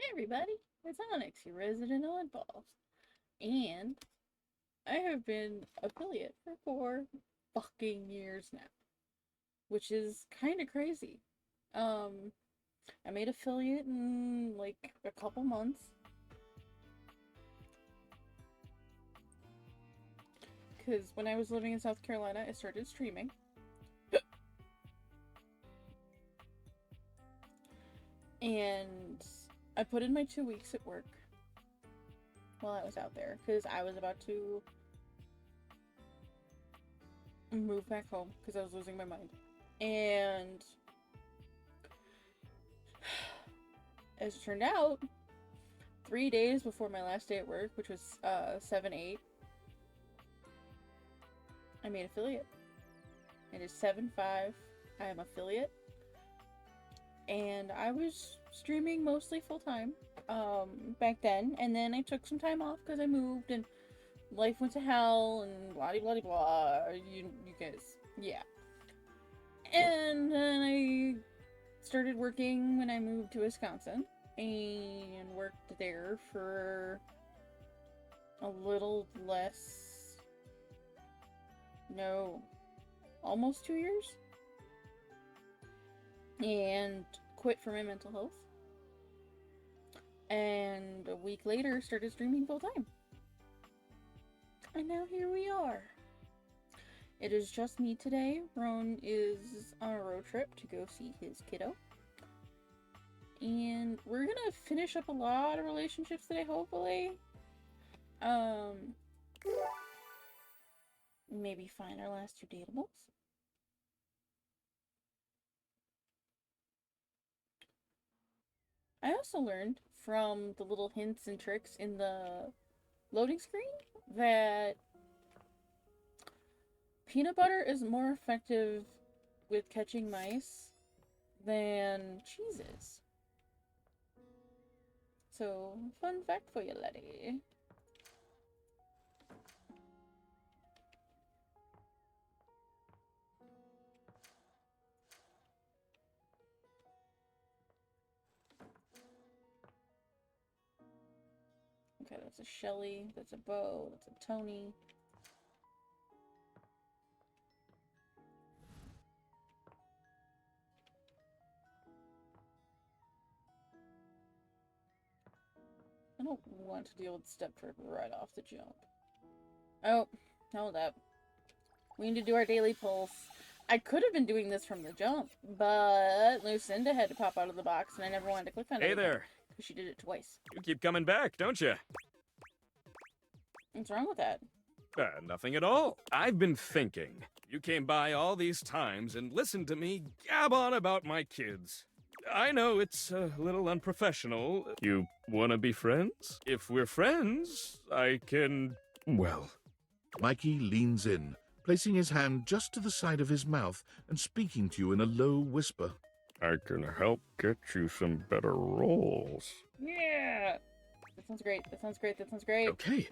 Hey everybody, it's Onyx, your resident oddball. And I have been affiliate for 4 fucking years now, which is kind of crazy. Um, I made affiliate in like a couple months, because when I was living in South Carolina, I started streaming. And I put in my 2 weeks at work while I was out there, because I was about to move back home because I was losing my mind. And as it turned out, 3 days before my last day at work, which was 7/8, I made affiliate. It is 7/5. I am affiliate, and I was streaming mostly full time back then, and then I took some time off because I moved and life went to hell and blah blah blah blah. You guys, yeah. And then I started working when I moved to Wisconsin and worked there for a little less, no, almost 2 years, and quit for my mental health. And a week later, started streaming full time. And now here we are. It is just me today. Roan is on a road trip to go see his kiddo. And we're gonna finish up a lot of relationships today, hopefully. Maybe find our last two dateables. I also learned from the little hints and tricks in the loading screen that peanut butter is more effective with catching mice than cheese is. So, fun fact for you, laddie. Okay, that's a Shelly, that's a Bo, that's a Tony. I don't want to deal with Stepford right off the jump. Oh, hold up. We need to do our daily pulse. I could have been doing this from the jump, but Lucinda had to pop out of the box, and I never wanted to click on Hey anything. there. Because she did it twice. You keep coming back, don't you? What's wrong with that? Nothing at all. I've been thinking. You came by all these times and listened to me gab on about my kids. I know it's a little unprofessional. You wanna be friends? If we're friends, I can. Well. Mikey leans in, placing his hand just to the side of his mouth and speaking to you in a low whisper. I can help get you some better roles. Yeah! That sounds great. That sounds great. That sounds great. Okay.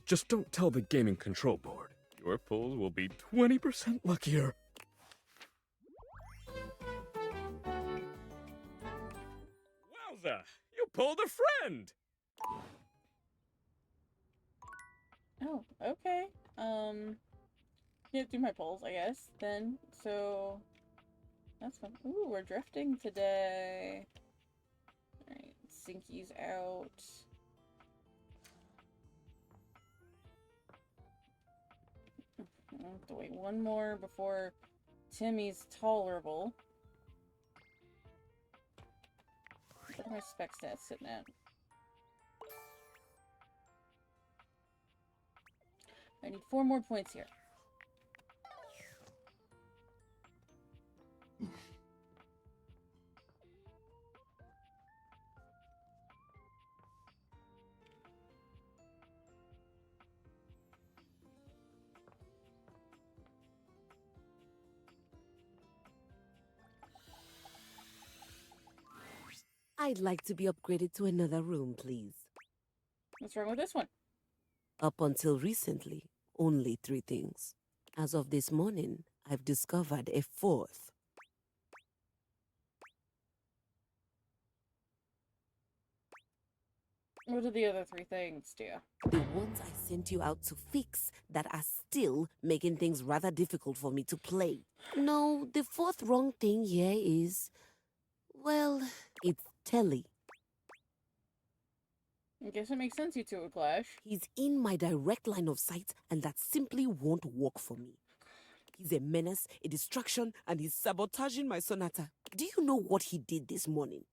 Just don't tell the gaming control board. Your pulls will be 20% luckier. Wowza! You pulled a friend! Oh, okay. Can't do my polls, I guess, then. So, that's fun. Ooh, we're drifting today. Alright, Sinky's out. I have to wait one more before Timmy's tolerable. What are my spec stats sitting at? I need 4 more points here. I'd like to be upgraded to another room, please. What's wrong with this one? Up until recently, only 3 things. As of this morning, I've discovered a 4th. What are the other 3 things, dear? The ones I sent you out to fix that are still making things rather difficult for me to play. No, the fourth wrong thing here is, well, it's Telly. I guess it makes sense you two would clash. He's in my direct line of sight, and that simply won't work for me. He's a menace, a distraction, and he's sabotaging my sonata. Do you know what he did this morning?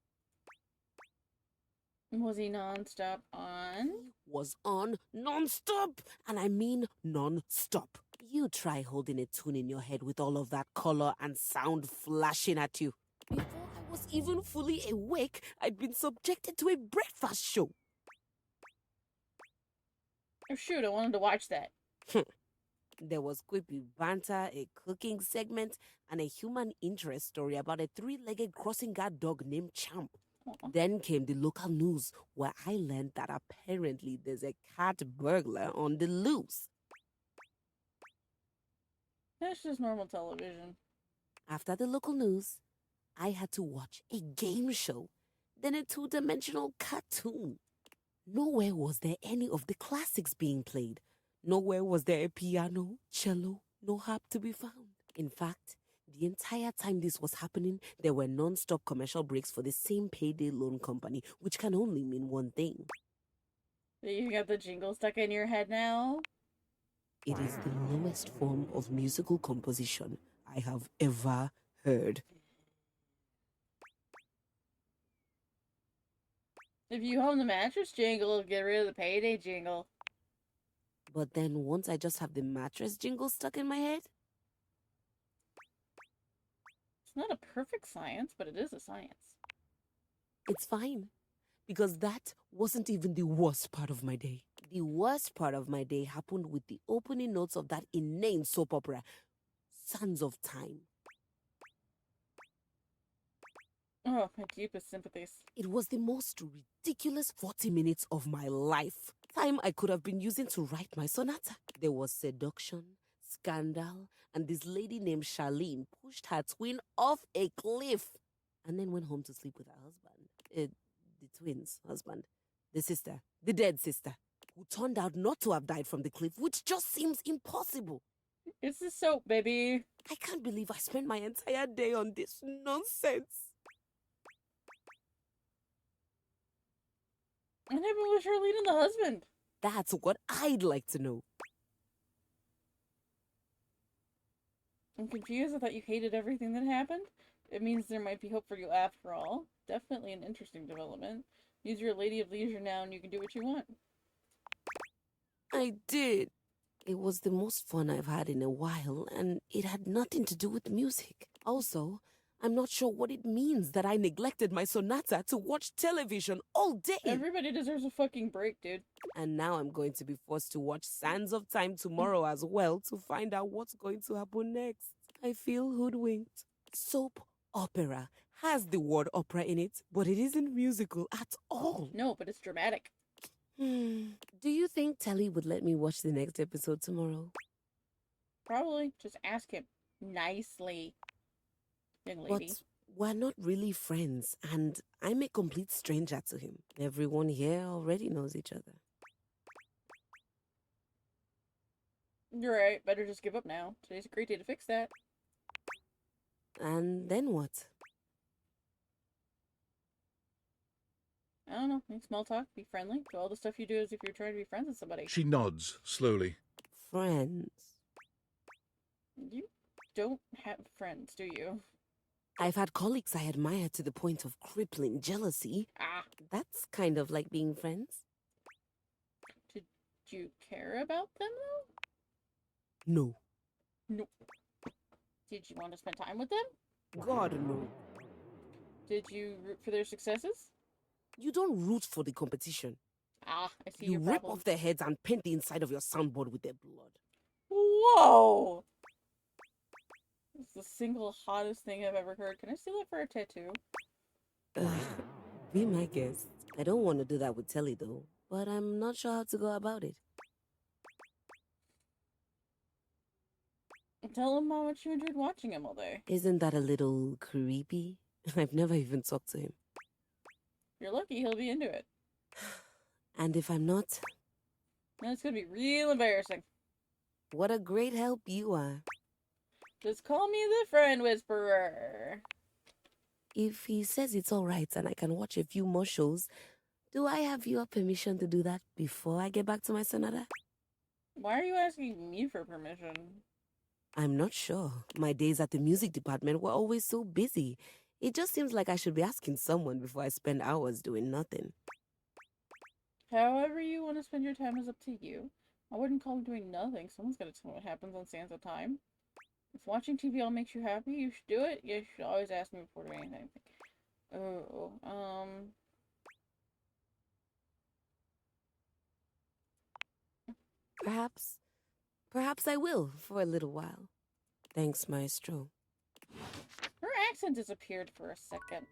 Was he non-stop on? He was on non-stop, and I mean non-stop. You try holding a tune in your head with all of that color and sound flashing at you. Before I was even fully awake, I'd been subjected to a breakfast show. Oh shoot, I wanted to watch that. There was quippy banter, a cooking segment, and a human interest story about a 3-legged crossing guard dog named Champ. Aw. Then came the local news, where I learned that apparently there's a cat burglar on the loose. That's just normal television. After the local news, I had to watch a game show, then a 2-dimensional cartoon. Nowhere was there any of the classics being played. Nowhere was there a piano, cello, no harp to be found. In fact, the entire time this was happening, there were non-stop commercial breaks for the same payday loan company, which can only mean one thing. You got the jingle stuck in your head now? It is the lowest form of musical composition I have ever heard. If you hum the mattress jingle, get rid of the payday jingle. But then once I just have the mattress jingle stuck in my head, It's not a perfect science, but it is a science. it's fine. Because that wasn't even the worst part of my day. The worst part of my day happened with the opening notes of that inane soap opera, Sands of Time. Oh, my deepest sympathies. It was the most ridiculous 40 minutes of my life. Time I could have been using to write my sonata. There was seduction, scandal, and this lady named Charlene pushed her twin off a cliff and then went home to sleep with her husband. The twin's husband. The sister. The dead sister. Who turned out not to have died from the cliff, which just seems impossible. It's the soap, baby. I can't believe I spent my entire day on this nonsense. What happened with Charlene and the husband? That's what I'd like to know. I'm confused. I thought you hated everything that happened. It means there might be hope for you after all. Definitely an interesting development. Use your Lady of Leisure now and you can do what you want. I did. It was the most fun I've had in a while, and it had nothing to do with music. Also, I'm not sure what it means that I neglected my sonata to watch television all day. Everybody deserves a fucking break, dude. And now I'm going to be forced to watch Sands of Time tomorrow as well to find out what's going to happen next. I feel hoodwinked. Soap opera has the word opera in it, but it isn't musical at all. No, but it's dramatic. Do you think Telly would let me watch the next episode tomorrow? Probably. Just ask him. Nicely. Young lady. But we're not really friends, and I'm a complete stranger to him. Everyone here already knows each other. You're right. Better just give up now. Today's a great day to fix that. And then what? I don't know. Make small talk. Be friendly. Do all the stuff you do as if you're trying to be friends with somebody. She nods slowly. Friends. You don't have friends, do you? I've had colleagues I admire to the point of crippling jealousy. Ah. That's kind of like being friends. Did you care about them, though? No. No. Did you want to spend time with them? God, no. Did you root for their successes? You don't root for the competition. Ah, I see You your rip problem. off their heads and paint the inside of your soundboard with their blood. Whoa! It's the single hottest thing I've ever heard. Can I steal it for a tattoo? Be my guest. I don't want to do that with Telly, though, but I'm not sure how to go about it. Tell him how much you enjoyed watching him all day. Isn't that a little creepy? I've never even talked to him. If you're lucky, he'll be into it. And if I'm not, That's gonna be real embarrassing. what a great help you are. Just call me the friend whisperer. If he says it's all right and I can watch a few more shows, do I have your permission to do that before I get back to my sonata? Why are you asking me for permission? I'm not sure. My days at the music department were always so busy. It just seems like I should be asking someone before I spend hours doing nothing. However you want to spend your time is up to you. I wouldn't call it doing nothing. Someone's gotta tell me what happens on Sansa time. If watching TV all makes you happy, you should do it. You should always ask me before doing anything. Oh, Perhaps I will for a little while. Thanks, Maestro. her accent disappeared for a second.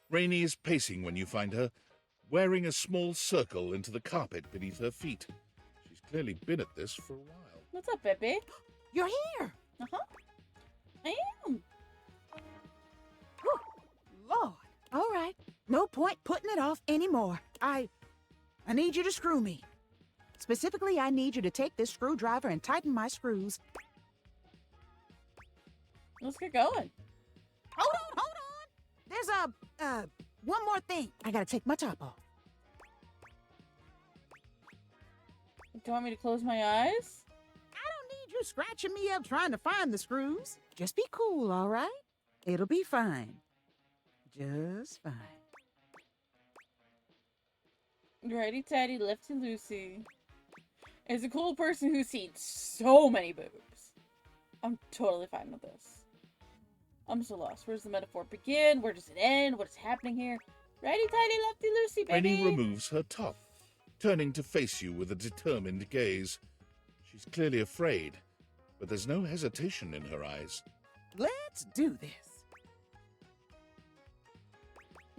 Rainey is pacing when you find her, wearing a small circle into the carpet beneath her feet. She's clearly been at this for a while. What's up, Pepe? You're here. Uh-huh. I am. Lord. All right. No point putting it off anymore. I need you to screw me. Specifically, I need you to take this screwdriver and tighten my screws. Let's get going. Hold on. There's one more thing. I gotta take my top off. Do you want me to close my eyes? I don't need you scratching me up trying to find the screws. Just be cool, all right? It'll be fine. Just fine. Righty tighty, lefty loosey. As a cool person who's seen so many boobs, I'm totally fine with this. I'm so lost. Where's the metaphor begin? Where does it end? What is happening here? Righty tighty, lefty loosey, baby. Rainey removes her top, turning to face you with a determined gaze. She's clearly afraid, but there's no hesitation in her eyes. Let's do this.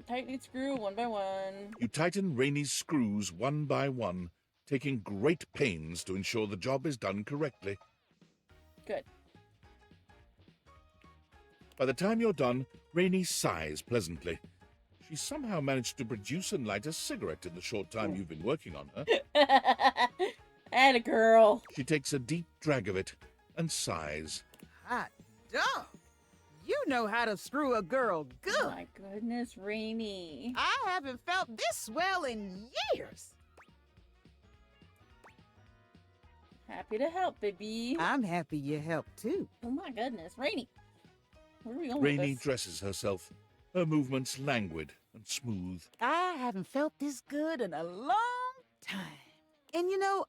Tighten each screw one by one. You tighten Rainey's screws one by one, taking great pains to ensure the job is done correctly. Good. By the time you're done, Rainey sighs pleasantly. She somehow managed to produce and light a cigarette in the short time you've been working on her. Atta girl. She takes a deep drag of it and sighs. Hot dog. You know how to screw a girl good. Oh my goodness, Rainy. I haven't felt this swell in years. Happy to help, baby. I'm happy you helped too. Oh my goodness, Rainy. Where are we going Rainey with this? dresses herself, her movements languid and smooth. I haven't felt this good in a long time. And you know,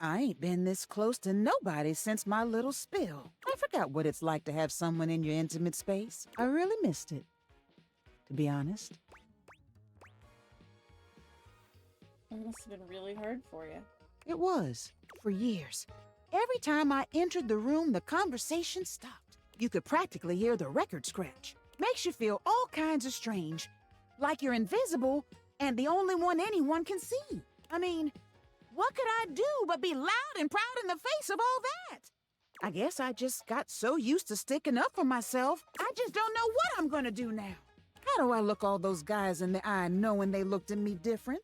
I ain't been this close to nobody since my little spill. I forgot what it's like to have someone in your intimate space. I really missed it, to be honest. It must have been really hard for you. It was, for years. Every time I entered the room, the conversation stopped. You could practically hear the record scratch. Makes you feel all kinds of strange, like you're invisible and the only one anyone can see. I mean, what could I do but be loud and proud in the face of all that? I guess I just got so used to sticking up for myself, I just don't know what I'm gonna do now. How do I look all those guys in the eye knowing they looked at me different?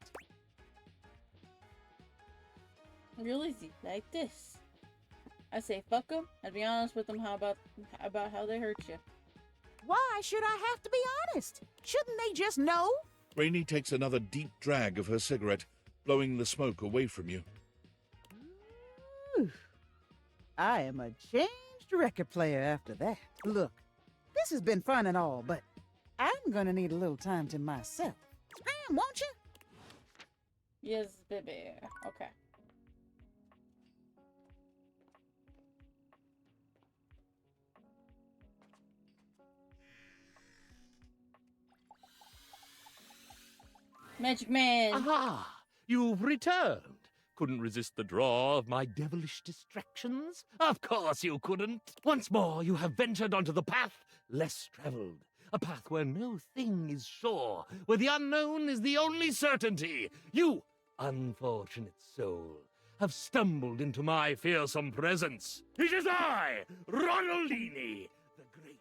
Real easy, like this. I say fuck them. I'd be honest with them about how they hurt you. Why should I have to be honest? Shouldn't they just know? Rainey takes another deep drag of her cigarette, blowing the smoke away from you. Whew. I am a changed record player after that. Look, this has been fun and all, but I'm gonna need a little time to myself. Scram, won't you? Yes, baby. Okay. Magic Man. Aha! You've returned. Couldn't resist the draw of my devilish distractions? Of course you couldn't. Once more you have ventured onto the path less traveled. A path where no thing is sure, where the unknown is the only certainty. You unfortunate soul, have stumbled into my fearsome presence. It is I, Ronaldini, the great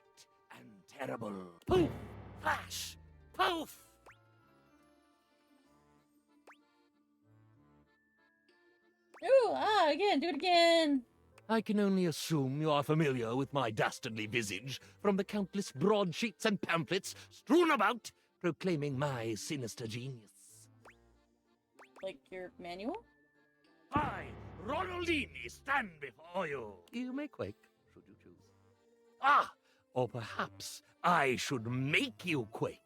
and terrible. Poof! Flash! Poof! Ooh, again, do it again. I can only assume you are familiar with my dastardly visage from the countless broadsheets and pamphlets strewn about proclaiming my sinister genius. Like your manual? I, Ronaldini, stand before you. You may quake, should you choose. Ah, or perhaps I should make you quake.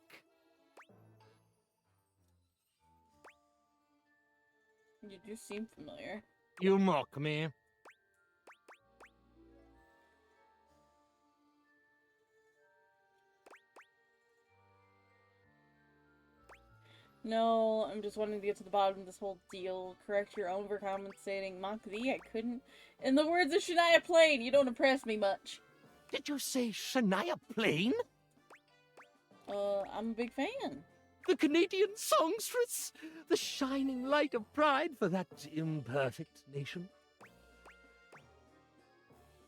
You do seem familiar. You mock me. No, I'm just wanting to get to the bottom of this whole deal. Correct your own overcompensating. Mock thee, I couldn't. In the words of Shania Plain, you don't impress me much. Did you say Shania Plain? I'm a big fan. The Canadian songstress? The shining light of pride for that imperfect nation?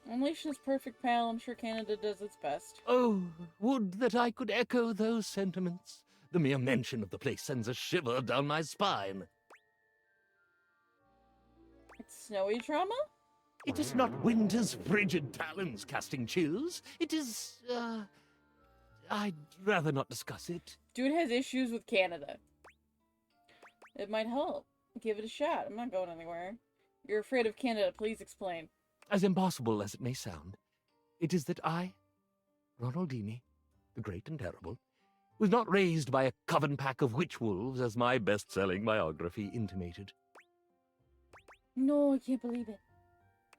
Our nation is perfect, pal. I'm sure Canada does its best. Oh, would that I could echo those sentiments. The mere mention of the place sends a shiver down my spine. It's snowy trauma? It is not winter's frigid talons casting chills. It is, I'd rather not discuss it. Dude has issues with Canada. It might help. Give it a shot. I'm not going anywhere. You're afraid of Canada. Please explain. As impossible as it may sound, it is that I, Ronaldini, the great and terrible, was not raised by a coven pack of witch wolves, as my best-selling biography intimated. No, I can't believe it.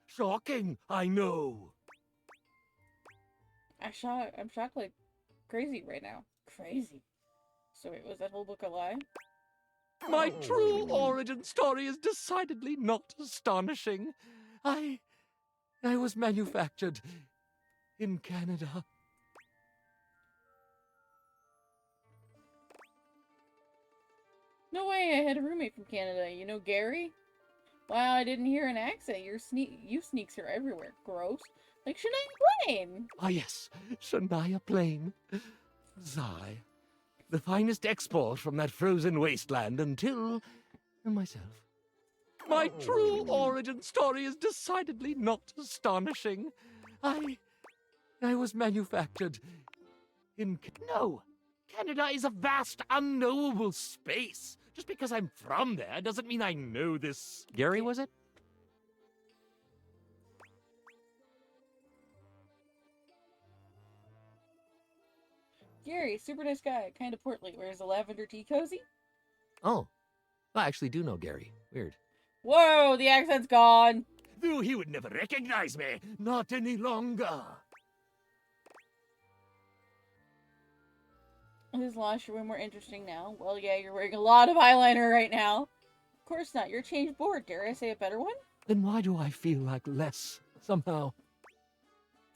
Shocking, I know. I'm shocked like crazy right now. Crazy. So wait, was that whole book a lie? My true origin story is decidedly not astonishing. I was manufactured in Canada. No way, I had a roommate from Canada. You know Gary? Wow, I didn't hear an accent. You sneaks are everywhere. Gross. Like Shania Plain. Ah, yes, Shania Plain. Sigh. The finest export from that frozen wasteland until myself. My true origin story is decidedly not astonishing. I was manufactured in... No! Canada is a vast, unknowable space. Just because I'm from there doesn't mean I know this... Gary, was it? Gary, super nice guy, kind of portly, wears a lavender tea cozy. Oh. I actually do know Gary. Weird. Whoa, the accent's gone. Though he would never recognize me. Not any longer. His lash, you're way more interesting now. Well, yeah, you're wearing a lot of eyeliner right now. Of course not. You're a changed board. Dare I say a better one? Then why do I feel like less, somehow?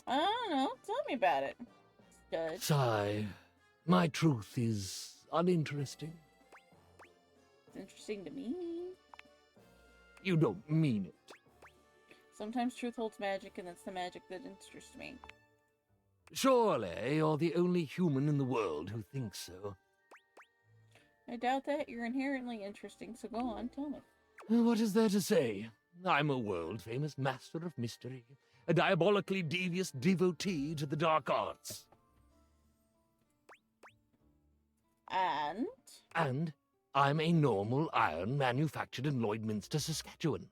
I don't know. Tell me about it. Stud. Sigh. My truth is uninteresting. It's interesting to me. You don't mean it. Sometimes truth holds magic, and that's the magic that interests me. Surely you're the only human in the world who thinks so. I doubt that. You're inherently interesting, so go on, tell me. What is there to say? I'm a world-famous master of mystery, a diabolically devious devotee to the dark arts. And I'm a normal iron manufactured in Lloydminster, Saskatchewan.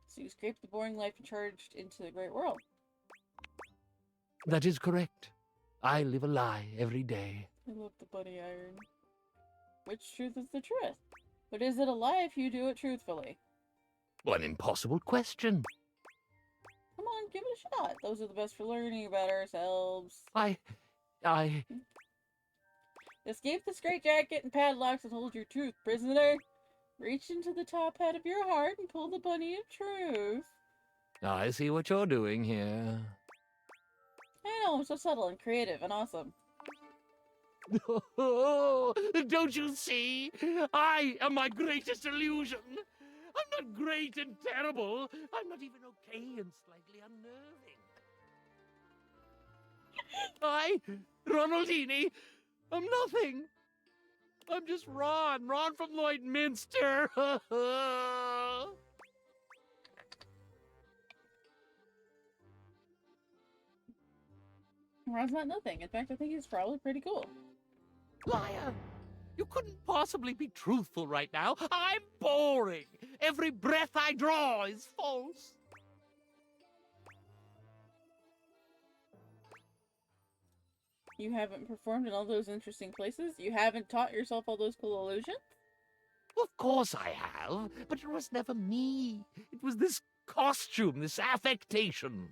So you escaped the boring life and charged into the great world. That is correct. I live a lie every day. I love the buddy iron. Which truth is the truth? But is it a lie if you do it truthfully? What an impossible question. Come on, give it a shot. Those are the best for learning about ourselves. I... Escape the straitjacket and padlocks and hold your truth, prisoner. Reach into the top hat of your heart and pull the bunny of truth. I see what you're doing here. I know, I'm so subtle and creative and awesome. Oh, don't you see? I am my greatest illusion. I'm not great and terrible. I'm not even okay and slightly unnerving. I, Ronaldini, am nothing. I'm just Ron from Lloydminster. Ron's not nothing. In fact, I think he's probably pretty cool. Liar! You couldn't possibly be truthful right now. I'm boring. Every breath I draw is false. You haven't performed in all those interesting places? You haven't taught yourself all those cool illusions? Of course I have, but it was never me. It was this costume, this affectation.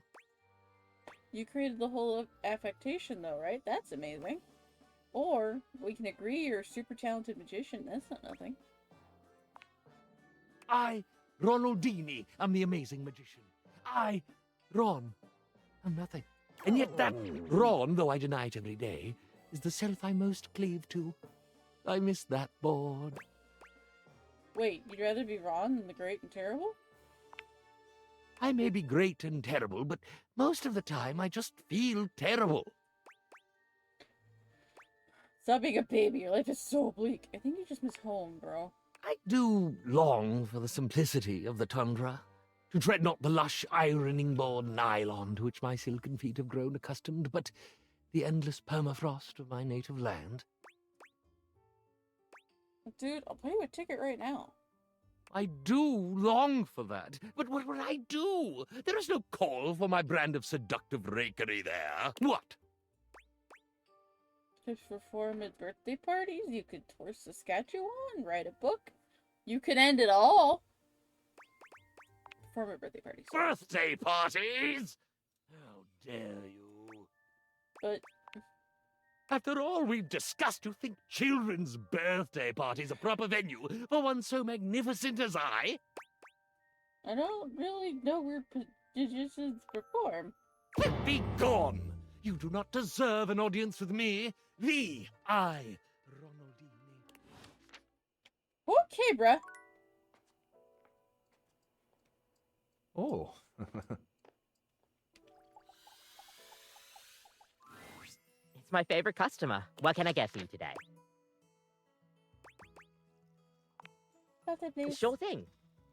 You created the whole affectation, though, right? That's amazing. Or, we can agree you're a super talented magician. That's not nothing. I, Ronaldini, am the amazing magician. I, Ron, am nothing. And yet that Ron, though I deny it every day, is the self I most cleave to. I miss that board. Wait, you'd rather be Ron than the Great and Terrible? I may be great and terrible, but most of the time I just feel terrible. Stop being a baby. Your life is so bleak. I think you just miss home, bro. I do long for the simplicity of the tundra, to tread not the lush ironing board nylon to which my silken feet have grown accustomed, but the endless permafrost of my native land. Dude, I'll pay you a ticket right now. I do long for that, but what will I do? There is no call for my brand of seductive rakery there. What? To perform at birthday parties, you could tour Saskatchewan, write a book. You could end it all. Perform at birthday parties. Birthday parties? How dare you? But After all we've discussed, you think children's birthday parties a proper venue for one so magnificent as I? I don't really know where magicians perform. Be gone! You do not deserve an audience with me. I, Ronaldini. Okay, bruh. Oh. It's my favorite customer. What can I get for you today? Latte, please. Sure thing.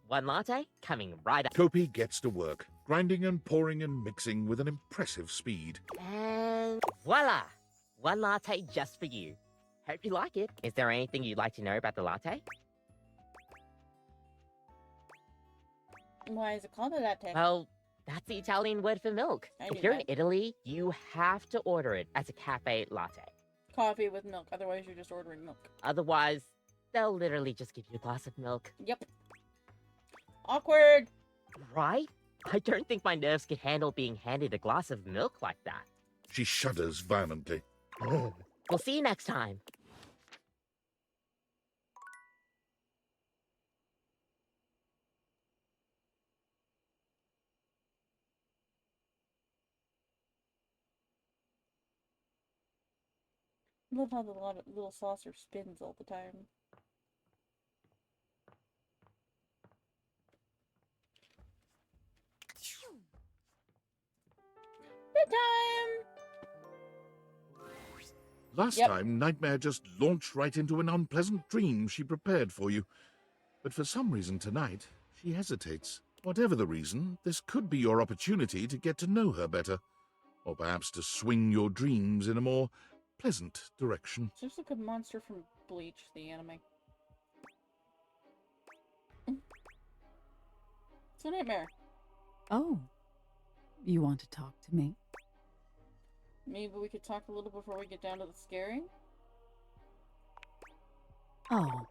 One latte coming right up. Kopi gets to work, grinding and pouring and mixing with an impressive speed. And voila! One latte just for you. Hope you like it. Is there anything you'd like to know about the latte? Why is it called a latte? Well, that's the Italian word for milk. I If knew you're in that. Italy, you have to order it as a cafe latte. Coffee with milk. Otherwise, you're just ordering milk. Otherwise, they'll literally just give you a glass of milk. Yep. Awkward. Right? I don't think my nerves could handle being handed a glass of milk like that. She shudders violently. We'll see you next time. Love how the little saucer spins all the time. Bedtime! Last Yep. time, Nightmare just launched right into an unpleasant dream she prepared for you. But for some reason tonight, she hesitates. Whatever the reason, this could be your opportunity to get to know her better. Or perhaps to swing your dreams in a more pleasant direction. It's just like a monster from Bleach, the anime. It's a nightmare. Oh, you want to talk to me? Maybe we could talk a little before we get down to the scaring? Oh,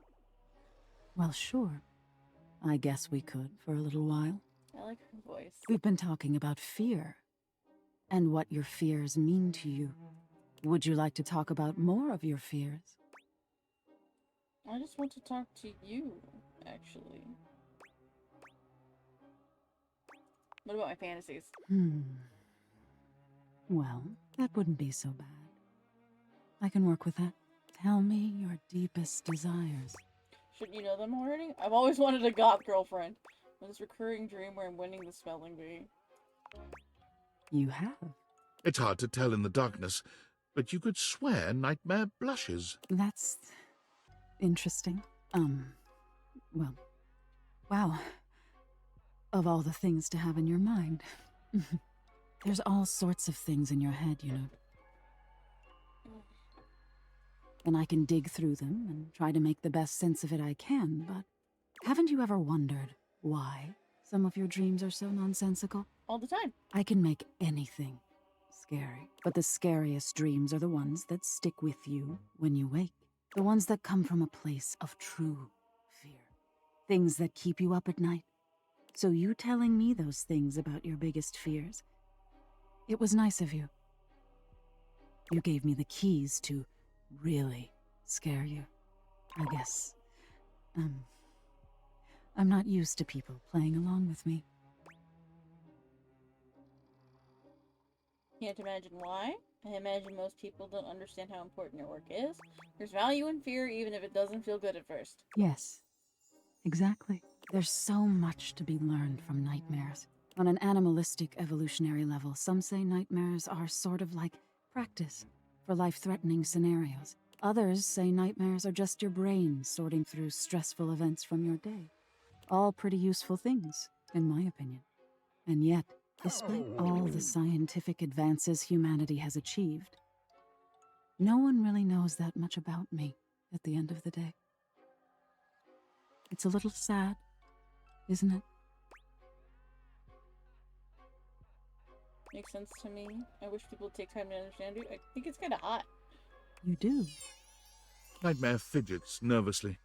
well, sure. I guess we could for a little while. I like her voice. We've been talking about fear and what your fears mean to you. Would you like to talk about more of your fears? I just want to talk to you, actually. What about my fantasies? Well, that wouldn't be so bad. I can work with that. Tell me your deepest desires. Shouldn't you know them already? I've always wanted a goth girlfriend. With this recurring dream where I'm winning the spelling bee. You have. It's hard to tell in the darkness, but you could swear Nightmare blushes. That's interesting. Well, wow. Of all the things to have in your mind. There's all sorts of things in your head, you know. And I can dig through them and try to make the best sense of it I can, but haven't you ever wondered why some of your dreams are so nonsensical? All the time. I can make anything scary, but the scariest dreams are the ones that stick with you when you wake. The ones that come from a place of true fear. Things that keep you up at night. So you telling me those things about your biggest fears, it was nice of you. You gave me the keys to really scare you. I guess, I'm not used to people playing along with me. Can't imagine why. I imagine most people don't understand how important your work is. There's value in fear even if it doesn't feel good at first. Yes, exactly. There's so much to be learned from nightmares. On an animalistic evolutionary level, some say nightmares are sort of like practice for life-threatening scenarios. Others say nightmares are just your brain sorting through stressful events from your day. All pretty useful things, in my opinion. And yet, despite all the scientific advances humanity has achieved, no one really knows that much about me at the end of the day. It's a little sad, isn't it? Makes sense to me. I wish people would take time to understand it. I think it's kind of hot. You do? Nightmare fidgets nervously.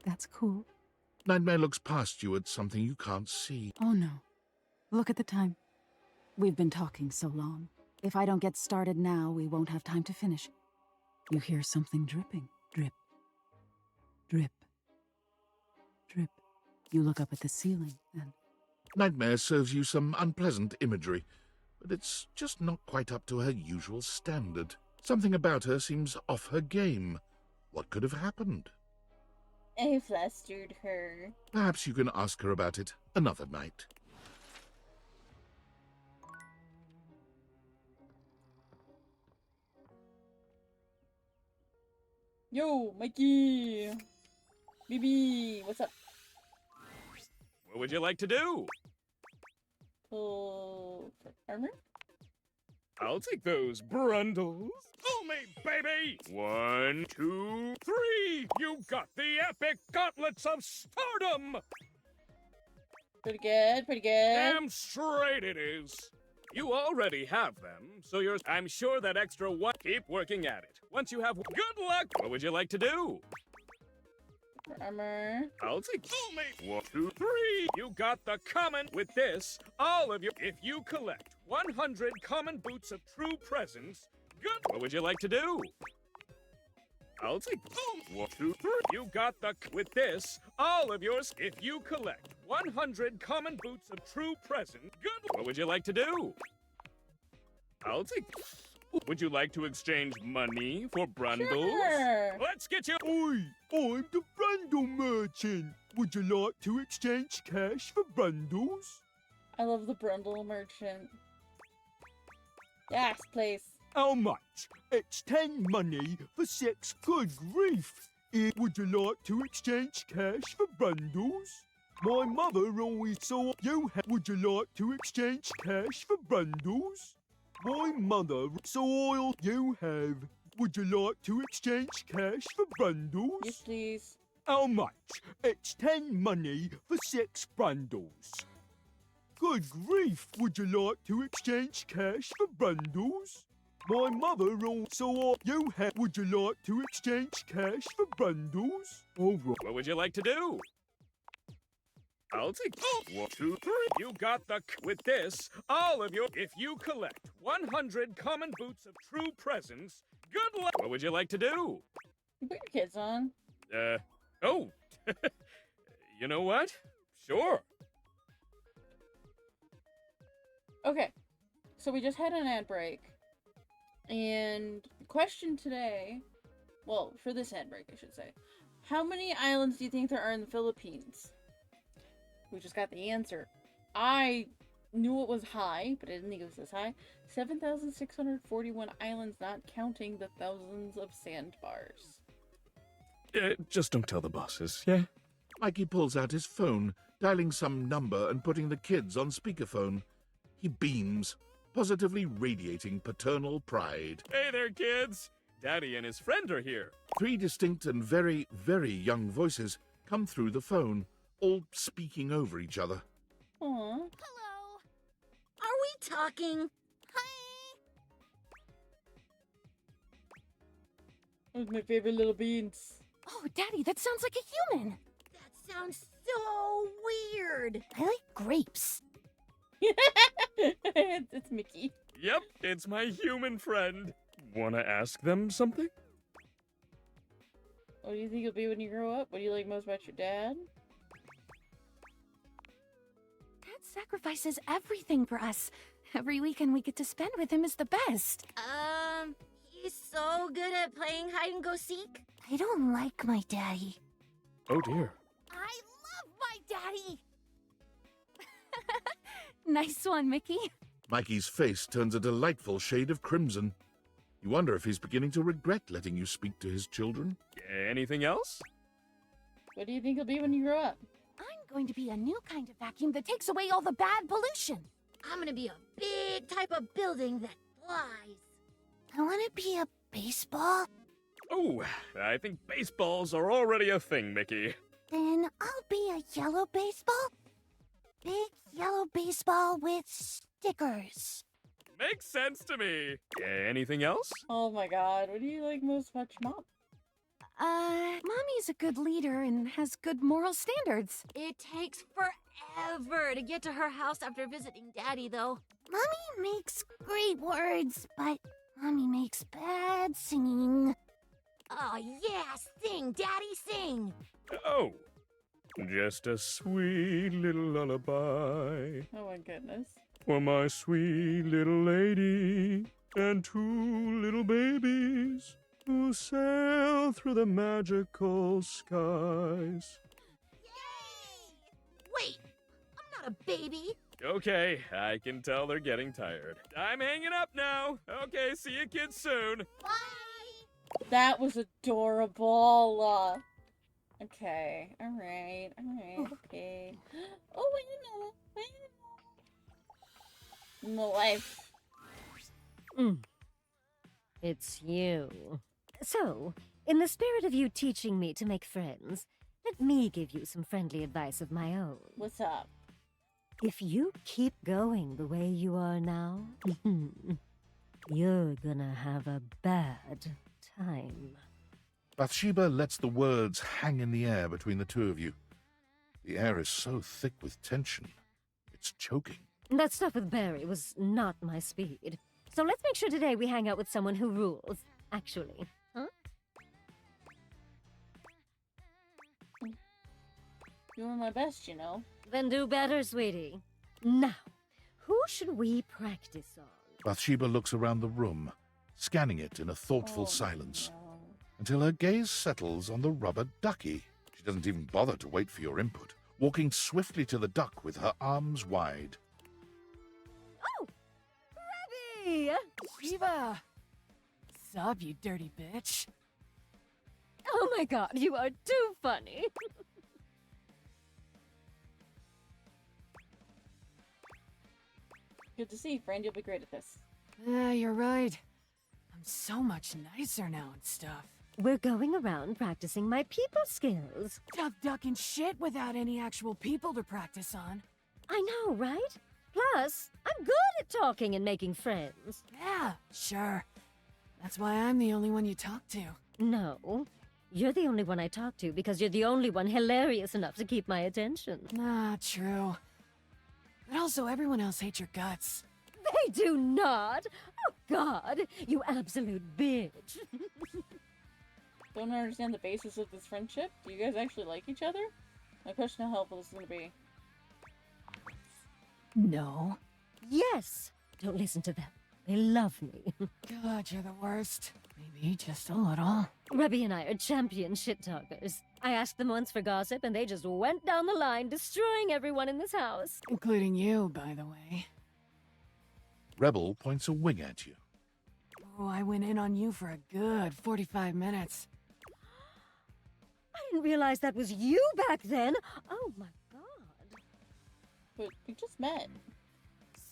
That's cool. Nightmare looks past you at something you can't see. Oh no. Look at the time. We've been talking so long. If I don't get started now, we won't have time to finish. You hear something dripping. Drip. Drip. Drip. You look up at the ceiling, and... Nightmare serves you some unpleasant imagery, but it's just not quite up to her usual standard. Something about her seems off her game. What could have happened? I flustered her. Perhaps you can ask her about it another night. Yo, Mikey! BB, what's up? What would you like to do? Pull for armor? I'll take those brundles. Fool me, baby! 1, 2, 3! You got the epic gauntlets of stardom! Pretty good, pretty good. Damn straight it is. You already have them, so I'm sure that extra one. Keep working at it. Once you have good luck, what would you like to do? For armor. I'll take fool me. 1, 2, 3. You got the common. With this, all of you. If you collect 100 common boots of true presence, good. What would you like to do? I'll take 1, 2, 3. You got the. With this, all of yours. If you collect 100 common boots of true presence, good. What would you like to do? I'll take. Would you like to exchange money for brundles? Sure. Let's get you. Oi, I'm the Brundle Merchant. Would you like to exchange cash for bundles? I love the Brundle Merchant. Yes, please. How much? It's 10 money for 6. Good grief. Would you like to exchange cash for bundles? My mother always saw you. Would you like to exchange cash for bundles? My mother saw all you have. Would you like to exchange cash for bundles? Yes, please. How much? It's 10 money for 6 bundles. Good grief, would you like to exchange cash for bundles? My mother also saw you have. Would you like to exchange cash for bundles? All right. What would you like to do? I'll take 1, 2, 3. You got the. With this, all of you. If you collect 100 common boots of true presence, good luck. What would you like to do? You put your kids on. Oh. You know what? Sure. Okay. So we just had an ad break. And the question today, well, for this ad break, I should say, how many islands do you think there are in the Philippines? We just got the answer. I knew it was high, but I didn't think it was this high. 7,641 islands, not counting the thousands of sandbars. Just don't tell the bosses, yeah? Mikey pulls out his phone, dialing some number and putting the kids on speakerphone. He beams, positively radiating paternal pride. Hey there, kids! Daddy and his friend are here. 3 distinct and very, very young voices come through the phone, all speaking over each other. Aww. Hello. Are we talking? Hi. Those are my favorite little beans. Oh, Daddy, that sounds like a human. That sounds so weird. I like grapes. It's Mickey. Yep, it's my human friend. Wanna ask them something? What do you think you'll be when you grow up? What do you like most about your dad? Dad sacrifices everything for us. Every weekend we get to spend with him is the best. He's so good at playing hide and go seek. I don't like my daddy. Oh dear. I love my daddy. Nice one, Mickey. Mikey's face turns a delightful shade of crimson. You wonder if he's beginning to regret letting you speak to his children. Anything else? What do you think you'll be when you grow up? I'm going to be a new kind of vacuum that takes away all the bad pollution. I'm going to be a big type of building that flies. I want to be a baseball. Oh, I think baseballs are already a thing, Mickey. Then I'll be a yellow baseball. Big yellow baseball with stickers. Makes sense to me. Anything else? Oh my god, what do you like most about your mom? Mommy's a good leader and has good moral standards. It takes forever to get to her house after visiting Daddy, though. Mommy makes great words, but Mommy makes bad singing. Oh, yeah, sing, Daddy, sing. Oh, just a sweet little lullaby Oh my goodness. for my sweet little lady and 2 little babies who sail through the magical skies. Yay! Wait, I'm not a baby. Okay, I can tell they're getting tired. I'm hanging up now. Okay, see you kids soon. Bye! That was adorable. Okay, alright, okay. Oh, wait a minute. My life. It's you. So, in the spirit of you teaching me to make friends, let me give you some friendly advice of my own. What's up? If you keep going the way you are now, you're gonna have a bad time. Bathsheba lets the words hang in the air between the two of you. The air is so thick with tension, it's choking. That stuff with Barry was not my speed. So let's make sure today we hang out with someone who rules, actually. Huh? Doing my best, you know. Then do better, sweetie. Now, who should we practice on? Bathsheba looks around the room, scanning it in a thoughtful Oh, silence, no. until her gaze settles on the rubber ducky. She doesn't even bother to wait for your input, walking swiftly to the duck with her arms wide. Oh! Ready! Shiva! Sup, you dirty bitch. Oh my god, you are too funny. Good to see you, friend. You'll be great at this. You're right. I'm so much nicer now and stuff. We're going around practicing my people skills. Tough ducking shit without any actual people to practice on. I know, right? Plus, I'm good at talking and making friends. Yeah, sure. That's why I'm the only one you talk to. No, you're the only one I talk to because you're the only one hilarious enough to keep my attention. Not true. But also, everyone else hates your guts. They do not! Oh god, you absolute bitch. Don't understand the basis of this friendship? Do you guys actually like each other? My question how helpful this is gonna be. No. Yes! Don't listen to them. They love me. God, you're the worst. Maybe just a little. Rebby and I are champion shit talkers. I asked them once for gossip, and they just went down the line, destroying everyone in this house. Including you, by the way. Rebel points a wing at you. Oh, I went in on you for a good 45 minutes. I didn't realize that was you back then. Oh my god. But we just met.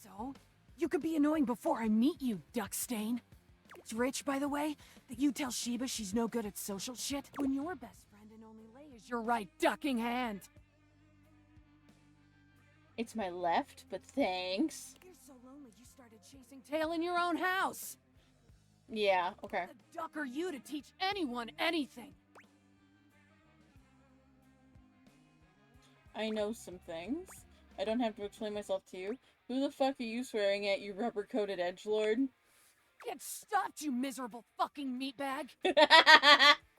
So? You could be annoying before I meet you, Duckstain. It's rich, by the way, that you tell Sheba she's no good at social shit when your best friend and only Lay is your right ducking hand. It's my left, but thanks. You're so lonely you started chasing tail in your own house. Yeah, okay. The duck are you to teach anyone anything? I know some things. I don't have to explain myself to you. Who the fuck are you swearing at, you rubber-coated edgelord? Get stuffed, you miserable fucking meatbag!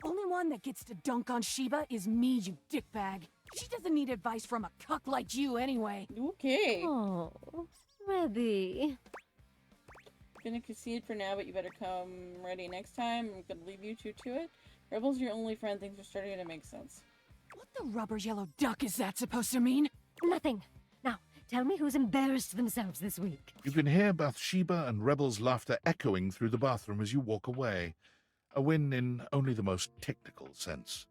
Only one that gets to dunk on Sheba is me, you dickbag. She doesn't need advice from a cuck like you anyway. Okay. Oh, Rebby. Gonna concede for now, but you better come ready next time. I'm gonna leave you two to it. Rebel's your only friend. Things are starting to make sense. What the rubber yellow duck is that supposed to mean? Nothing. Now, tell me who's embarrassed themselves this week. You can hear Bathsheba and Rebel's laughter echoing through the bathroom as you walk away. A win in only the most technical sense.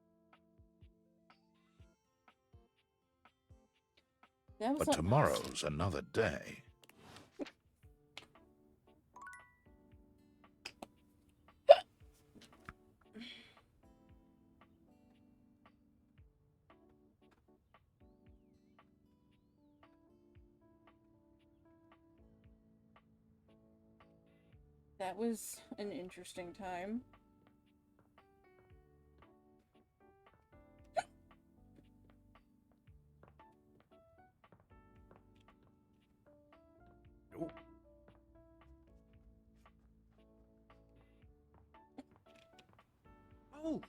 That was But something. tomorrow's another day. That was an interesting time. Oh!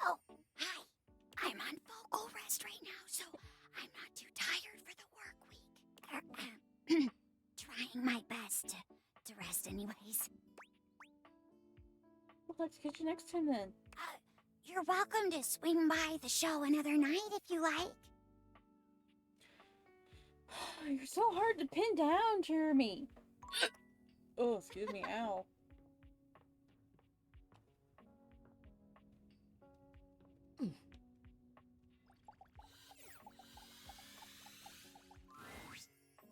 Oh, hi. I'm on vocal rest right now, so I'm not too tired for the work week. Trying my best to rest anyways. I'd like to catch you next time then. You're welcome to swing by the show another night if you like. You're so hard to pin down, Jeremy. Oh, excuse me. Ow.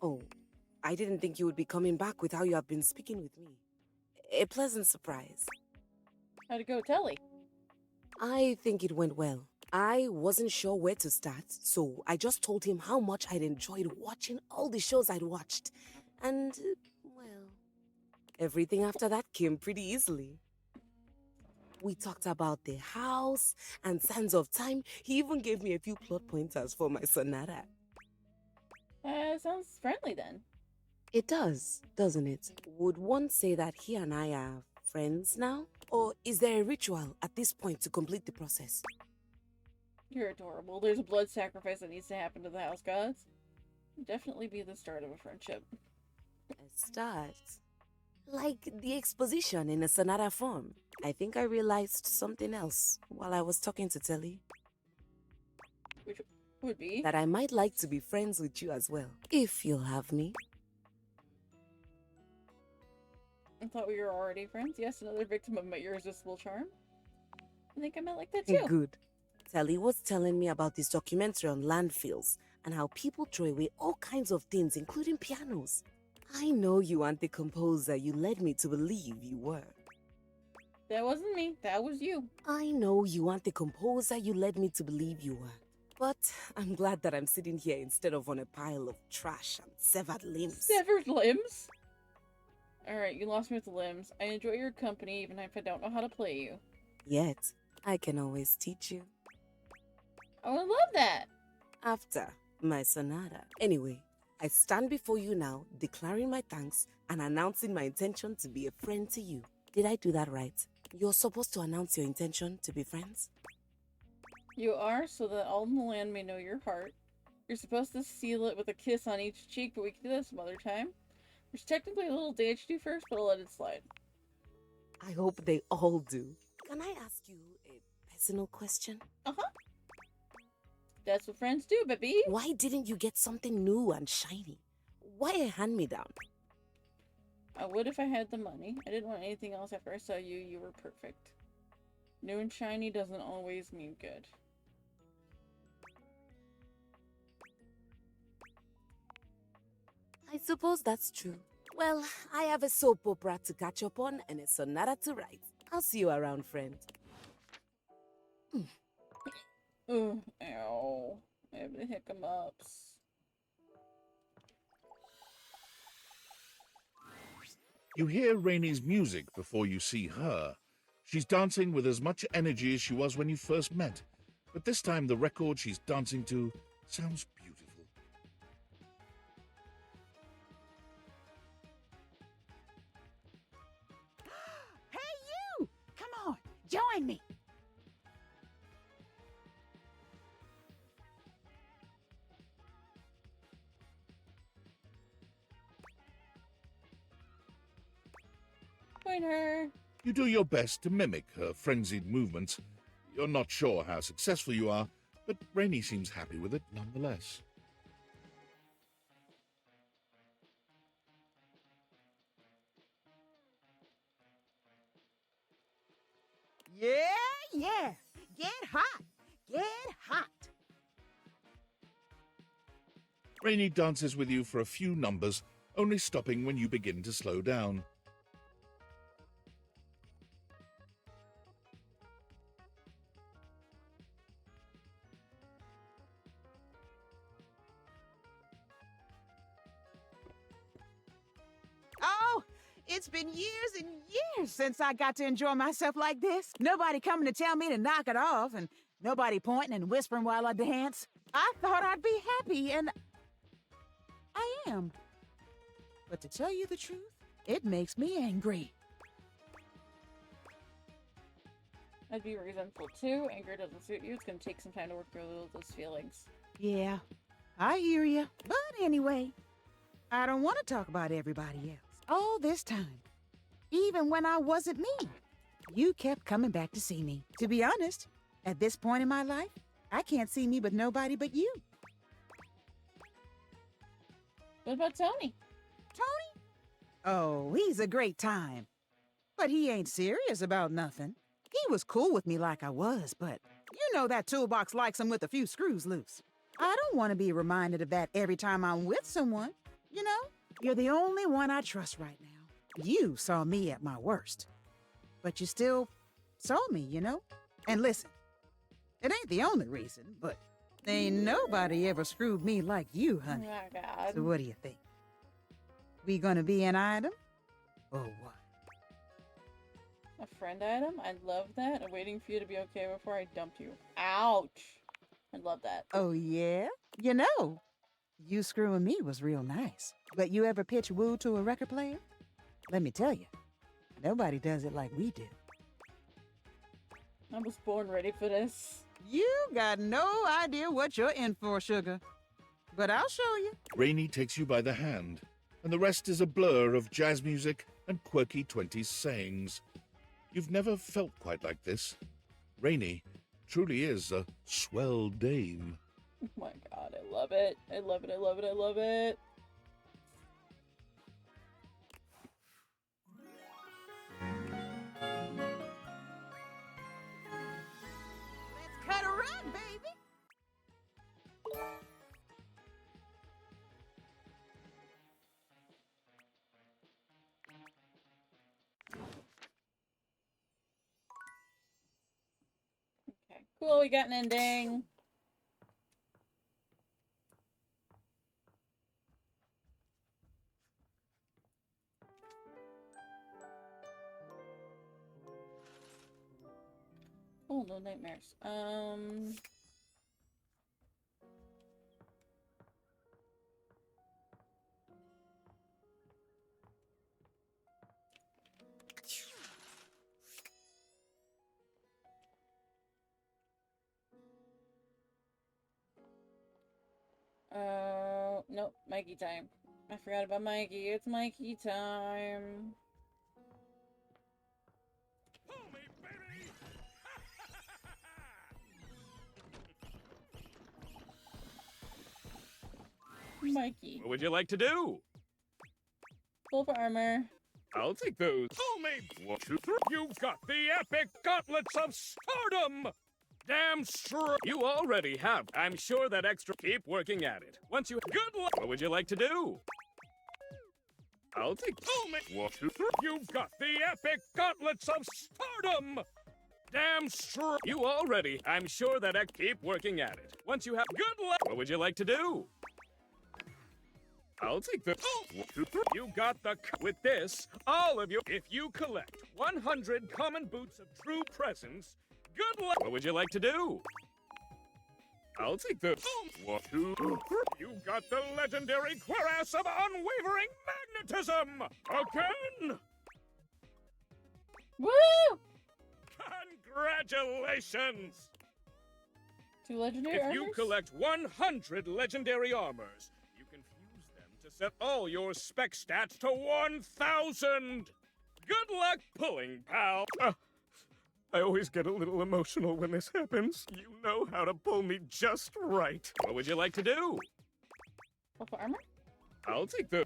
Oh, I didn't think you would be coming back with how you have been speaking with me. A pleasant surprise. How'd it go, Telly? I think it went well. I wasn't sure where to start, so I just told him how much I'd enjoyed watching all the shows I'd watched. And, well, everything after that came pretty easily. We talked about the house and Sands of Time. He even gave me a few plot pointers for my sonata. Sounds friendly then. It does, doesn't it? Would one say that he and I are friends now? Or is there a ritual at this point to complete the process? You're adorable. There's a blood sacrifice that needs to happen to the house gods. Definitely be the start of a friendship. A start? Like the exposition in a sonata form. I think I realized something else while I was talking to Telly. Which would be? That I might like to be friends with you as well, if you'll have me. I thought we were already friends. Yes, another victim of my irresistible charm. I think I meant like that too. Good. Telly was telling me about this documentary on landfills and how people throw away all kinds of things, including pianos. I know you aren't the composer you led me to believe you were. That wasn't me. That was you. I know you aren't the composer you led me to believe you were. But I'm glad that I'm sitting here instead of on a pile of trash and severed limbs. Severed limbs? Alright, you lost me with the limbs. I enjoy your company even if I don't know how to play you. Yet, I can always teach you. I would love that. After my sonata. Anyway, I stand before you now, declaring my thanks and announcing my intention to be a friend to you. Did I do that right? You're supposed to announce your intention to be friends? You are, so that all in the land may know your heart. You're supposed to seal it with a kiss on each cheek, but we can do that some other time. There's technically a little dance to do first, but I'll let it slide. I hope they all do. Can I ask you a personal question? Uh-huh. That's what friends do, baby. Why didn't you get something new and shiny? Why a hand-me-down? I would if I had the money. I didn't want anything else after I saw you. You were perfect. New and shiny doesn't always mean good. I suppose that's true. Well, I have a soap opera to catch up on and a sonata to write. I'll see you around, friend. Ugh, ow. I have the hiccups. You hear Rainey's music before you see her. She's dancing with as much energy as she was when you first met. But this time the record she's dancing to sounds beautiful. Hey, you! Come on, join me. Pointer! You do your best to mimic her frenzied movements. You're not sure how successful you are, but Rainey seems happy with it nonetheless. Yeah. Get hot. Get hot. Rainey dances with you for a few numbers, only stopping when you begin to slow down. Oh, it's been years and years since I got to enjoy myself like this. Nobody coming to tell me to knock it off, and nobody pointing and whispering while I dance. I thought I'd be happy, and I am. But to tell you the truth, it makes me angry. I'd be resentful too. Anger doesn't suit you. It's gonna take some time to work through those feelings. Yeah, I hear you. But anyway, I don't want to talk about everybody else. All this time, even when I wasn't me, you kept coming back to see me. To be honest, at this point in my life, I can't see me with nobody but you. What about Tony? Tony? Oh, he's a great time. But he ain't serious about nothing. He was cool with me like I was, but you know that toolbox likes him with a few screws loose. I don't want to be reminded of that every time I'm with someone, you know? You're the only one I trust right now. You saw me at my worst. But you still saw me, you know? And listen, it ain't the only reason, but ain't nobody ever screwed me like you, honey. Oh my god. So what do you think? We gonna be an item? Or what? A friend item? I'd love that. I'm waiting for you to be okay before I dump you. Ouch. I'd love that. Oh, yeah? You know, you screwing me was real nice. But you ever pitch woo to a record player? Let me tell you, nobody does it like we do. I was born ready for this. You got no idea what you're in for, sugar. But I'll show you. Rainey takes you by the hand, and the rest is a blur of jazz music and quirky 20s sayings. You've never felt quite like this. Rainey truly is a swell dame. Oh my god, I love it. I love it, I love it, I love it. Let's cut a rug, baby. Okay, cool, we got an ending. Oh, no nightmares. Nope, Mikey time. I forgot about Mikey. It's Mikey time. Mikey. What would you like to do? Full armor. I'll take those. Homemade. 1, 2, 3. You've got the epic gauntlets of stardom! Damn straight. You already have. I'm sure that extra. Keep working at it. Once you. Good luck. What would you like to do? I'll take. Homemade. 1, 2, 3. You've got the epic gauntlets of stardom! Damn straight. You already. I'm sure that. Keep working at it. Once you have. Good luck. What would you like to do? I'll take the. 1, 2, 3. You got the. With this, all of you. If you collect 100 common boots of true presence, good luck. What would you like to do? I'll take the. 1, 2, 3. You got the legendary cuirass of unwavering magnetism again. Woo! Congratulations! 2 legendary If armors? you collect 100 legendary armors, to set all your spec stats to 1,000! Good luck pulling, pal! I always get a little emotional when this happens. You know how to pull me just right. What would you like to do? Full armor? I'll take the.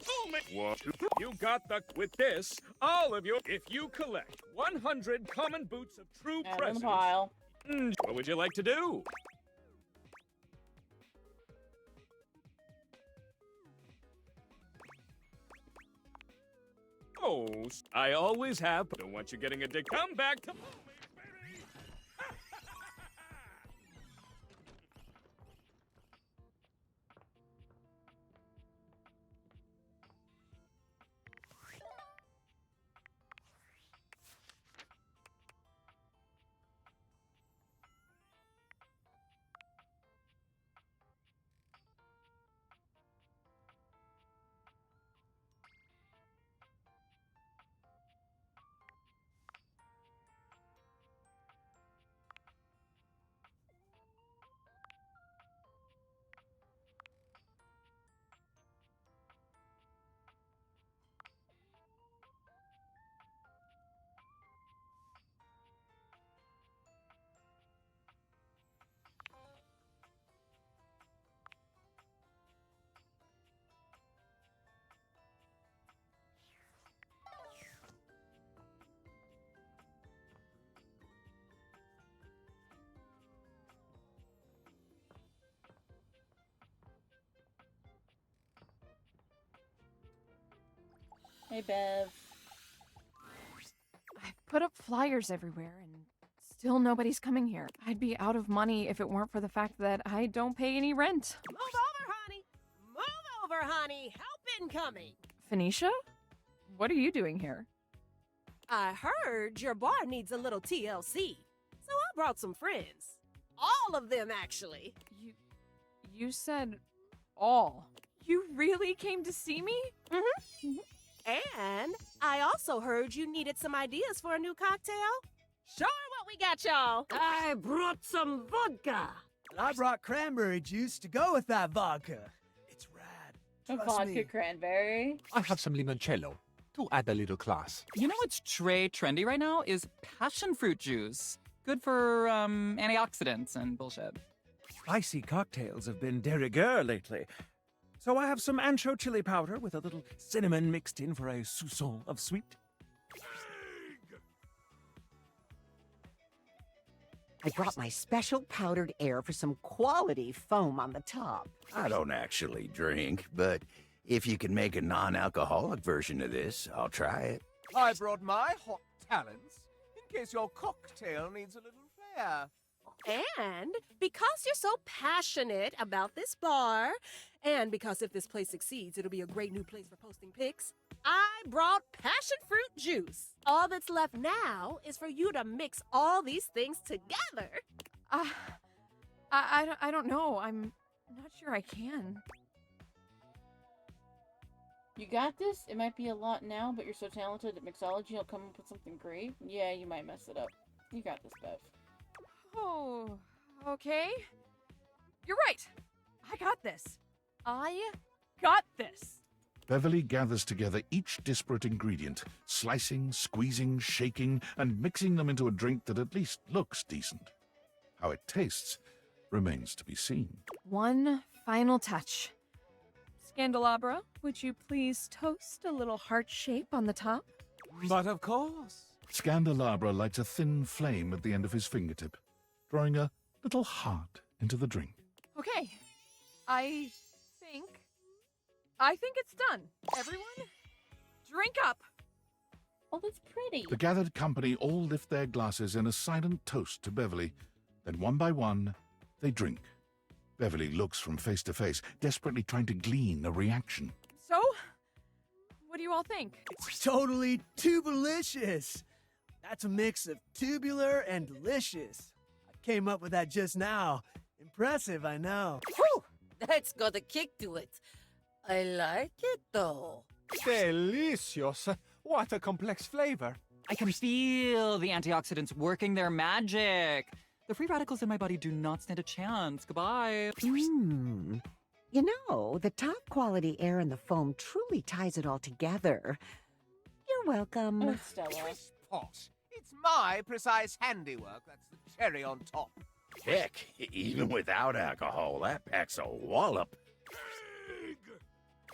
1, 2, 3. You got the. With this, all of you. If you collect 100 common boots of true Add in the presence. pile. What would you like to do? Oh, I always have. Don't want you getting a dick. Come back to. Hey, Bev. I've put up flyers everywhere and still nobody's coming here. I'd be out of money if it weren't for the fact that I don't pay any rent. Move over, honey! Move over, honey! Help incoming! Phoenicia? What are you doing here? I heard your bar needs a little TLC, so I brought some friends. All of them, actually. You said all. You really came to see me? Mm-hmm. And I also heard you needed some ideas for a new cocktail. Show her what we got, y'all. I brought some vodka. And I brought cranberry juice to go with that vodka. It's rad. A Trust vodka me. cranberry. I have some limoncello to add a little class. You know what's trendy right now is passion fruit juice. Good for antioxidants and bullshit. Spicy cocktails have been de rigueur lately. So I have some ancho chili powder with a little cinnamon mixed in for a soupçon of sweet. I brought my special powdered air for some quality foam on the top. I don't actually drink, but if you can make a non-alcoholic version of this, I'll try it. I brought my hot talents in case your cocktail needs a little flair. And because you're so passionate about this bar, and because if this place succeeds, it'll be a great new place for posting pics, I brought passion fruit juice. All that's left now is for you to mix all these things together. I don't know. I'm not sure I can. You got this? It might be a lot now, but you're so talented at mixology, you'll come up with something great. Yeah, you might mess it up. You got this, Bev. Oh, okay. You're right. I got this. I got this. Beverly gathers together each disparate ingredient, slicing, squeezing, shaking, and mixing them into a drink that at least looks decent. How it tastes remains to be seen. One final touch. Scandelabra, would you please toast a little heart shape on the top? But of course. Scandelabra lights a thin flame at the end of his fingertip, drawing a little heart into the drink. Okay. I think it's done. Everyone, drink up. Oh, that's pretty. The gathered company all lift their glasses in a silent toast to Beverly. Then one by one, they drink. Beverly looks from face to face, desperately trying to glean a reaction. So, what do you all think? It's totally tubelicious. That's a mix of tubular and delicious. I came up with that just now. Impressive, I know. Whew! That's got a kick to it. I like it, though. Delicious. What a complex flavor. I can feel the antioxidants working their magic. The free radicals in my body do not stand a chance. Goodbye. You know, the top quality air in the foam truly ties it all together. You're welcome. Oh, Stella. Posh. It's my precise handiwork. That's the cherry on top. Heck, even without alcohol, that packs a wallop.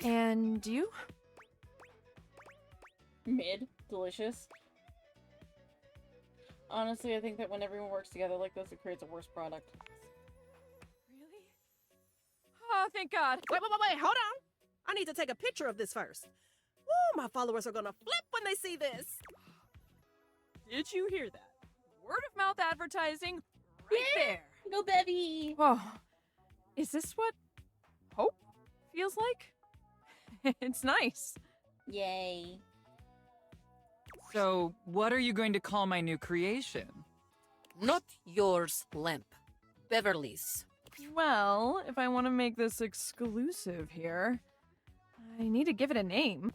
And you? Mid. Delicious. Honestly, I think that when everyone works together like this, it creates a worse product. Really? Oh, thank God. Wait, hold on. I need to take a picture of this first. Woo, my followers are gonna flip when they see this. Did you hear that? Word of mouth advertising right there. Go, Bevy. Whoa. Is this what hope feels like? It's nice. Yay. So, what are you going to call my new creation? Not yours, Lamp. Beverly's. Well, if I want to make this exclusive here, I need to give it a name.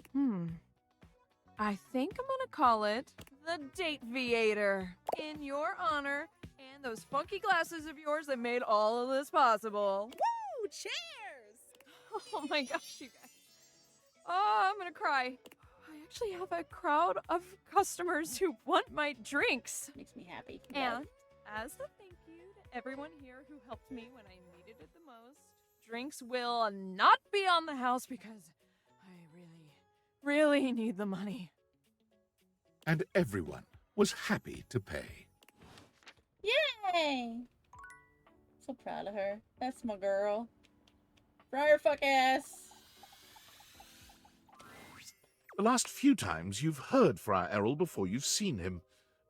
I think I'm gonna call it the Date Viator. In your honor, and those funky glasses of yours that made all of this possible. Woo! Cheers! Oh my gosh, you guys. Oh, I'm gonna cry. I actually have a crowd of customers who want my drinks. Makes me happy. And as a thank you to everyone here who helped me when I needed it the most, drinks will not be on the house because I really need the money. And everyone was happy to pay. Yay! So proud of her. That's my girl. Friar fuck ass. The last few times you've heard Friar Errol before you've seen him,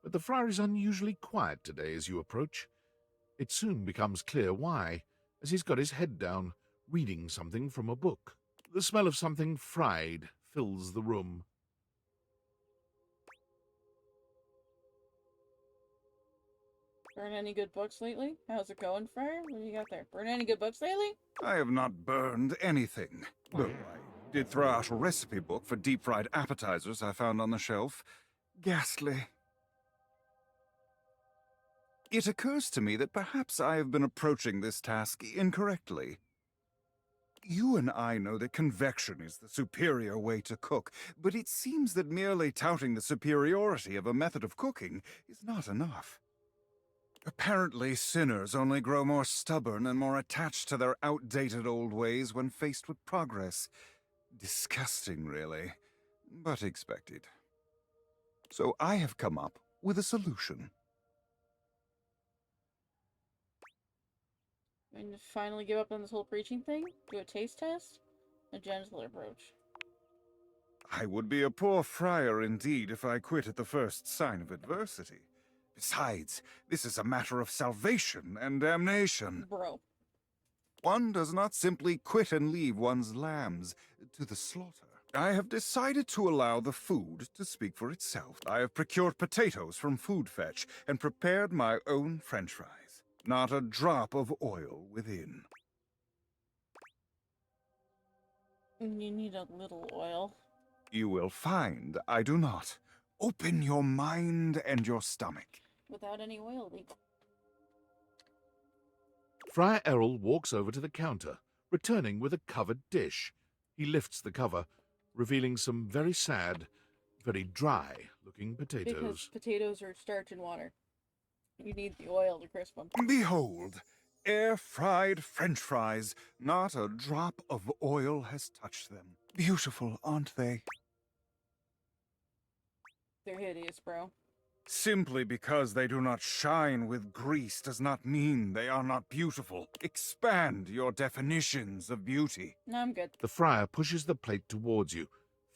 but the friar is unusually quiet today as you approach. It soon becomes clear why, as he's got his head down, reading something from a book. The smell of something fried fills the room. Burn any good books lately? How's it going, Friar? What do you got there? Burn any good books lately? I have not burned anything. Though I did throw out a recipe book for deep-fried appetizers I found on the shelf. Ghastly. It occurs to me that perhaps I have been approaching this task incorrectly. You and I know that convection is the superior way to cook, but it seems that merely touting the superiority of a method of cooking is not enough. Apparently, sinners only grow more stubborn and more attached to their outdated old ways when faced with progress. Disgusting, really, but expected. So I have come up with a solution. And finally give up on this whole preaching thing? Do a taste test? A gentler approach. I would be a poor friar indeed if I quit at the first sign of adversity. Besides, this is a matter of salvation and damnation. Bro. One does not simply quit and leave one's lambs to the slaughter. I have decided to allow the food to speak for itself. I have procured potatoes from Food Fetch and prepared my own French fries. Not a drop of oil within. You need a little oil. You will find I do not. Open your mind and your stomach. Without any oil leak. Friar Errol walks over to the counter, returning with a covered dish. He lifts the cover, revealing some very sad, very dry-looking Because potatoes. potatoes are starch and water. You need the oil to crisp them. Behold, air-fried French fries. Not a drop of oil has touched them. Beautiful, aren't they? They're hideous, bro. Simply because they do not shine with grease does not mean they are not beautiful. Expand your definitions of beauty. No, I'm good. The friar pushes the plate towards you,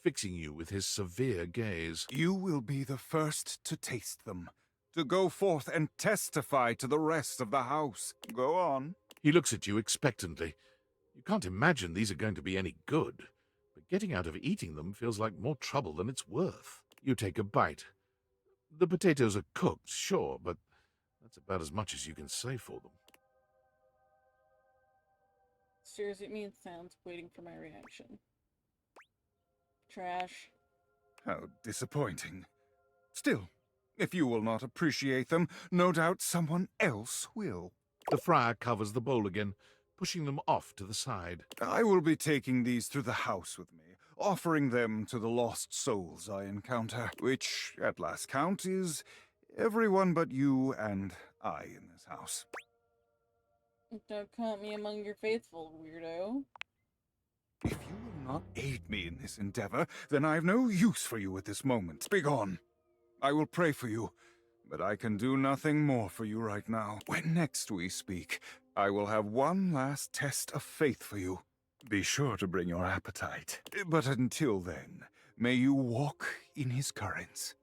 fixing you with his severe gaze. You will be the first to taste them, to go forth and testify to the rest of the house. Go on. He looks at you expectantly. You can't imagine these are going to be any good, but getting out of eating them feels like more trouble than it's worth. You take a bite. The potatoes are cooked, sure, but that's about as much as you can say for them. Stares at me in silence, waiting for my reaction. Trash. How disappointing. Still, if you will not appreciate them, no doubt someone else will. The friar covers the bowl again, pushing them off to the side. I will be taking these through the house with me, offering them to the lost souls I encounter, which, at last count, is everyone but you and I in this house. Don't count me among your faithful, weirdo. If you will not aid me in this endeavor, then I have no use for you at this moment. Begone. I will pray for you, but I can do nothing more for you right now. When next we speak, I will have one last test of faith for you. Be sure to bring your appetite. But until then, may you walk in his currents.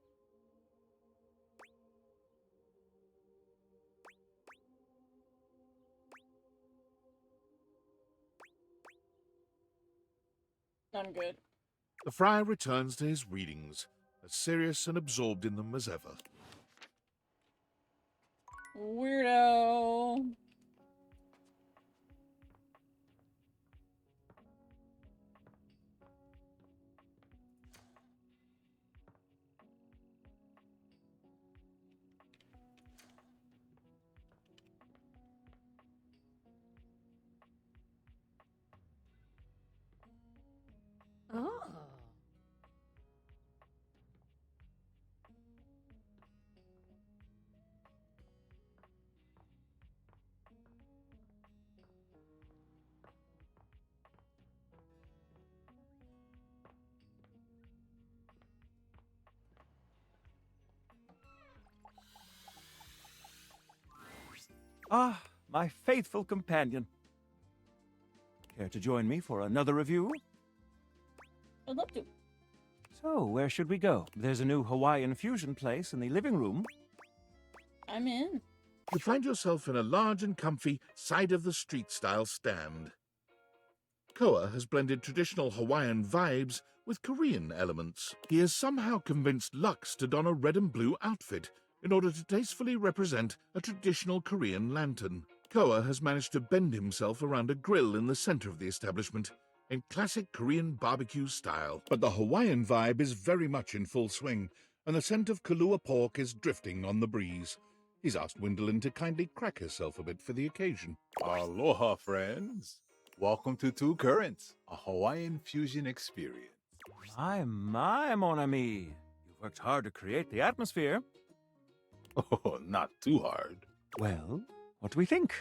I'm good. The friar returns to his readings, as serious and absorbed in them as ever. Weirdo. Oh. Ah, my faithful companion. Care to join me for another review? I'd love to. So, where should we go? There's a new Hawaiian fusion place in the living room. I'm in. You find yourself in a large and comfy side-of-the-street-style stand. Koa has blended traditional Hawaiian vibes with Korean elements. He has somehow convinced Lux to don a red and blue outfit in order to tastefully represent a traditional Korean lantern. Koa has managed to bend himself around a grill in the center of the establishment in classic Korean barbecue style. But the Hawaiian vibe is very much in full swing, and the scent of Kalua pork is drifting on the breeze. He's asked Gwendolyn to kindly crack herself a bit for the occasion. Aloha, friends. Welcome to Two Currents, a Hawaiian fusion experience. My, mon ami. You've worked hard to create the atmosphere. Oh, not too hard. Well, what do we think?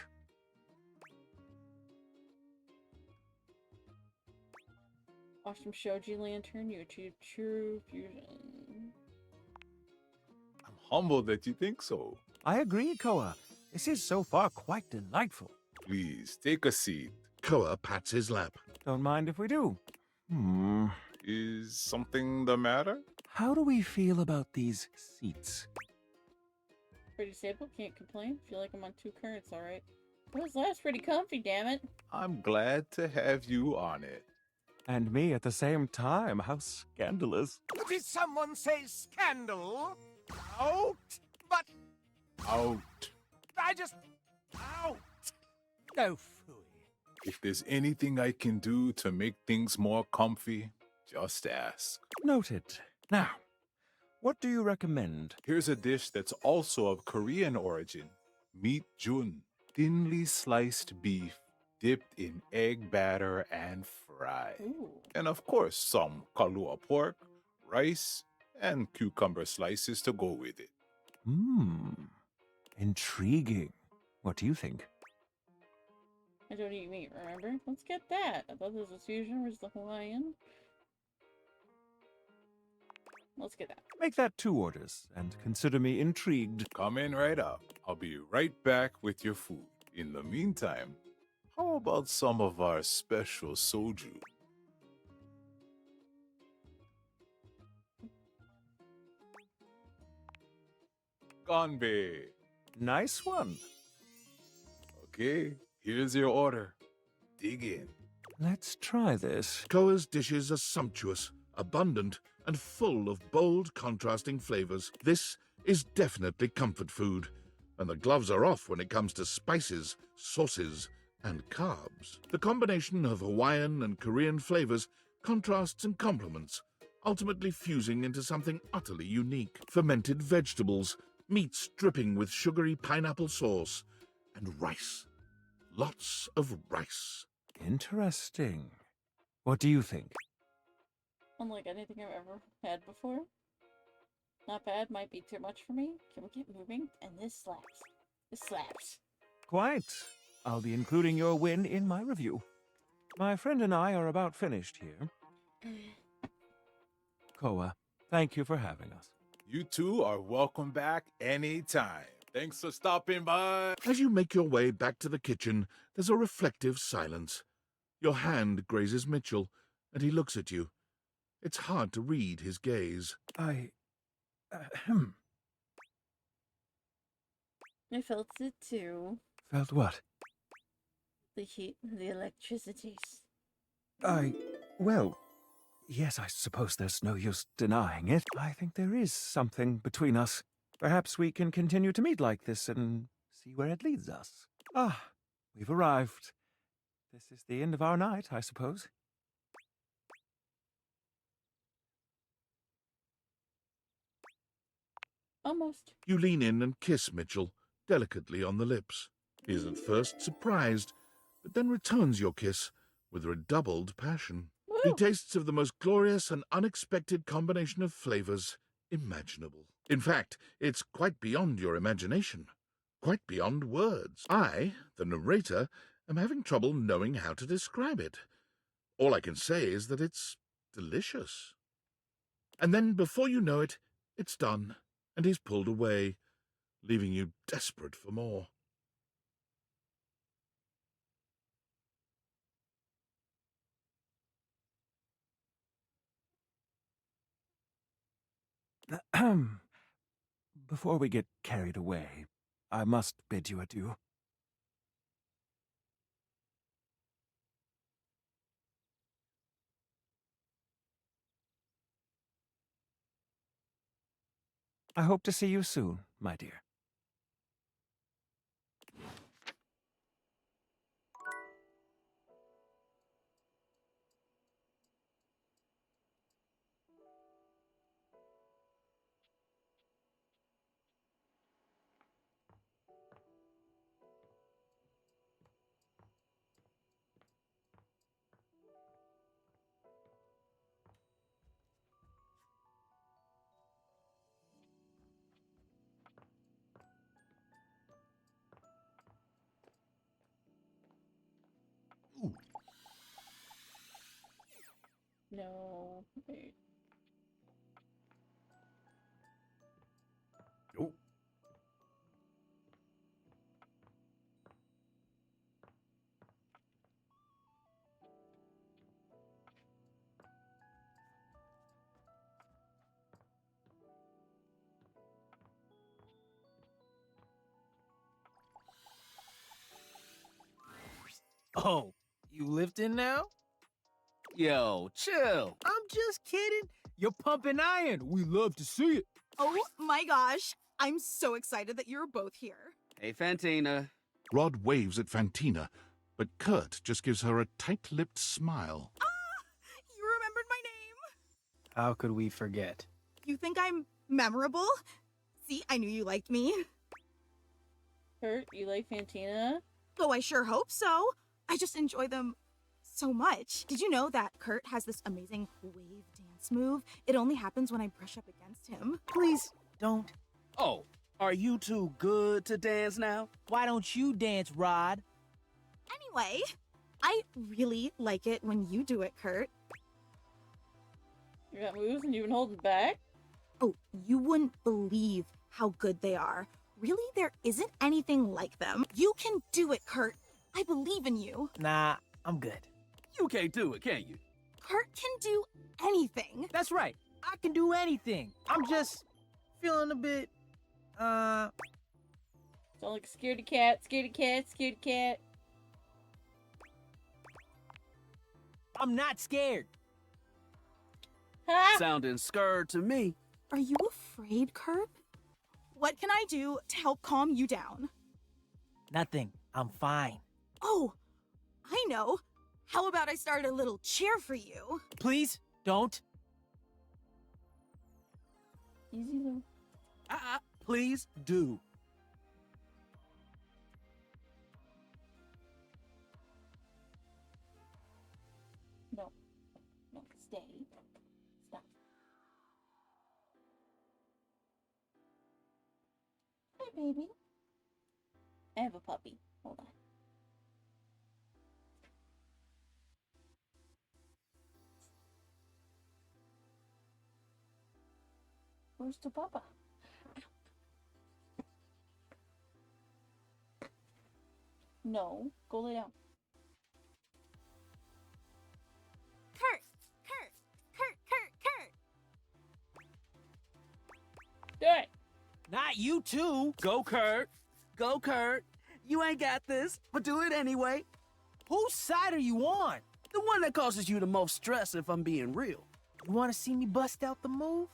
Awesome Shoji Lantern, you achieved true fusion. I'm humbled that you think so. I agree, Koa. This is so far quite delightful. Please, take a seat. Koa pats his lap. Don't mind if we do. Is something the matter? How do we feel about these seats? Pretty stable, can't complain. Feel like I'm on two currents, alright. Those last pretty comfy, damn it. I'm glad to have you on it. And me at the same time. How scandalous. Did someone say scandal? Out, but Out. I just... Out! No phooey. If there's anything I can do to make things more comfy, just ask. Noted. Now, what do you recommend? Here's a dish that's also of Korean origin. Meat jun. Thinly sliced beef, dipped in egg batter and fried. Ooh. And of course, some kalua pork, rice, and cucumber slices to go with it. Intriguing. What do you think? I don't eat meat, remember? Let's get that. I thought this was fusion versus the Hawaiian. Let's get that. Make that 2 orders, and consider me intrigued. Come in right up. I'll be right back with your food. In the meantime, how about some of our special soju? Ganbei. Nice one. Okay, here's your order. Dig in. Let's try this. Koa's dishes are sumptuous, abundant, and full of bold, contrasting flavors. This is definitely comfort food, and the gloves are off when it comes to spices, sauces, and carbs. The combination of Hawaiian and Korean flavors contrasts and complements, ultimately fusing into something utterly unique. Fermented vegetables, meats dripping with sugary pineapple sauce, and rice. Lots of rice. Interesting. What do you think? Unlike anything I've ever had before. Not bad, might be too much for me. Can we get moving? And this slaps. This slaps. Quite. I'll be including your win in my review. My friend and I are about finished here. Koa, thank you for having us. You two are welcome back anytime. Thanks for stopping by. As you make your way back to the kitchen, there's a reflective silence. Your hand grazes Mitchell, and he looks at you. It's hard to read his gaze. I felt it too. Felt what? The heat, the electricities. Well, yes, I suppose there's no use denying it. I think there is something between us. Perhaps we can continue to meet like this and see where it leads us. Ah, we've arrived. This is the end of our night, I suppose. Almost. You lean in and kiss Mitchell, delicately on the lips. He is at first surprised, but then returns your kiss with redoubled passion. He tastes of the most glorious and unexpected combination of flavors imaginable. In fact, it's quite beyond your imagination, quite beyond words. I, the narrator, am having trouble knowing how to describe it. All I can say is that it's delicious. And then, before you know it, it's done, and he's pulled away, leaving you desperate for more. Before we get carried away, I must bid you adieu. I hope to see you soon, my dear. No. Wait. Nope. Oh, you lifting now? Yo, chill. I'm just kidding. You're pumping iron. We love to see it. Oh my gosh. I'm so excited that you're both here. Hey, Fantina. Rod waves at Fantina, but Kurt just gives her a tight-lipped smile. You remembered my name. How could we forget? You think I'm memorable? See, I knew you liked me. Kurt, you like Fantina? Oh, I sure hope so. I just enjoy them so much. Did you know that Kurt has this amazing wave dance move? It only happens when I brush up against him. Please don't. Oh, are you too good to dance now? Why don't you dance, Rod? Anyway, I really like it when you do it, Kurt. You got moves and you can hold it back? Oh, you wouldn't believe how good they are. Really, there isn't anything like them. You can do it, Kurt. I believe in you. Nah, I'm good. You can't do it, can you? Kurt can do anything. That's right. I can do anything. I'm just feeling a bit, Sound like a scaredy cat, scaredy cat, scaredy cat. I'm not scared. Sounding scared to me. Are you afraid, Kurt? What can I do to help calm you down? Nothing. I'm fine. Oh, I know. How about I start a little cheer for you? Please, don't. Easy though. Please do. No. No, stay. Stop. Hi, baby. I have a puppy. Hold on. Where's the papa? No, go lay down. Kurt! Kurt! Kurt! Kurt! Kurt! Do it! Not you too. Go, Kurt. Go, Kurt. You ain't got this, but do it anyway. Whose side are you on? The one that causes you the most stress, if I'm being real. You want to see me bust out the move?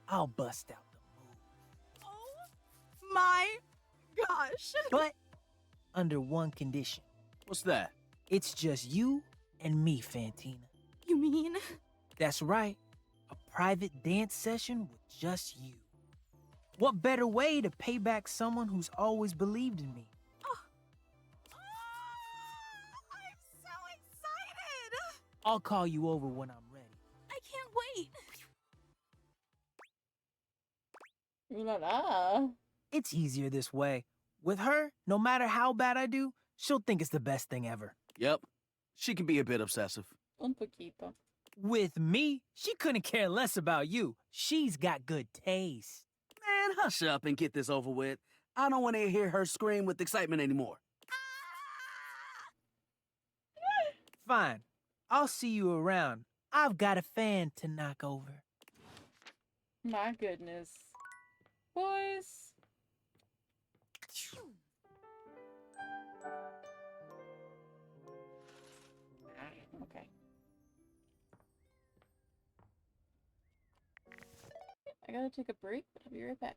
I'll bust out the move. Oh my gosh! But under one condition. What's that? It's just you and me, Fantina. You mean? That's right. A private dance session with just you. What better way to pay back someone who's always believed in me? I'm so excited! I'll call you over when I'm ready. I can't wait! Ooh la la. It's easier this way. With her, no matter how bad I do, she'll think it's the best thing ever. Yep. She can be a bit obsessive. Un poquito. With me, she couldn't care less about you. She's got good taste. Man, hush up and get this over with. I don't want to hear her scream with excitement anymore. Fine. I'll see you around. I've got a fan to knock over. My goodness. Boys. Okay. I gotta take a break, but I'll be right back.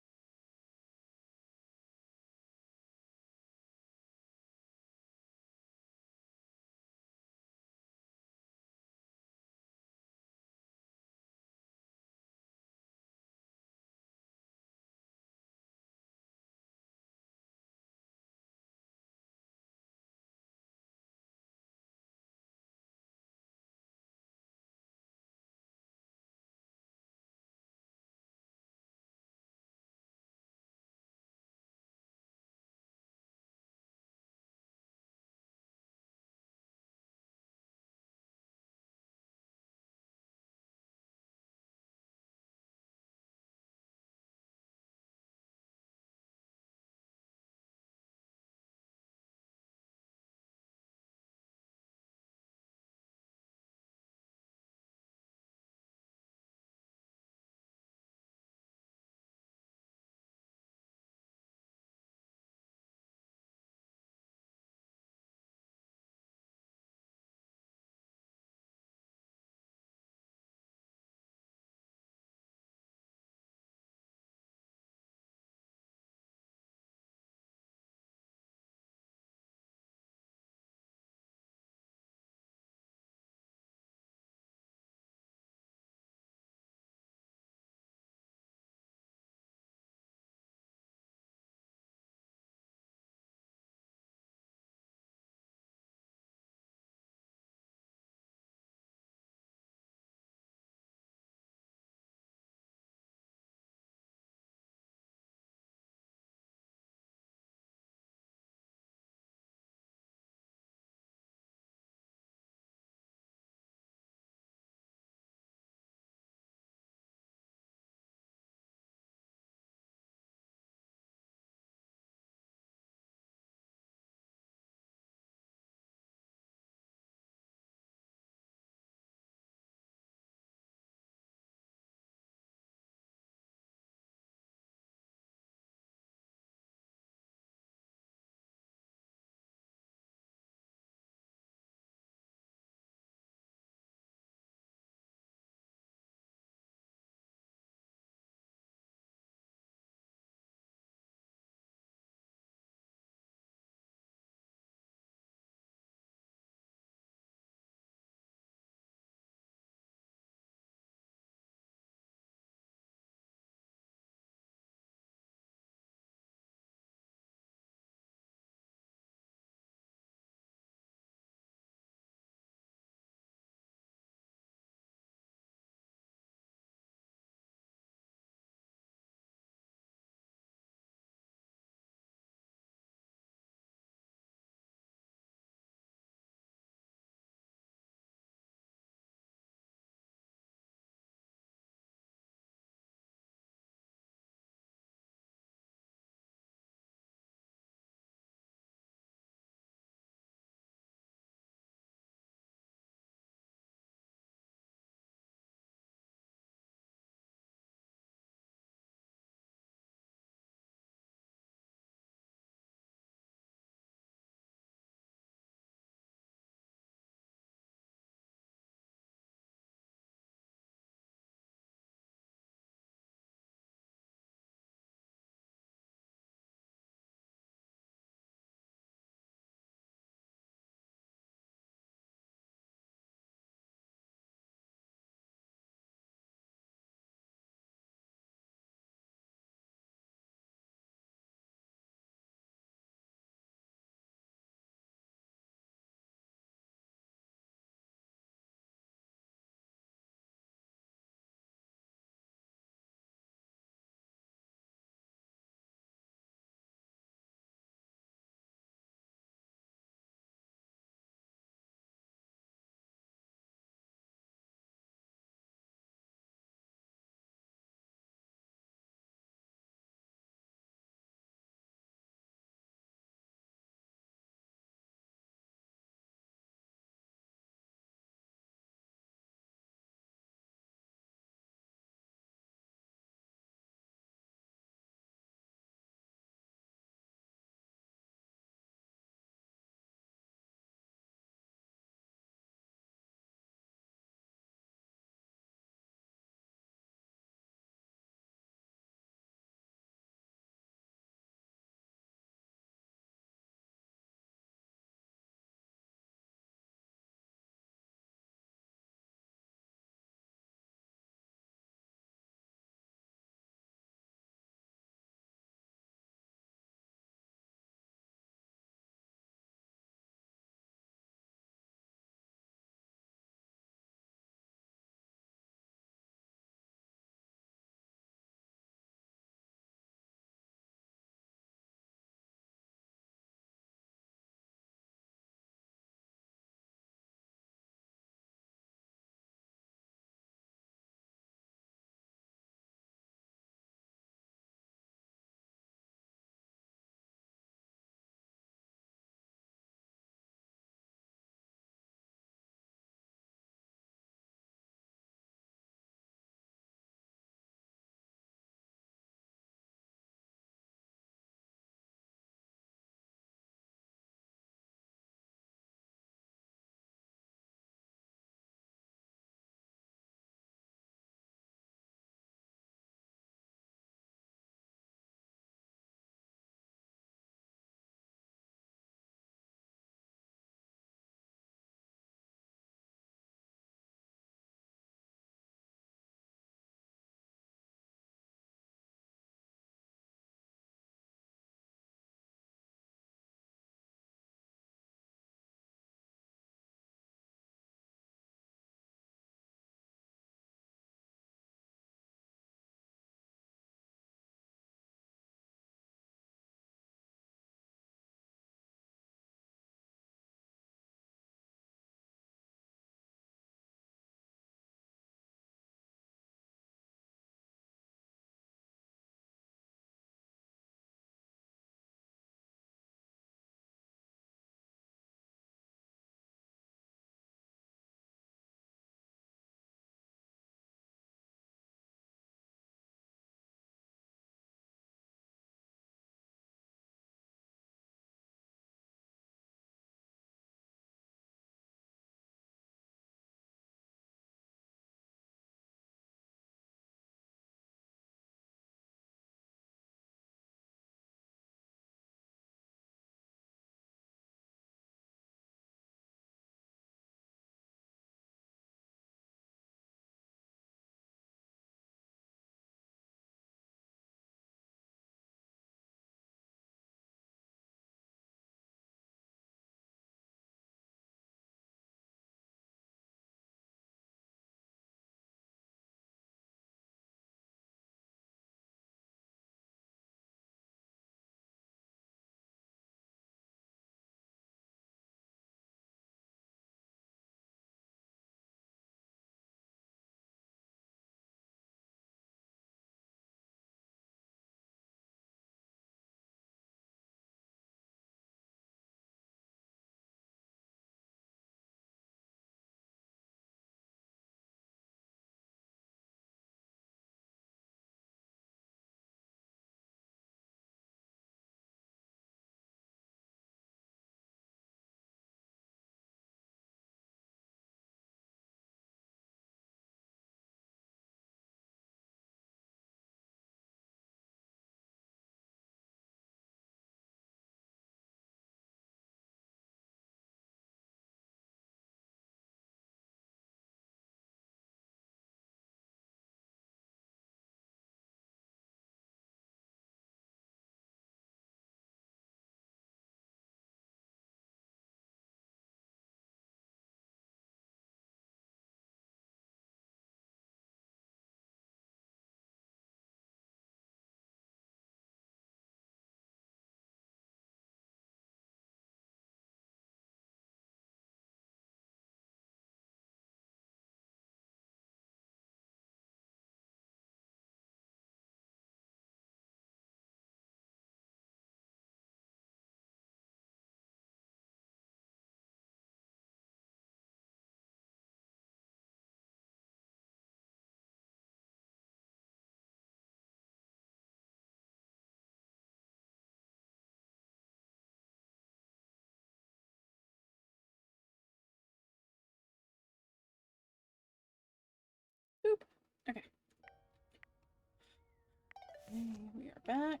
we are back.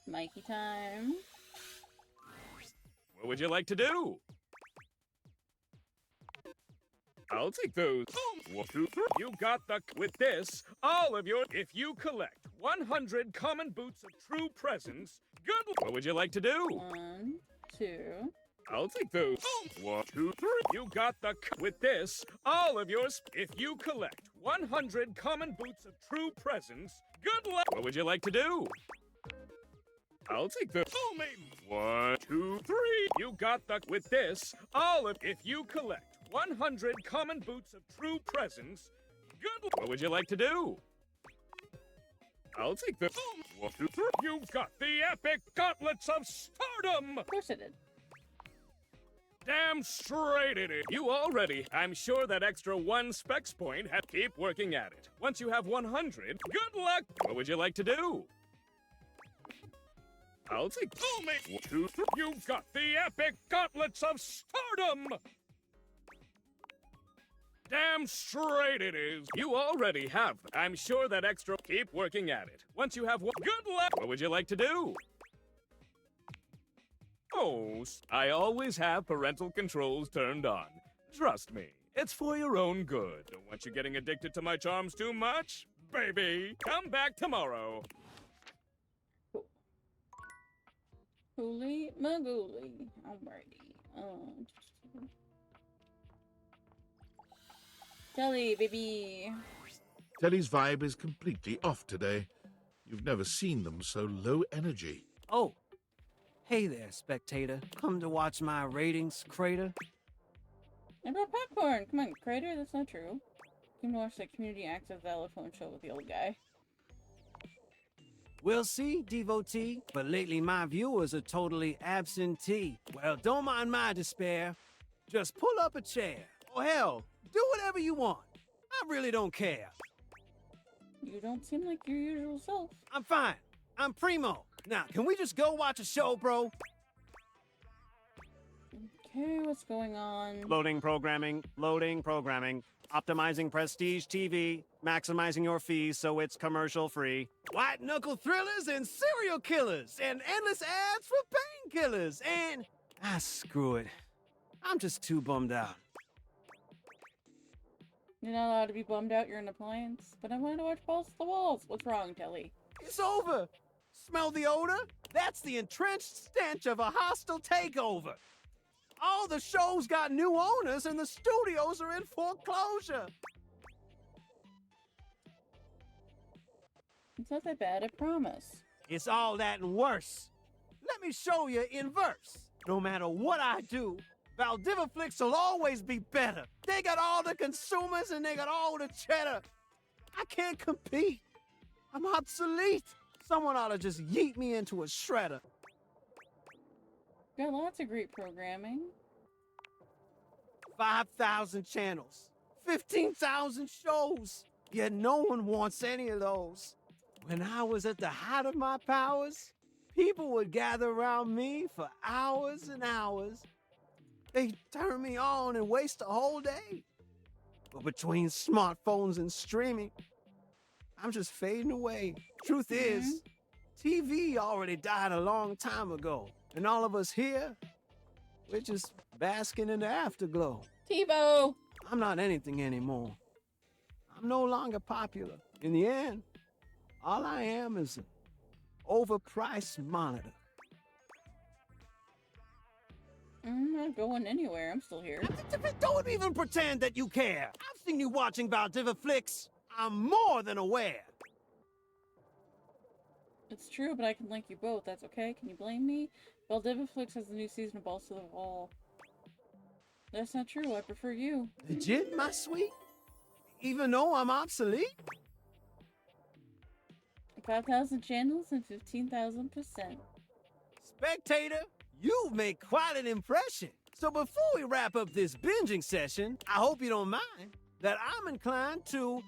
Mikey time. What would you like to do? I'll take those. 1, 2, 3. You got the... With this, all of your... If you collect 100 common boots of true presence, good... What would you like to do? 1, 2. I'll take those. 1, 2, 3. You got the... With this, all of yours... If you collect 100 common boots of true presence, good luck. What would you like to do? I'll take the... 1, 2, 3. You got the... With this, all of... If you collect 100 common boots of true presence, good luck. What would you like to do? I'll take the... 1, 2, 3. You've got the epic gauntlets of stardom! Of course I did. Damn straight it is. You already. I'm sure that extra 1 specs point had... Keep working at it. Once you have 100, good luck! What would you like to do? I'll take... 1, 2, 3. You've got the epic gauntlets of stardom! Damn straight it is. You already have. I'm sure that extra... Keep working at it. Once you have 1... Good luck! What would you like to do? Oh, I always have parental controls turned on. Trust me, it's for your own good. Don't want you getting addicted to my charms too much? Baby, come back tomorrow. Hooly magooly. Alrighty. Telly, baby. Telly's vibe is completely off today. You've never seen them so low energy. Oh, hey there, spectator. Come to watch my ratings crater? I brought popcorn. Come on, Crater. That's not true. Came to watch the community access xylophone show with the old guy. We'll see, devotee, but lately my viewers are totally absentee. Well, don't mind my despair. Just pull up a chair. Or hell, do whatever you want. I really don't care. You don't seem like your usual self. I'm fine. I'm primo. Now, can we just go watch a show, bro? Okay, what's going on? Loading programming, optimizing prestige TV, maximizing your fees so it's commercial free. White knuckle thrillers and serial killers and endless ads for painkillers and... screw it. I'm just too bummed out. You're not allowed to be bummed out, you're an appliance. But I wanted to watch Balls to the Walls. What's wrong, Telly? It's over. Smell the odor? That's the entrenched stench of a hostile takeover. All the shows got new owners and the studios are in foreclosure. It's not that bad, I promise. It's all that and worse. Let me show you in verse. No matter what I do, Valdiviflix will always be better. They got all the consumers and they got all the cheddar. I can't compete. I'm obsolete. Someone ought to just yeet me into a shredder. Got lots of great programming. 5,000 channels, 15,000 shows. Yet no one wants any of those. When I was at the height of my powers, people would gather around me for hours and hours. They'd turn me on and waste a whole day. But between smartphones and streaming, I'm just fading away. Truth is, TV already died a long time ago. And all of us here, we're just basking in the afterglow. TiVo! I'm not anything anymore. I'm no longer popular. In the end, all I am is an overpriced monitor. I'm not going anywhere. I'm still here. Don't even pretend that you care. I've seen you watching Valdiviflix. I'm more than aware. It's true, but I can link you both. That's okay? Can you blame me? Valdiviflix has the new season of Balls to the Wall. That's not true. I prefer you. Legit, my sweet? Even though I'm obsolete? 5,000 channels and 15,000%. Spectator, you make quite an impression. So before we wrap up this binging session, I hope you don't mind that I'm inclined to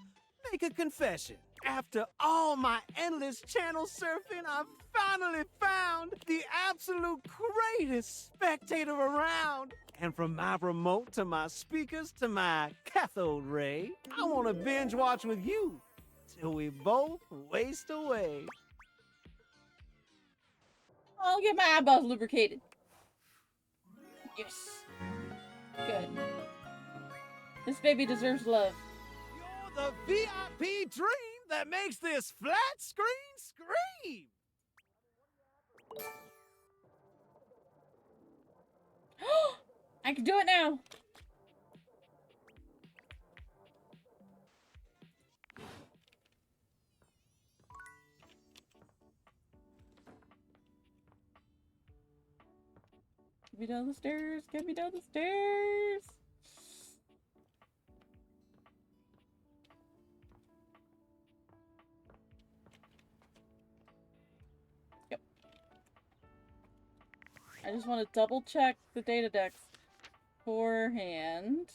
make a confession. After all my endless channel surfing, I've finally found the absolute greatest spectator around. And from my remote to my speakers to my cathode ray, I want to binge watch with you till we both waste away. I'll get my eyeballs lubricated. Yes. Good. This baby deserves love. You're the VIP dream that makes this flat screen scream. I can do it now. Get me down the stairs. Get me down the stairs. Yep. I just want to double check the data decks beforehand.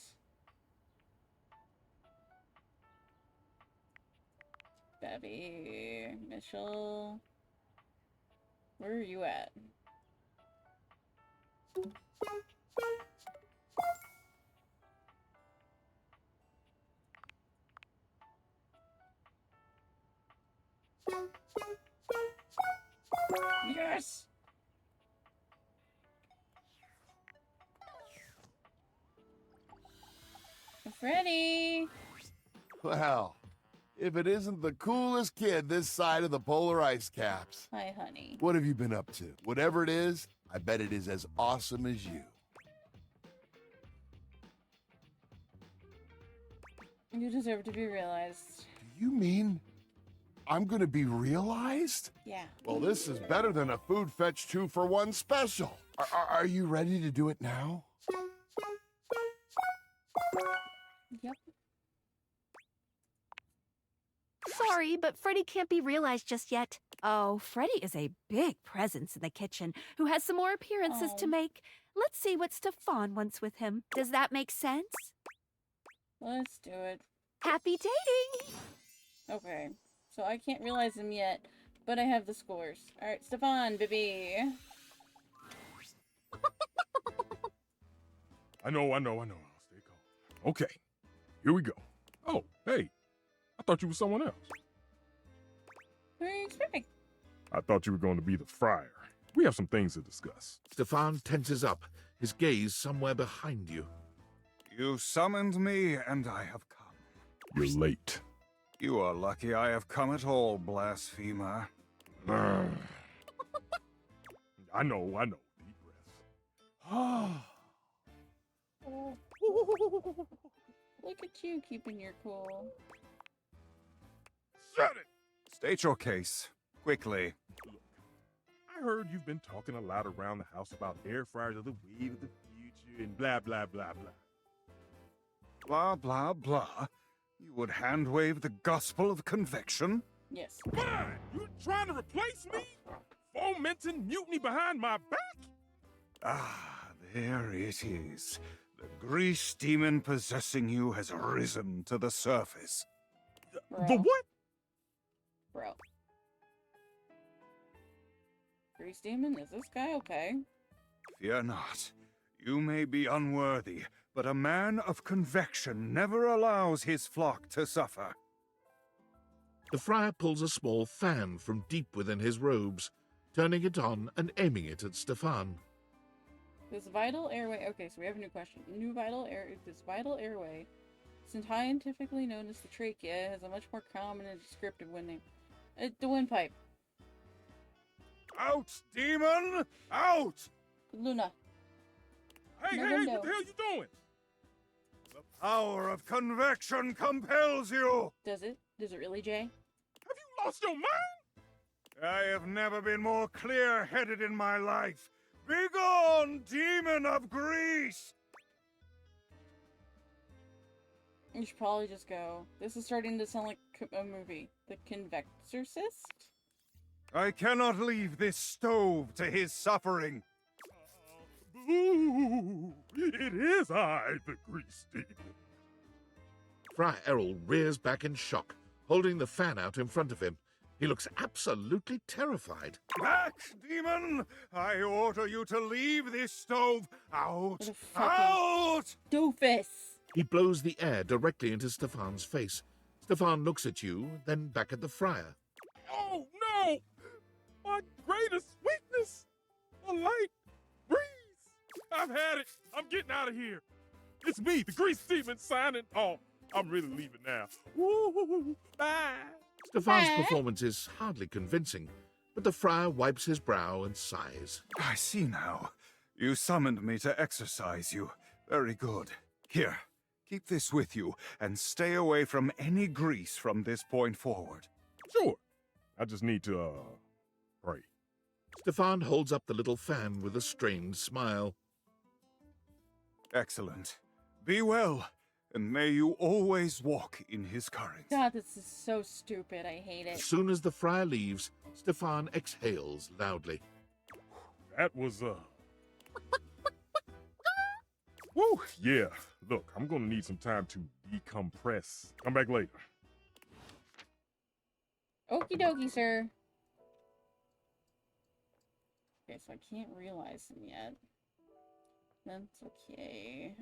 Babby, Mitchell. Where are you at? Yes! Freddy! Well, if it isn't the coolest kid this side of the polar ice caps. Hi, honey. What have you been up to? Whatever it is, I bet it is as awesome as you. You deserve to be realized. You mean I'm gonna be realized? Yeah. Well, this is better than a Food Fetch 2-for-1 special. Are you ready to do it now? Yep. Sorry, but Freddy can't be realized just yet. Oh, Freddy is a big presence in the kitchen who has some more appearances to make. Let's see what Stefan wants with him. Does that make sense? Let's do it. Happy dating! Okay. So I can't realize them yet, but I have the scores. Alright, Stefan, baby. I know. I'll stay calm. Okay, here we go. Oh, hey. I thought you were someone else. Who are you expecting? I thought you were going to be the friar. We have some things to discuss. Stefan tenses up, his gaze somewhere behind you. You summoned me, and I have come. You're late. You are lucky I have come at all, blasphemer. I know. Deep breaths. Look at you keeping your cool. Shut it! State your case, quickly. Look, I heard you've been talking a lot around the house about air fryers of the wave of the future and blah, blah, blah, blah. Blah, blah, blah. You would hand-wave the gospel of convection? Yes. Fine! You trying to replace me? Fomenting mutiny behind my back? Ah, there it is. The grease demon possessing you has risen to the surface. The what? Bro. Grease demon, is this guy okay? Fear not. You may be unworthy, but a man of convection never allows his flock to suffer. The friar pulls a small fan from deep within his robes, turning it on and aiming it at Stefan. This vital airway. Okay, so we have a new question. This vital airway, scientifically known as the trachea, has a much more common and descriptive wind name. The windpipe. Out, demon! Out! Luna. Hey, No what the window. hell you doing? The power of convection compels you! Does it? Does it really, Jay? Have you lost your mind? I have never been more clear-headed in my life. Begone, demon of Greece! You should probably just go. This is starting to sound like a movie. The Convexorcist? I cannot leave this stove to his suffering. Ooh, it is I, the grease demon. Friar Errol rears back in shock, holding the fan out in front of him. He looks absolutely terrified. Back, demon! I order you to leave this stove. Out! What a fucking Out! doofus! He blows the air directly into Stefan's face. Stefan looks at you, then back at the friar. Oh, no! My greatest weakness! A light breeze! I've had it! I'm getting out of here! It's me, the grease demon, signing off. I'm really leaving now. Woo! Bye! Stefan's performance is hardly convincing, but the friar wipes his brow and sighs. I see now. You summoned me to exercise you. Very good. Here, keep this with you, and stay away from any grease from this point forward. Sure. I just need to, pray. Stefan holds up the little fan with a strained smile. Excellent. Be well, and may you always walk in his currents. God, this is so stupid. I hate it. As soon as the friar leaves, Stefan exhales loudly. That was, Woo! Yeah. Look, I'm gonna need some time to decompress. Come back later. Okie dokie, sir. Okay, so I can't realize him yet. That's okay.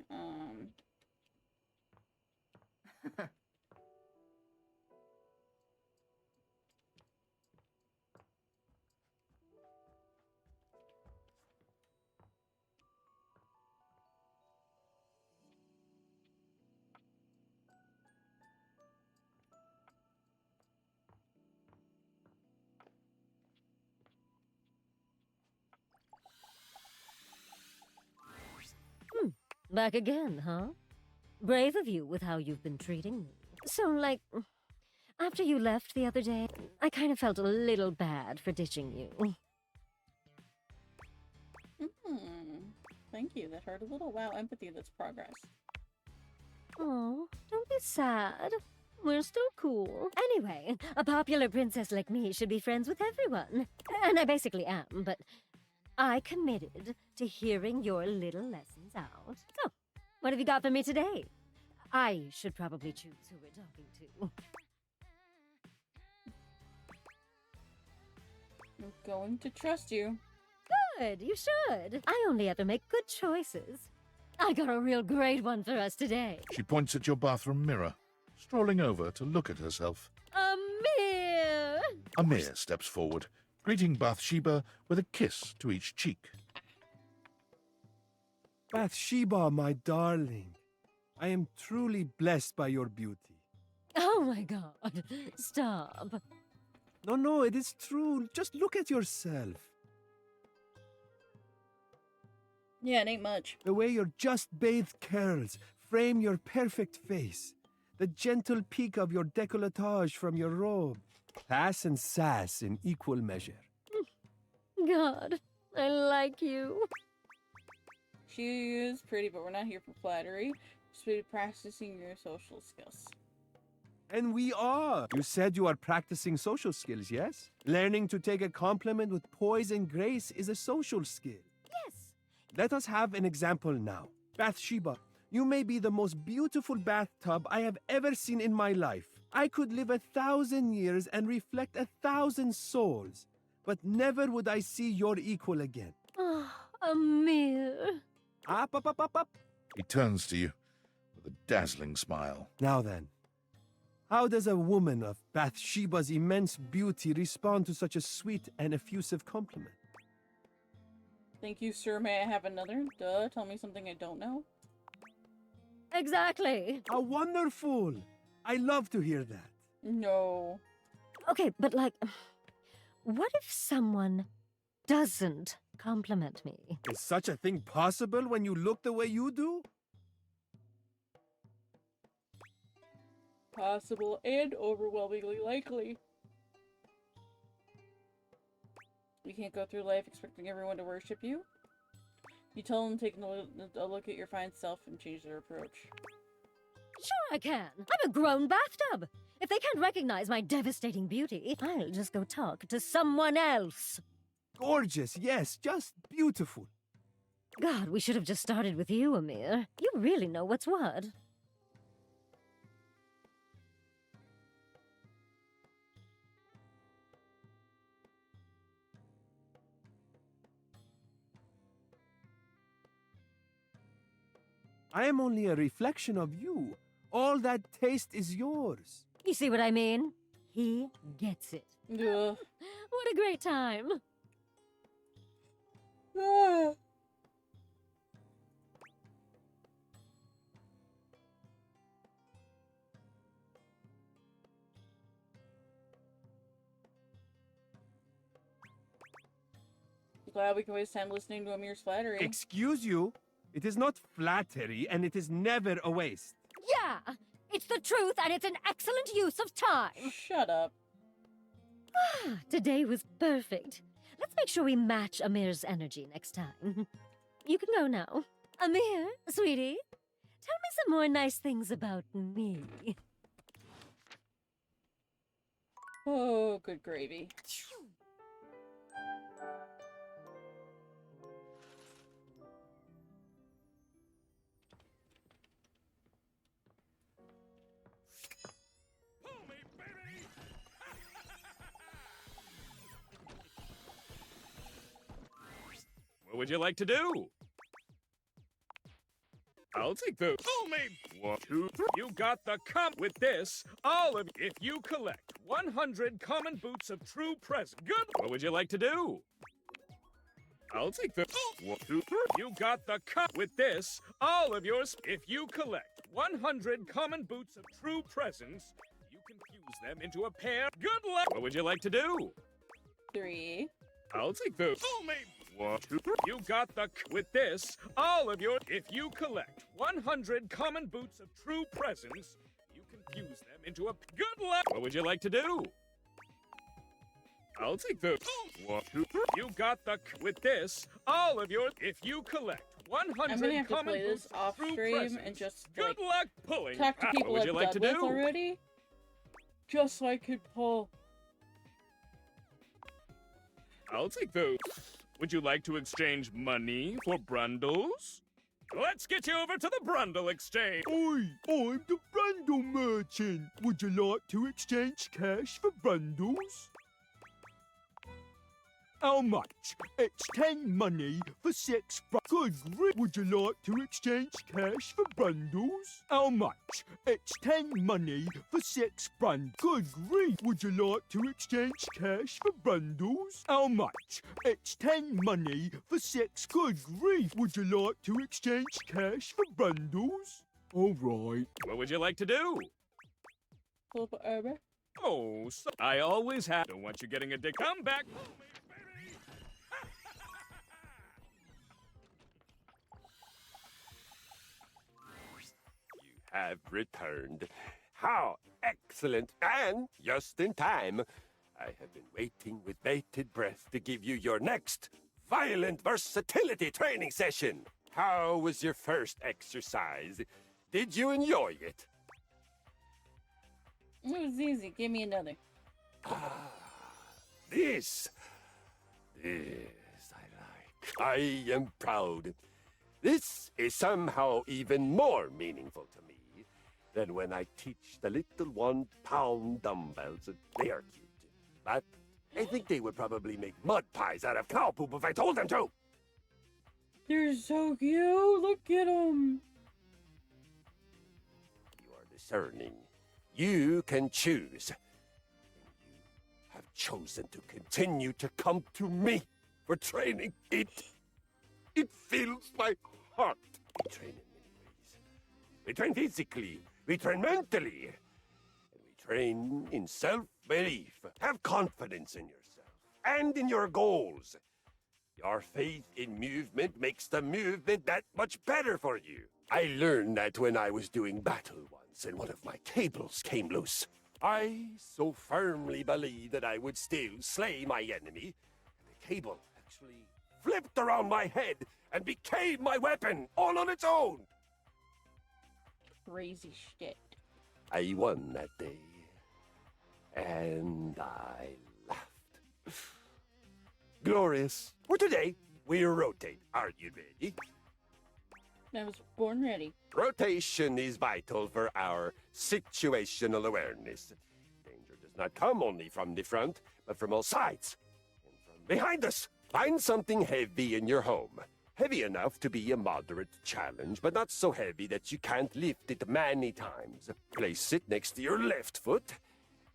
Back again, huh? Brave of you with how you've been treating me. So, like, after you left the other day, I kind of felt a little bad for ditching you. Thank you. That hurt a little. Wow, empathy, that's progress. Oh, don't be sad. We're still cool. Anyway, a popular princess like me should be friends with everyone. And I basically am, but I committed to hearing your little lessons out. So, what have you got for me today? I should probably choose who we're talking to. I'm going to trust you. Good, you should. I only ever make good choices. I got a real great one for us today. She points at your bathroom mirror, strolling over to look at herself. Amir! Amir steps forward, greeting Bathsheba with a kiss to each cheek. Bathsheba, my darling, I am truly blessed by your beauty. Oh my god, stop. No, it is true. Just look at yourself. Yeah, it ain't much. The way your just bathed curls frame your perfect face. The gentle peak of your décolletage from your robe. Class and sass in equal measure. God, I like you. She is pretty, but we're not here for flattery. Just be practicing your social skills. And we are. You said you are practicing social skills, yes? Learning to take a compliment with poise and grace is a social skill. Yes. Let us have an example now. Bathsheba, you may be the most beautiful bathtub I have ever seen in my life. I could live 1,000 years and reflect 1,000 souls, but never would I see your equal again. Oh, Amir. Up. He turns to you with a dazzling smile. Now then, how does a woman of Bathsheba's immense beauty respond to such a sweet and effusive compliment? Thank you, sir. May I have another? Duh, tell me something I don't know. Exactly. How wonderful! I love to hear that. No. Okay, but like, what if someone doesn't compliment me? Is such a thing possible when you look the way you do? Possible and overwhelmingly likely. You can't go through life expecting everyone to worship you. You tell them to take a look at your fine self and change their approach. Sure I can. I'm a grown bathtub. If they can't recognize my devastating beauty, I'll just go talk to someone else. Gorgeous, yes, just beautiful. God, we should have just started with you, Amir. You really know what's what. I am only a reflection of you. All that taste is yours. You see what I mean? He gets it. Ugh. What a great time. Glad we can waste time listening to Amir's flattery. Excuse you? It is not flattery, and it is never a waste. Yeah, it's the truth, and it's an excellent use of time. Shut up. Today was perfect. Let's make sure we match Amir's energy next time. You can go now. Amir, sweetie, tell me some more nice things about me. Oh, good gravy. What would you like to do? I'll take the. Oh, me. 1, 2, 3. You got the with this. All of if you collect 100 common boots of true present. Good. What would you like to do? I'll take the. 1, 2, 3. You got the with this. All of yours. If you collect 100 common boots of true presents, you can fuse them into a pair. Good luck. What would you like to do? 3. I'll take the. Oh, me. 1, 2, 3. You got the with this. All of your if you collect 100 common boots of true presents, you can fuse them into a good luck. What would you like to do? I'll take the 1, 2, 3. You got the with this. All of your if you collect 100 I'm gonna have to common play boots this off of true stream presents. and just Good luck pulling. talk to people what would I've you like to done with do? already. Just so I could pull. I'll take those. Would you like to exchange money for brundles? Let's get you over to the Brundle Exchange. Oi, I'm the Brundle Merchant. Would you like to exchange cash for bundles? How much? It's 10 money for 6 Good grief. Would you like to exchange cash for bundles? How much? It's 10 money for 6 Good grief. Would you like to exchange cash for bundles? How much? It's 10 money for 6 Good grief. Would you like to exchange cash for bundles? All right. What would you like to do? Oh, so I always have. Don't want you getting a dick. Come back. Have returned. How excellent, and just in time. I have been waiting with bated breath to give you your next violent versatility training session. How was your first exercise? Did you enjoy it? It was easy. Give me another. This I like. I am proud. This is somehow even more meaningful to me than when I teach the little 1-pound dumbbells. They are cute, but I think they would probably make mud pies out of cow poop if I told them to. They're so cute. Look at them. You are discerning. You can choose. And you have chosen to continue to come to me for training. It fills my heart. We train in many ways. We train physically. We train mentally. And we train in self-belief. Have confidence in yourself and in your goals. Your faith in movement makes the movement that much better for you. I learned that when I was doing battle once and one of my cables came loose. I so firmly believed that I would still slay my enemy. The cable actually flipped around my head and became my weapon all on its own. Crazy shit. I won that day. And I laughed. Glorious. For today, we rotate. Are you ready? I was born ready. Rotation is vital for our situational awareness. Danger does not come only from the front, but from all sides. And from behind us. Find something heavy in your home. Heavy enough to be a moderate challenge, but not so heavy that you can't lift it many times. Place it next to your left foot,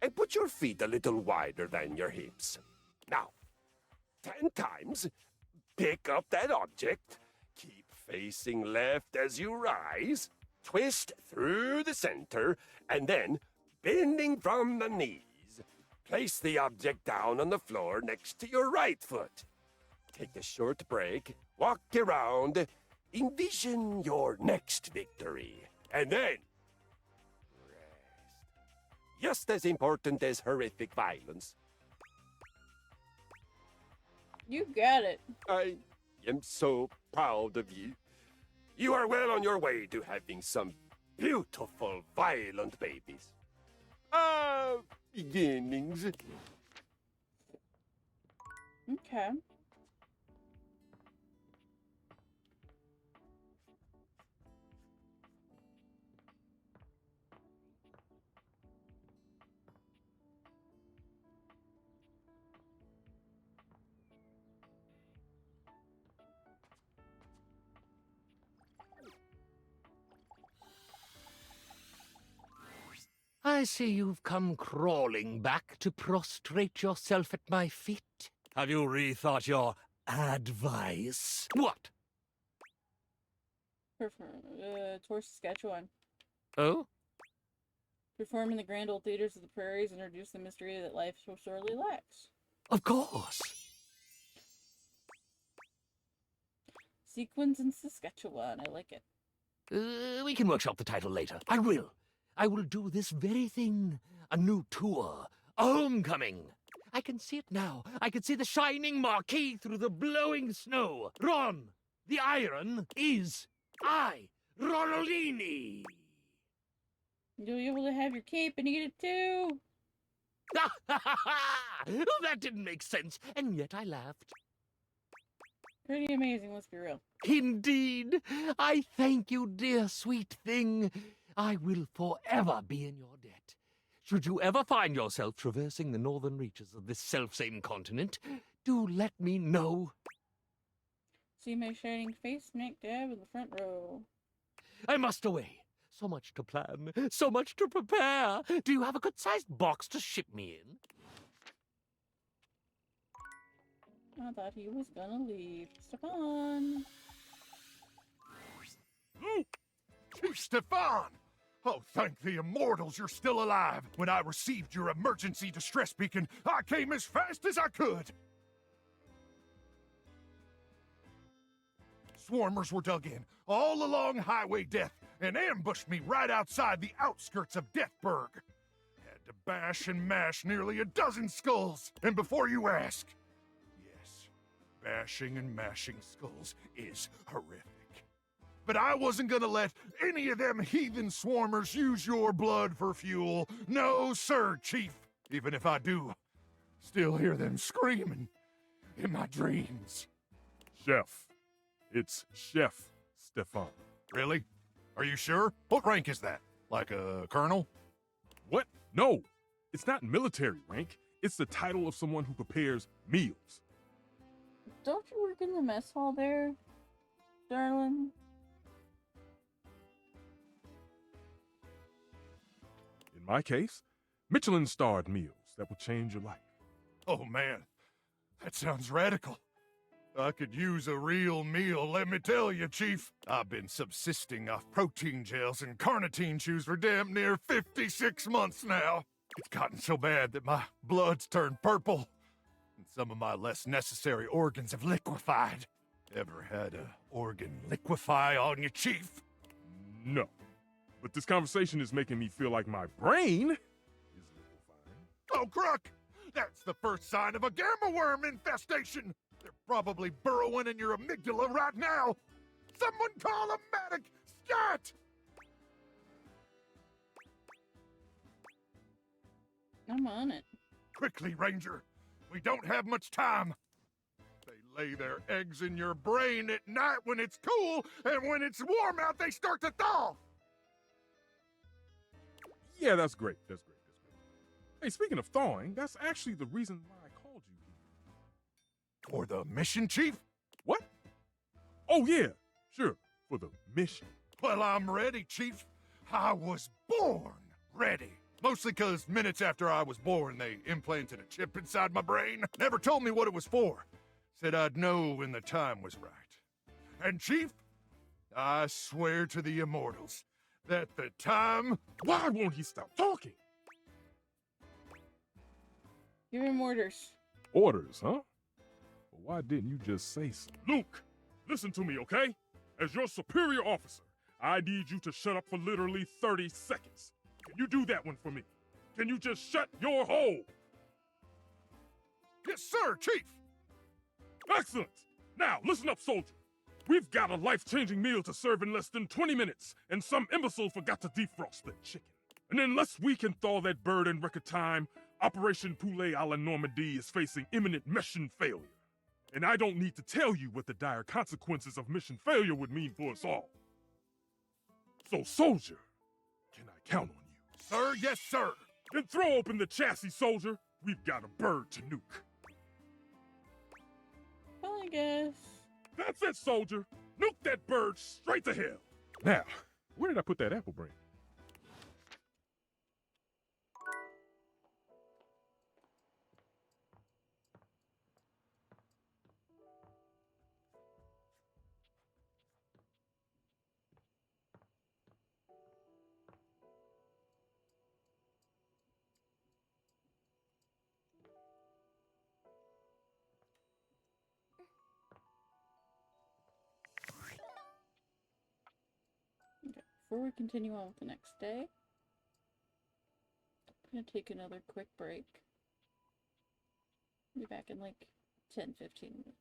and put your feet a little wider than your hips. Now, 10 times, pick up that object, keep facing left as you rise, twist through the center, and then, bending from the knees, place the object down on the floor next to your right foot. Take a short break, walk around, envision your next victory, and then rest. Just as important as horrific violence. You got it. I am so proud of you. You are well on your way to having some beautiful, violent babies. Beginnings. Okay. I see you've come crawling back to prostrate yourself at my feet. Have you rethought your advice? What? Tour Saskatchewan. Oh? Perform in the grand old theaters of the prairies and introduce the mystery that life so sorely lacks. Of course. Sequins in Saskatchewan. I like it. We can workshop the title later. I will. I will do this very thing. A new tour. A homecoming. I can see it now. I can see the shining marquee through the blowing snow. Ron, the Iron is I, Ronaldini. You'll be able to have your cape and eat it too. That didn't make sense, and yet I laughed. Pretty amazing, let's be real. Indeed. I thank you, dear sweet thing. I will forever be in your debt. Should you ever find yourself traversing the northern reaches of this selfsame continent, do let me know. See my shining face, smack dab in the front row. I must away. So much to plan, so much to prepare. Do you have a good-sized box to ship me in? I thought he was gonna leave. Stefan! Chief Stefan! Oh, thank the immortals you're still alive. When I received your emergency distress beacon, I came as fast as I could. Swarmers were dug in, all along Highway Death, and ambushed me right outside the outskirts of Deathburg. Had to bash and mash nearly a dozen skulls. And before you ask, yes, bashing and mashing skulls is horrific. But I wasn't gonna let any of them heathen swarmers use your blood for fuel. No, sir, Chief. Even if I do, still hear them screaming in my dreams. Chef. It's Chef Stefan. Really? Are you sure? What rank is that? Like a colonel? What? No. It's not military rank. It's the title of someone who prepares meals. Don't you work in the mess hall there, darling? In my case, Michelin-starred meals that will change your life. Oh, man. That sounds radical. I could use a real meal, let me tell you, Chief. I've been subsisting off protein gels and carnitine chews for damn near 56 months now. It's gotten so bad that my blood's turned purple, and some of my less necessary organs have liquefied. Ever had a organ liquefy on you, Chief? No. But this conversation is making me feel like my brain is liquefying. Oh, Crook! That's the first sign of a gamma worm infestation! They're probably burrowing in your amygdala right now! Someone call a medic! Scat! I'm on it. Quickly, Ranger! We don't have much time! They lay their eggs in your brain at night when it's cool, and when it's warm out, they start to thaw! Yeah, that's great. That's great. That's great. Hey, speaking of thawing, that's actually the reason why I called you here. For the mission, Chief? What? Oh, yeah, sure, for the mission. Well, I'm ready, Chief. I was born ready. Mostly 'cause minutes after I was born, they implanted a chip inside my brain. Never told me what it was for. Said I'd know when the time was right. And Chief, I swear to the immortals that the time... Why won't he stop talking? Give him orders. Orders, huh? Well, why didn't you just say so? Luke, listen to me, okay? As your superior officer, I need you to shut up for literally 30 seconds. Can you do that one for me? Can you just shut your hole? Yes, sir, Chief. Excellent. Now, listen up, soldier. We've got a life-changing meal to serve in less than 20 minutes, and some imbecile forgot to defrost the chicken. And unless we can thaw that bird in record time, Operation Poulet à la Normandie is facing imminent mission failure. And I don't need to tell you what the dire consequences of mission failure would mean for us all. So, soldier, can I count on you? Sir, yes, sir. Then throw open the chassis, soldier. We've got a bird to nuke. Well, I guess. That's it, soldier. Nuke that bird straight to hell. Now, where did I put that apple brain? Before we continue on with the next day, I'm gonna take another quick break. Be back in like 10-15 minutes.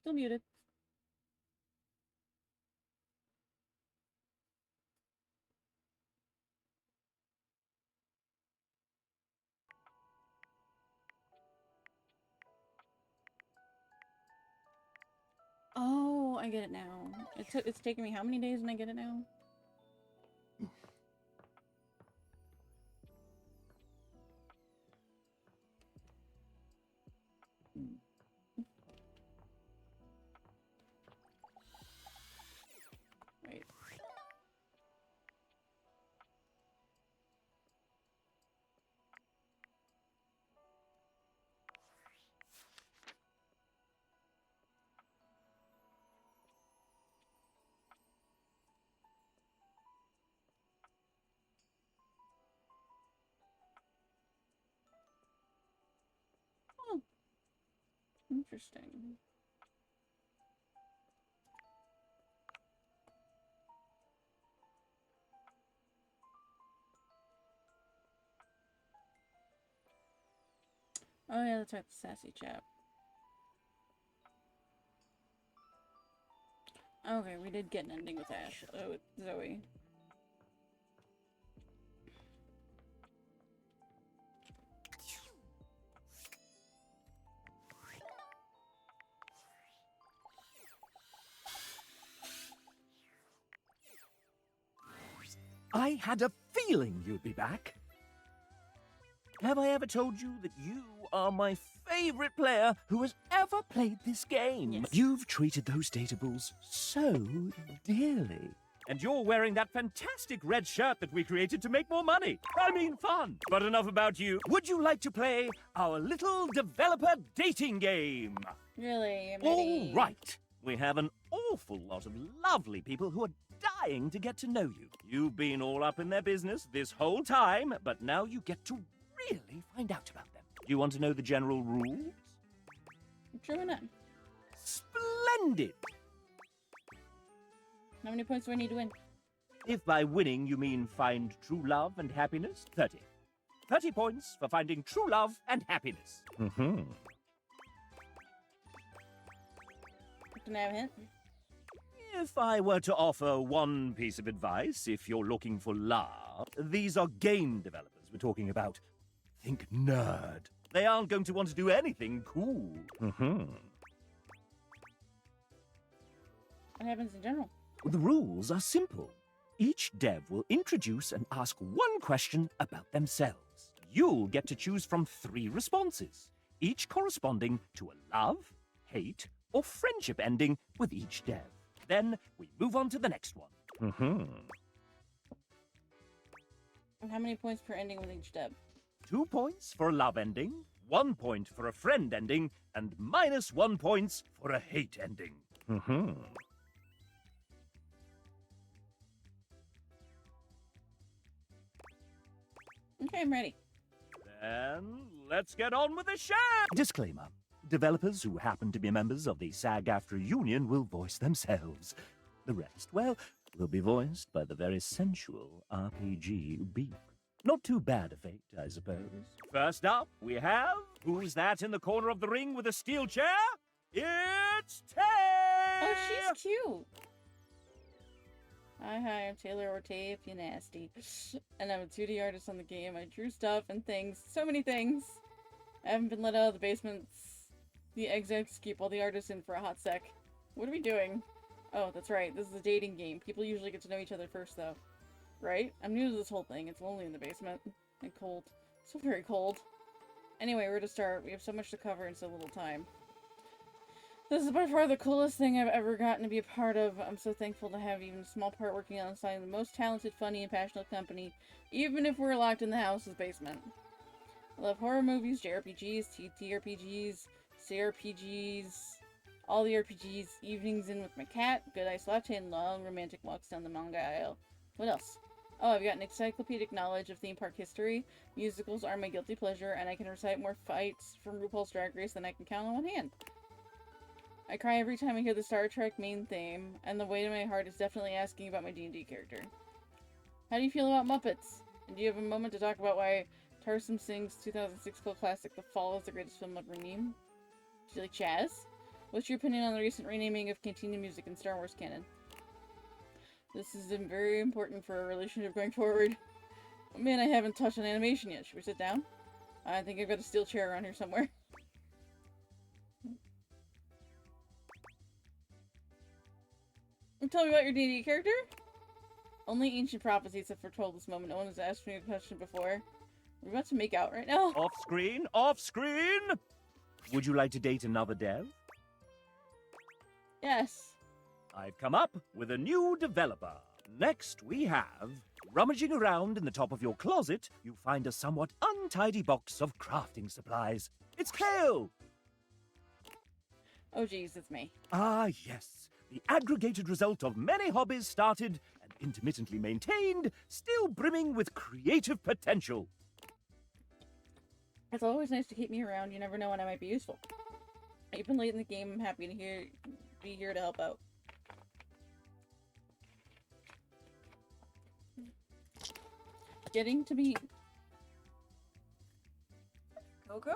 Still muted. Oh, I get it now. It's taken me how many days and I get it now? Wait. Oh, interesting. Oh yeah, that's right, the sassy chap. Okay, we did get an ending with Ash. With Zoe. I had a feeling you'd be back. Have I ever told you that you are my favorite player who has ever played this game? Yes. You've treated those datables so dearly. And you're wearing that fantastic red shirt that we created to make more money. I mean fun. But enough about you. Would you like to play our little developer dating game? Really? All right. We have an awful lot of lovely people who are dying to get to know you. You've been all up in their business this whole time, but now you get to really find out about them. Do you want to know the general rules? True enough. Splendid! How many points do I need to win? If by winning you mean find true love and happiness, 30. 30 points for finding true love and happiness. Mm-hmm. Can I have a hint? If I were to offer one piece of advice, if you're looking for love, these are game developers we're talking about. Think nerd. They aren't going to want to do anything cool. Mm-hmm. What happens in general? The rules are simple. Each dev will introduce and ask one question about themselves. You'll get to choose from 3 responses, each corresponding to a love, hate, or friendship ending with each dev. Then we move on to the next one. Mm-hmm. And how many points per ending with each dev? 2 points for a love ending, 1 point for a friend ending, and -1 points for a hate ending. Mm-hmm. Okay, I'm ready. Then let's get on with the show! Disclaimer. Developers who happen to be members of the SAG-AFTRA union will voice themselves. The rest, well, will be voiced by the very sensual RPG Beep. Not too bad a fate, I suppose. First up, we have... Who's that in the corner of the ring with a steel chair? It's Tay! Oh, she's cute. Hi, I'm Taylor Ortay, if you're nasty. And I'm a 2D artist on the game. I drew stuff and things. So many things. I haven't been let out of the basements. The execs keep all the artists in for a hot sec. What are we doing? Oh, that's right. This is a dating game. People usually get to know each other first, though. Right? I'm new to this whole thing. It's lonely in the basement. And cold. So very cold. Anyway, where to start? We have so much to cover in so little time. This is by far the coolest thing I've ever gotten to be a part of. I'm so thankful to have even a small part working alongside the most talented, funny, and passionate company, even if we're locked in the house's basement. I love horror movies, JRPGs, TTRPGs, CRPGs, all the RPGs, evenings in with my cat, good ice latte, and long romantic walks down the manga aisle. What else? Oh, I've got an encyclopedic knowledge of theme park history. Musicals are my guilty pleasure, and I can recite more fights from RuPaul's Drag Race than I can count on one hand. I cry every time I hear the Star Trek main theme, and the weight of my heart is definitely asking about my D&D character. How do you feel about Muppets? And do you have a moment to talk about why Tarsem Singh's 2006 cult classic The Fall is the greatest film ever named? Do you like Chaz? What's your opinion on the recent renaming of Cantina Music in Star Wars canon? This is very important for our relationship going forward. Oh, man, I haven't touched an animation yet. Should we sit down? I think I've got a steel chair around here somewhere. Tell me about your D&D character? Only ancient prophecies have foretold this moment. No one has asked me a question before. We're about to make out right now. Off screen, off screen! Would you like to date another dev? Yes. I've come up with a new developer. Next we have... Rummaging around in the top of your closet, you find a somewhat untidy box of crafting supplies. It's Kale! Oh geez, it's me. Ah, yes. The aggregated result of many hobbies started and intermittently maintained, still brimming with creative potential. It's always nice to keep me around. You never know when I might be useful. Even late in the game, I'm happy to be here to help out. Getting to be... Coco?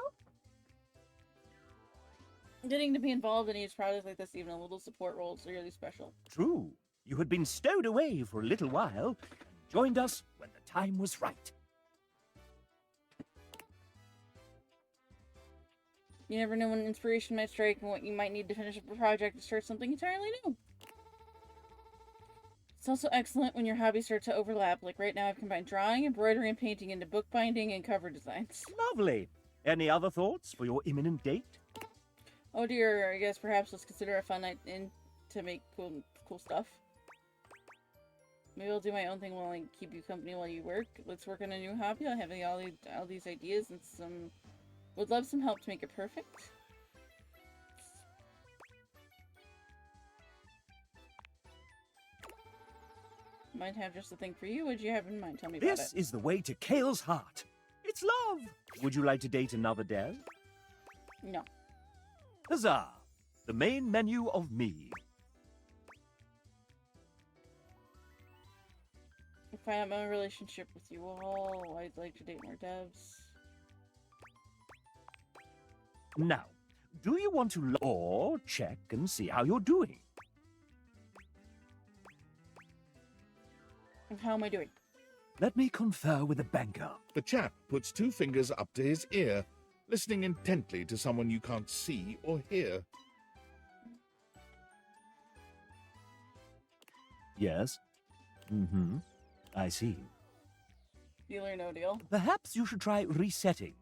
Getting to be involved in each project like this, even a little support role, is really special. True. You had been stowed away for a little while and joined us when the time was right. You never know when inspiration might strike and what you might need to finish up a project to start something entirely new. It's also excellent when your hobbies start to overlap. Like right now I've combined drawing, embroidery, and painting into bookbinding and cover designs. Lovely. Any other thoughts for your imminent date? Oh dear, I guess perhaps let's consider a fun night in to make cool stuff. Maybe I'll do my own thing while I keep you company while you work. Let's work on a new hobby. I have all these ideas and some... Would love some help to make it perfect. Might have just the thing for you. What'd you have in mind? Tell me about it. This is the way to Kale's heart. It's love. Would you like to date another dev? No. Huzzah! The main menu of me. If I have a relationship with you all, I'd like to date more devs. Now, do you want to or check and see how you're doing? And how am I doing? Let me confer with the banker. The chap puts 2 fingers up to his ear, listening intently to someone you can't see or hear. Yes. Mm-hmm. I see. Deal or no deal? Perhaps you should try resetting,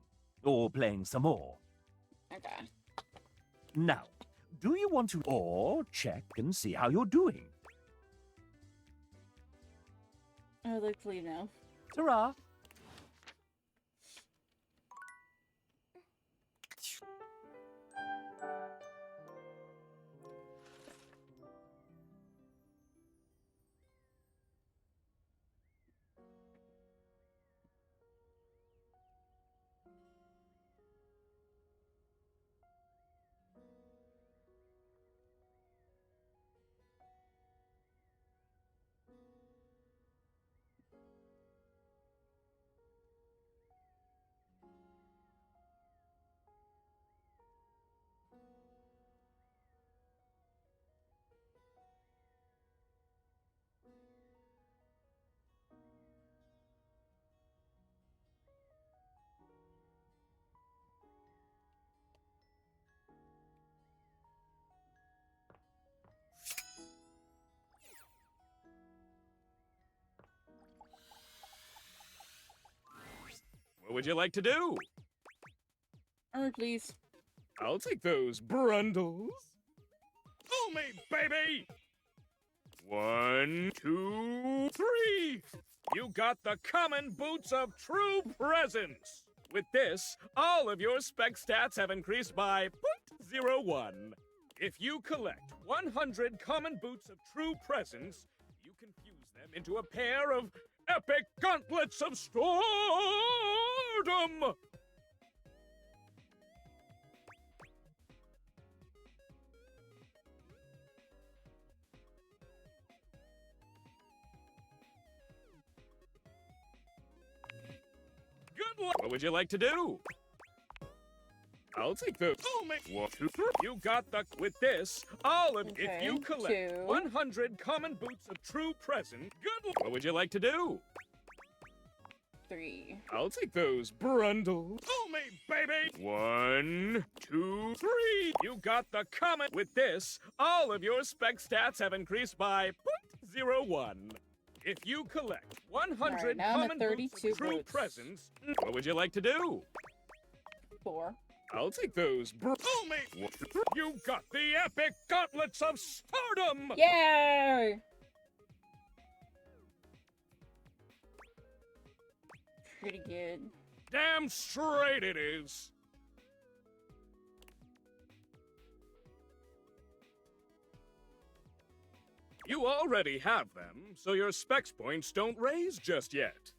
or playing some more. Okay. Now, do you want to or check and see how you're doing? I would like to leave now. Ta-ra! What would you like to do? Please. I'll take those brundles. Pull me, baby! 1, 2, 3! You got the common boots of true presence! With this, all of your spec stats have increased by 0.01. If you collect 100 common boots of true presence, you can fuse them into a pair of epic gauntlets of stardom! Good luck! What would you like to do? I'll take those. Oh, man. 1, 2, 3. You got the. With this, all of. If you collect 100 common boots of true present, good. What would you like to do? 3. I'll take those, Brundle. Oh, me, baby. 1, 2, 3. You got the common. With this, all of your spec stats have increased by 0.01. If you collect 100 common boots of true presents, what would you like to do? 4. I'll take those. Oh, me. You got the epic gauntlets of stardom. Yay! Pretty good. Damn straight it is. You already have them, so your specs points don't raise just yet.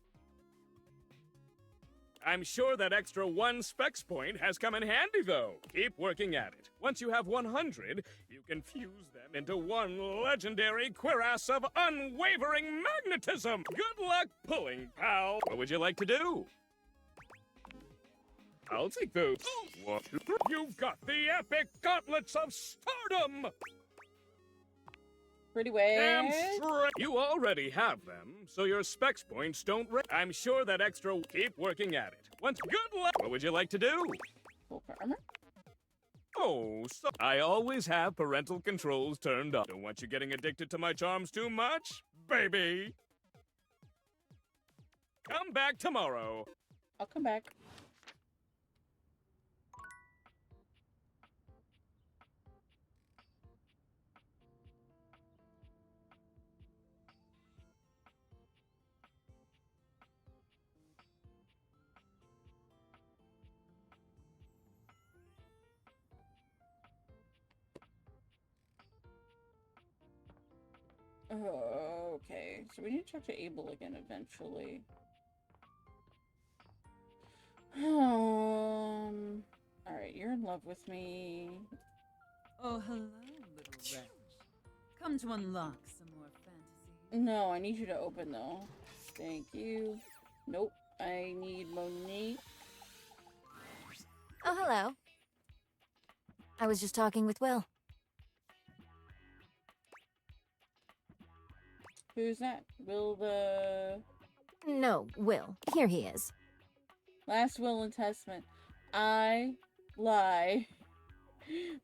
I'm sure that extra 1 specs point has come in handy, though. Keep working at it. Once you have 100, you can fuse them into one legendary cuirass of unwavering magnetism. Good luck pulling, pal. What would you like to do? I'll take those. 1, 2, 3. You've got the epic gauntlets of stardom. Pretty way. Damn straight. You already have them, so your specs points don't. I'm sure that extra. Keep working at it. Once. Good luck. What would you like to do? Full armor. Oh, so I always have parental controls turned on. Don't want you getting addicted to my charms too much, baby. Come back tomorrow. I'll come back. Okay, so we need to talk to Abel again eventually. Alright, you're in love with me. Oh, hello, little wretch. Come to unlock some more fantasy. No, I need you to open though. Thank you. Nope, I need Monique. Oh, hello. I was just talking with Will. Who's that? Will the... No, Will. Here he is. Last will and testament. I lie.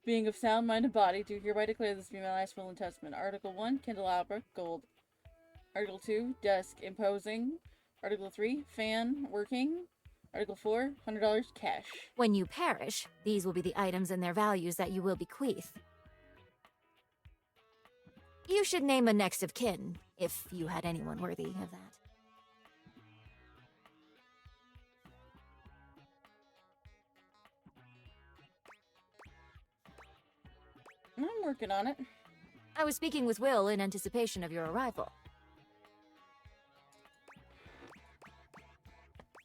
Being of sound mind and body, do hereby declare this to be my last will and testament. Article 1, candelabra, gold. Article 2, desk, imposing. Article 3, fan, working. Article 4, $100, cash. When you perish, these will be the items and their values that you will bequeath. You should name a next of kin, if you had anyone worthy of that. I'm working on it. I was speaking with Will in anticipation of your arrival.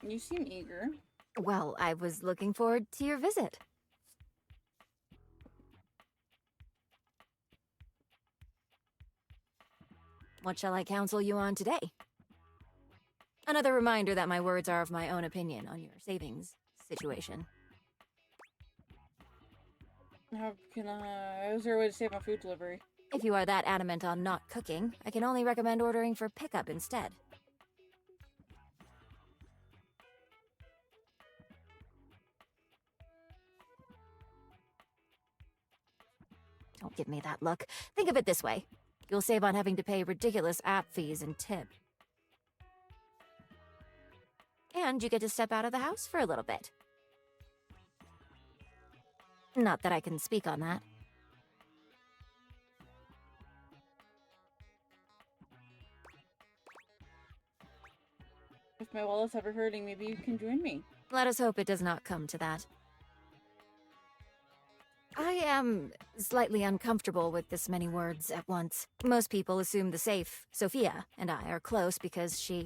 You seem eager. Well, I was looking forward to your visit. What shall I counsel you on today? Another reminder that my words are of my own opinion on your savings situation. How can I... Is there a way to save my food delivery? If you are that adamant on not cooking, I can only recommend ordering for pickup instead. Don't give me that look. Think of it this way. You'll save on having to pay ridiculous app fees and tip. And you get to step out of the house for a little bit. Not that I can speak on that. If my wallet's ever hurting, maybe you can join me. Let us hope it does not come to that. I am slightly uncomfortable with this many words at once. Most people assume the safe, Sophia, and I are close because she,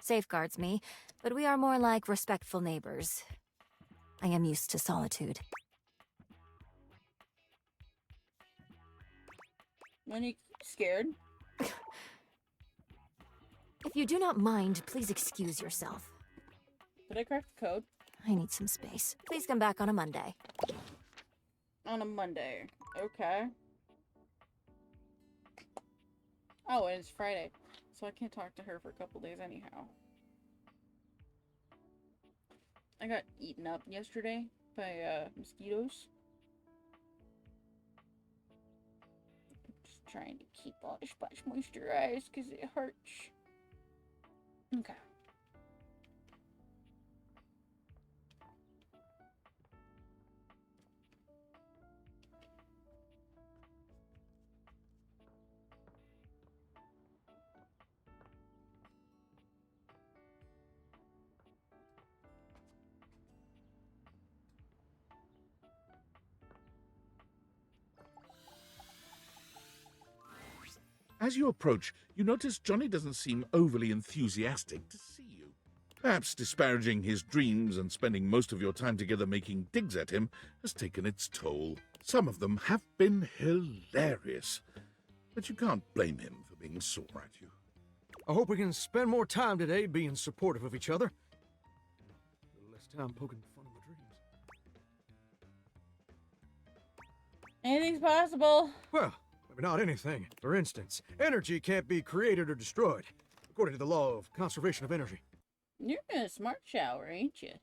safeguards me, but we are more like respectful neighbors. I am used to solitude. Monique, scared? If you do not mind, please excuse yourself. Did I crack the code? I need some space. Please come back on a Monday. On a Monday. Okay. Oh, and it's Friday. So I can't talk to her for a couple days anyhow. I got eaten up yesterday by mosquitoes. I'm just trying to keep all the spots moisturized because it hurts. Okay. As you approach, you notice Johnny doesn't seem overly enthusiastic to see you. Perhaps disparaging his dreams and spending most of your time together making digs at him has taken its toll. Some of them have been hilarious, but you can't blame him for being sore at you. I hope we can spend more time today being supportive of each other. A little less time poking fun at my dreams. Anything's possible. Well, maybe not anything. For instance, energy can't be created or destroyed, according to the law of conservation of energy. You're in a smart shower, ain't you?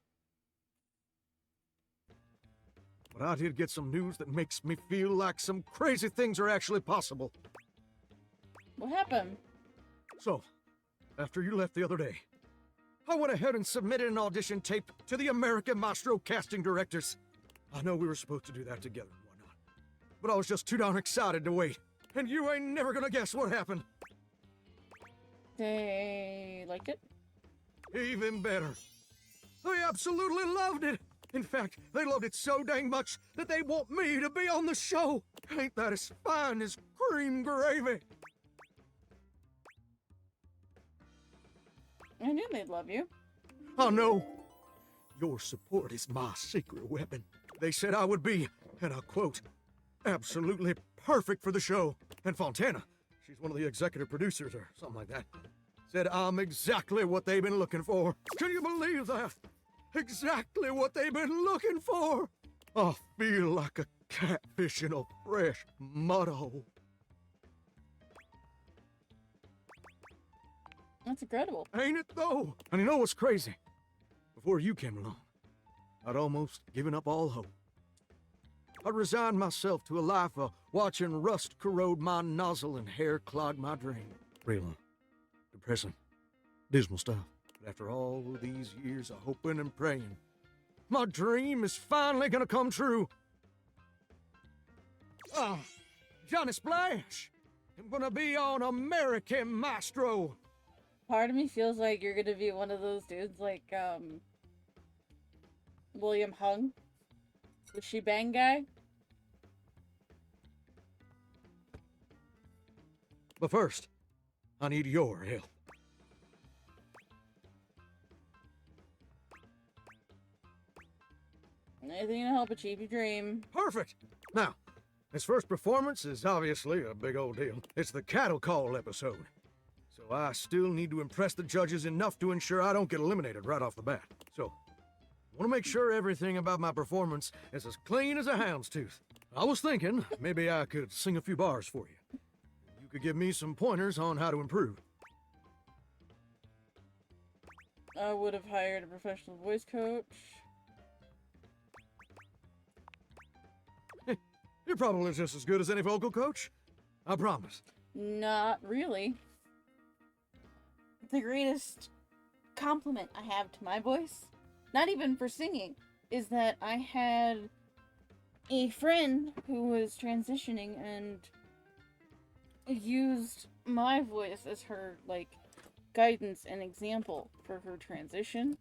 But I did get some news that makes me feel like some crazy things are actually possible. What happened? So, after you left the other day, I went ahead and submitted an audition tape to the American Maestro casting directors. I know we were supposed to do that together and whatnot, but I was just too darn excited to wait. And you ain't never gonna guess what happened. They liked it? Even better. They absolutely loved it. In fact, they loved it so dang much that they want me to be on the show. Ain't that as fine as cream gravy? I knew they'd love you. I know. Your support is my secret weapon. They said I would be, and I quote, absolutely perfect for the show. And Fontana, she's one of the executive producers or something like that, said I'm exactly what they've been looking for. Can you believe that? Exactly what they've been looking for. I feel like a catfish in a fresh mud hole. That's incredible. Ain't it though? And you know what's crazy? Before you came along, I'd almost given up all hope. I resigned myself to a life of watching rust corrode my nozzle and hair clog my drain. Real depressing, dismal stuff. But after all these years of hoping and praying, my dream is finally gonna come true. Johnny Splash! I'm gonna be on American Maestro. Part of me feels like you're gonna be one of those dudes like, William Hung, the Shebang guy. But first, I need your help. Anything to help achieve your dream. Perfect! Now, this first performance is obviously a big old deal. It's the cattle call episode. So I still need to impress the judges enough to ensure I don't get eliminated right off the bat. So, I want to make sure everything about my performance is as clean as a hound's tooth. I was thinking maybe I could sing a few bars for you. You could give me some pointers on how to improve. I would have hired a professional voice coach. You're probably just as good as any vocal coach. I promise. Not really. The greatest compliment I have to my voice, not even for singing, is that I had a friend who was transitioning and used my voice as her, like, guidance and example for her transition.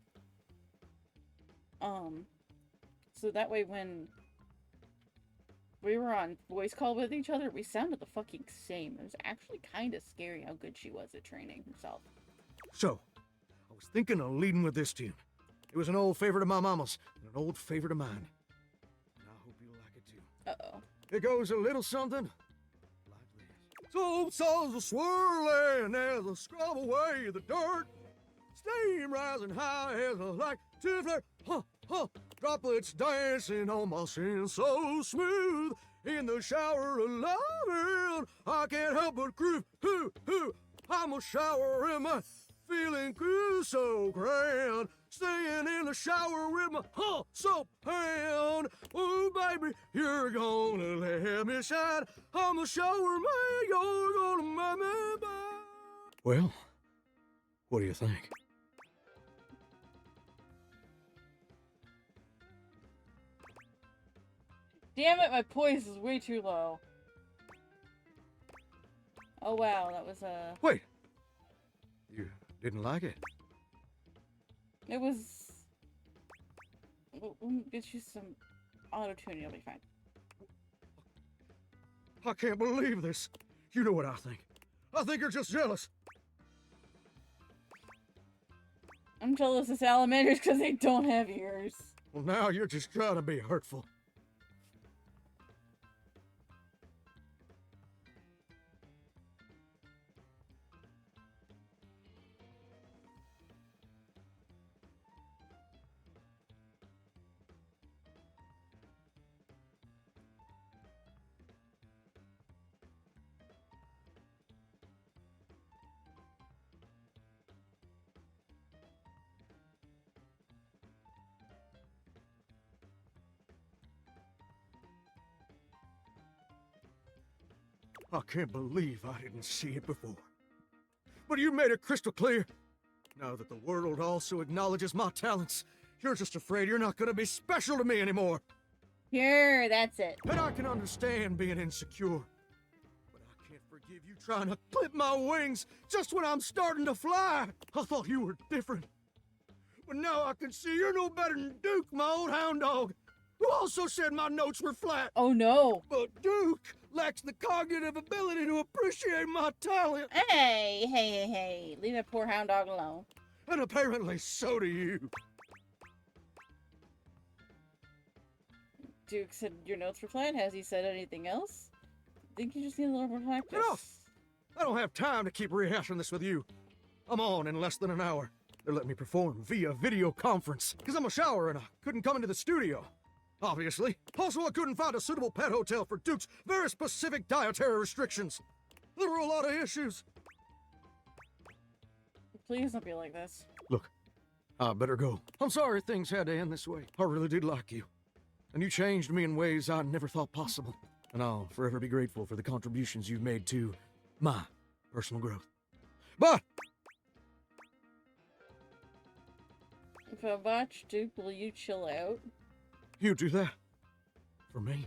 So that way when we were on voice call with each other, we sounded the fucking same. It was actually kind of scary how good she was at training herself. So, I was thinking of leading with this tune. It was an old favorite of my mama's and an old favorite of mine. And I hope you'll like it too. Uh-oh. It goes a little something like this. So souls are swirling as I scrub away the dirt. Steam rising high as I like to flare. Huh, huh. Droplets dancing on my skin so smooth. In the shower of loving, I can't help but groove. Hoo, hoo. I'm a shower in my feeling good, so grand. Staying in the shower with my soap hand. Oh, baby, you're gonna let me shine. I'm a shower man, you're gonna make me back. Well, what do you think? Damn it, my poise is way too low. Oh wow, that was Wait. You didn't like it? It was... We'll get you some auto-tune, you'll be fine. I can't believe this. You know what I think. I think you're just jealous. I'm jealous of salamanders because they don't have ears. Well, now you're just trying to be hurtful. I can't believe I didn't see it before. But you made it crystal clear. Now that the world also acknowledges my talents, you're just afraid you're not going to be special to me anymore. Here, that's it. And I can understand being insecure. But I can't forgive you trying to clip my wings just when I'm starting to fly. I thought you were different. But now I can see you're no better than Duke, my old hound dog, who also said my notes were flat. Oh no. But Duke lacks the cognitive ability to appreciate my talent. Hey. Leave that poor hound dog alone. And apparently so do you. Duke said your notes were flat. Has he said anything else? I think you just need a little more practice. Enough! I don't have time to keep rehashing this with you. I'm on in less than an hour. They're letting me perform via video conference, because I'm a shower and I couldn't come into the studio. Obviously. Also, I couldn't find a suitable pet hotel for Duke's very specific dietary restrictions. There were a lot of issues. Please don't be like this. Look, I better go. I'm sorry things had to end this way. I really did like you. And you changed me in ways I never thought possible. And I'll forever be grateful for the contributions you've made to my personal growth. But if I watch Duke, will you chill out? you do that for me.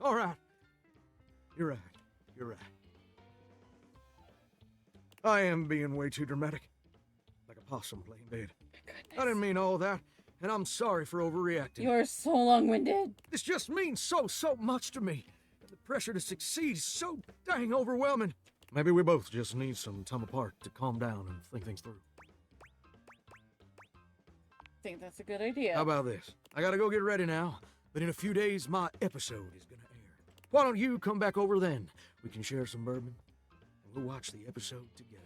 All right. You're right. I am being way too dramatic. Like a possum playing dead. I didn't mean all that, and I'm sorry for overreacting. You're so long-winded. This just means so much to me. And the pressure to succeed is so dang overwhelming. Maybe we both just need some time apart to calm down and think things through. I think that's a good idea. How about this? I gotta go get ready now, but in a few days my episode is gonna air. Why don't you come back over then? We can share some bourbon, and we'll watch the episode together.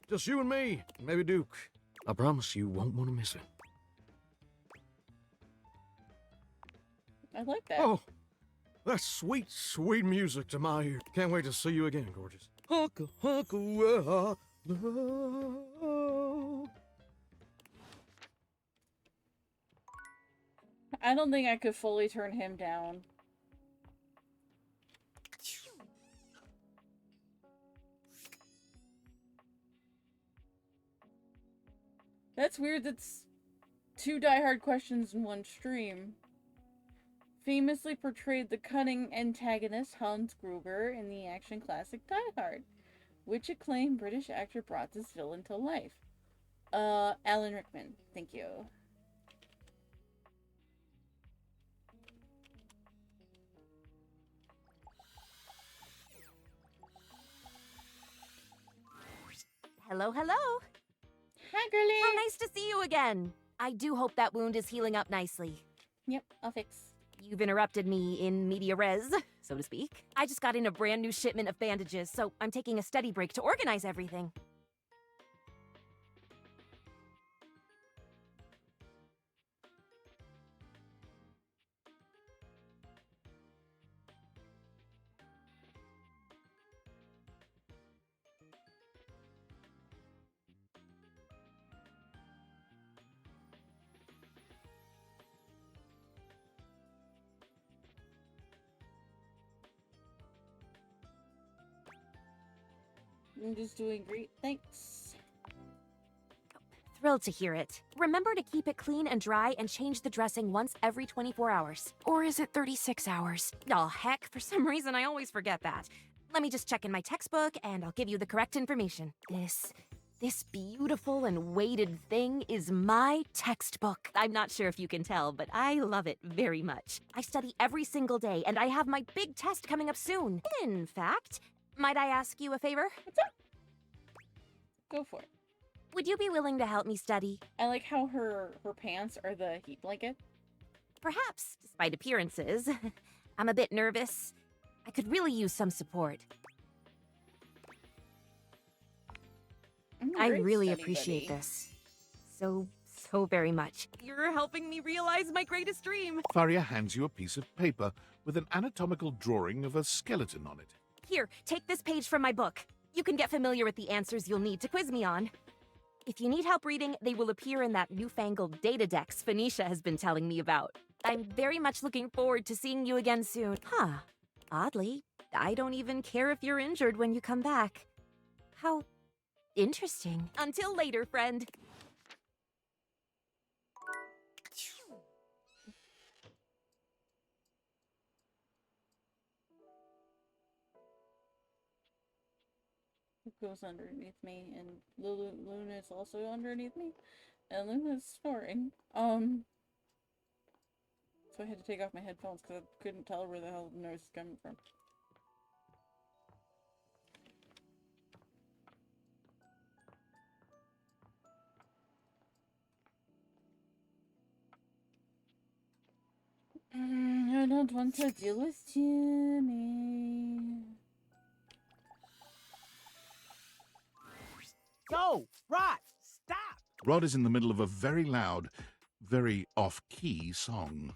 Just you and me, and maybe Duke. I promise you won't want to miss it. I like that. Oh, that's sweet, sweet music to my ear. Can't wait to see you again, gorgeous. Hunka, hunka, love. I don't think I could fully turn him down. That's weird, that's 2 Die Hard questions in one stream. Famously portrayed the cunning antagonist Hans Gruber in the action classic Die Hard. Which acclaimed British actor brought this villain to life? Alan Rickman. Thank you. Hello. Hi, girlie. How nice to see you again. I do hope that wound is healing up nicely. Yep, I'll fix. You've interrupted me in media res, so to speak. I just got in a brand new shipment of bandages, so I'm taking a study break to organize everything. I'm just doing great, thanks. Thrilled to hear it. Remember to keep it clean and dry and change the dressing once every 24 hours. Or is it 36 hours? Oh, heck, for some reason I always forget that. Let me just check in my textbook and I'll give you the correct information. This beautiful and weighted thing is my textbook. I'm not sure if you can tell, but I love it very much. I study every single day and I have my big test coming up soon. In fact, might I ask you a favor? What's up? Go for it. Would you be willing to help me study? I like how her pants are the heat blanket. Perhaps, despite appearances. I'm a bit nervous. I could really use some support. I really appreciate this. So very much. You're helping me realize my greatest dream. Faria hands you a piece of paper with an anatomical drawing of a skeleton on it. Here, take this page from my book. You can get familiar with the answers you'll need to quiz me on. If you need help reading, they will appear in that newfangled Datadex Phoenicia has been telling me about. I'm very much looking forward to seeing you again soon. Huh. Oddly, I don't even care if you're injured when you come back. How interesting. Until later, friend. Goes underneath me, and Luna is also underneath me, and Luna's snoring. So I had to take off my headphones because I couldn't tell where the hell the noise is coming from. I don't want to deal with Jimmy. Yo, Rod, stop! Rod is in the middle of a very loud, very off-key song.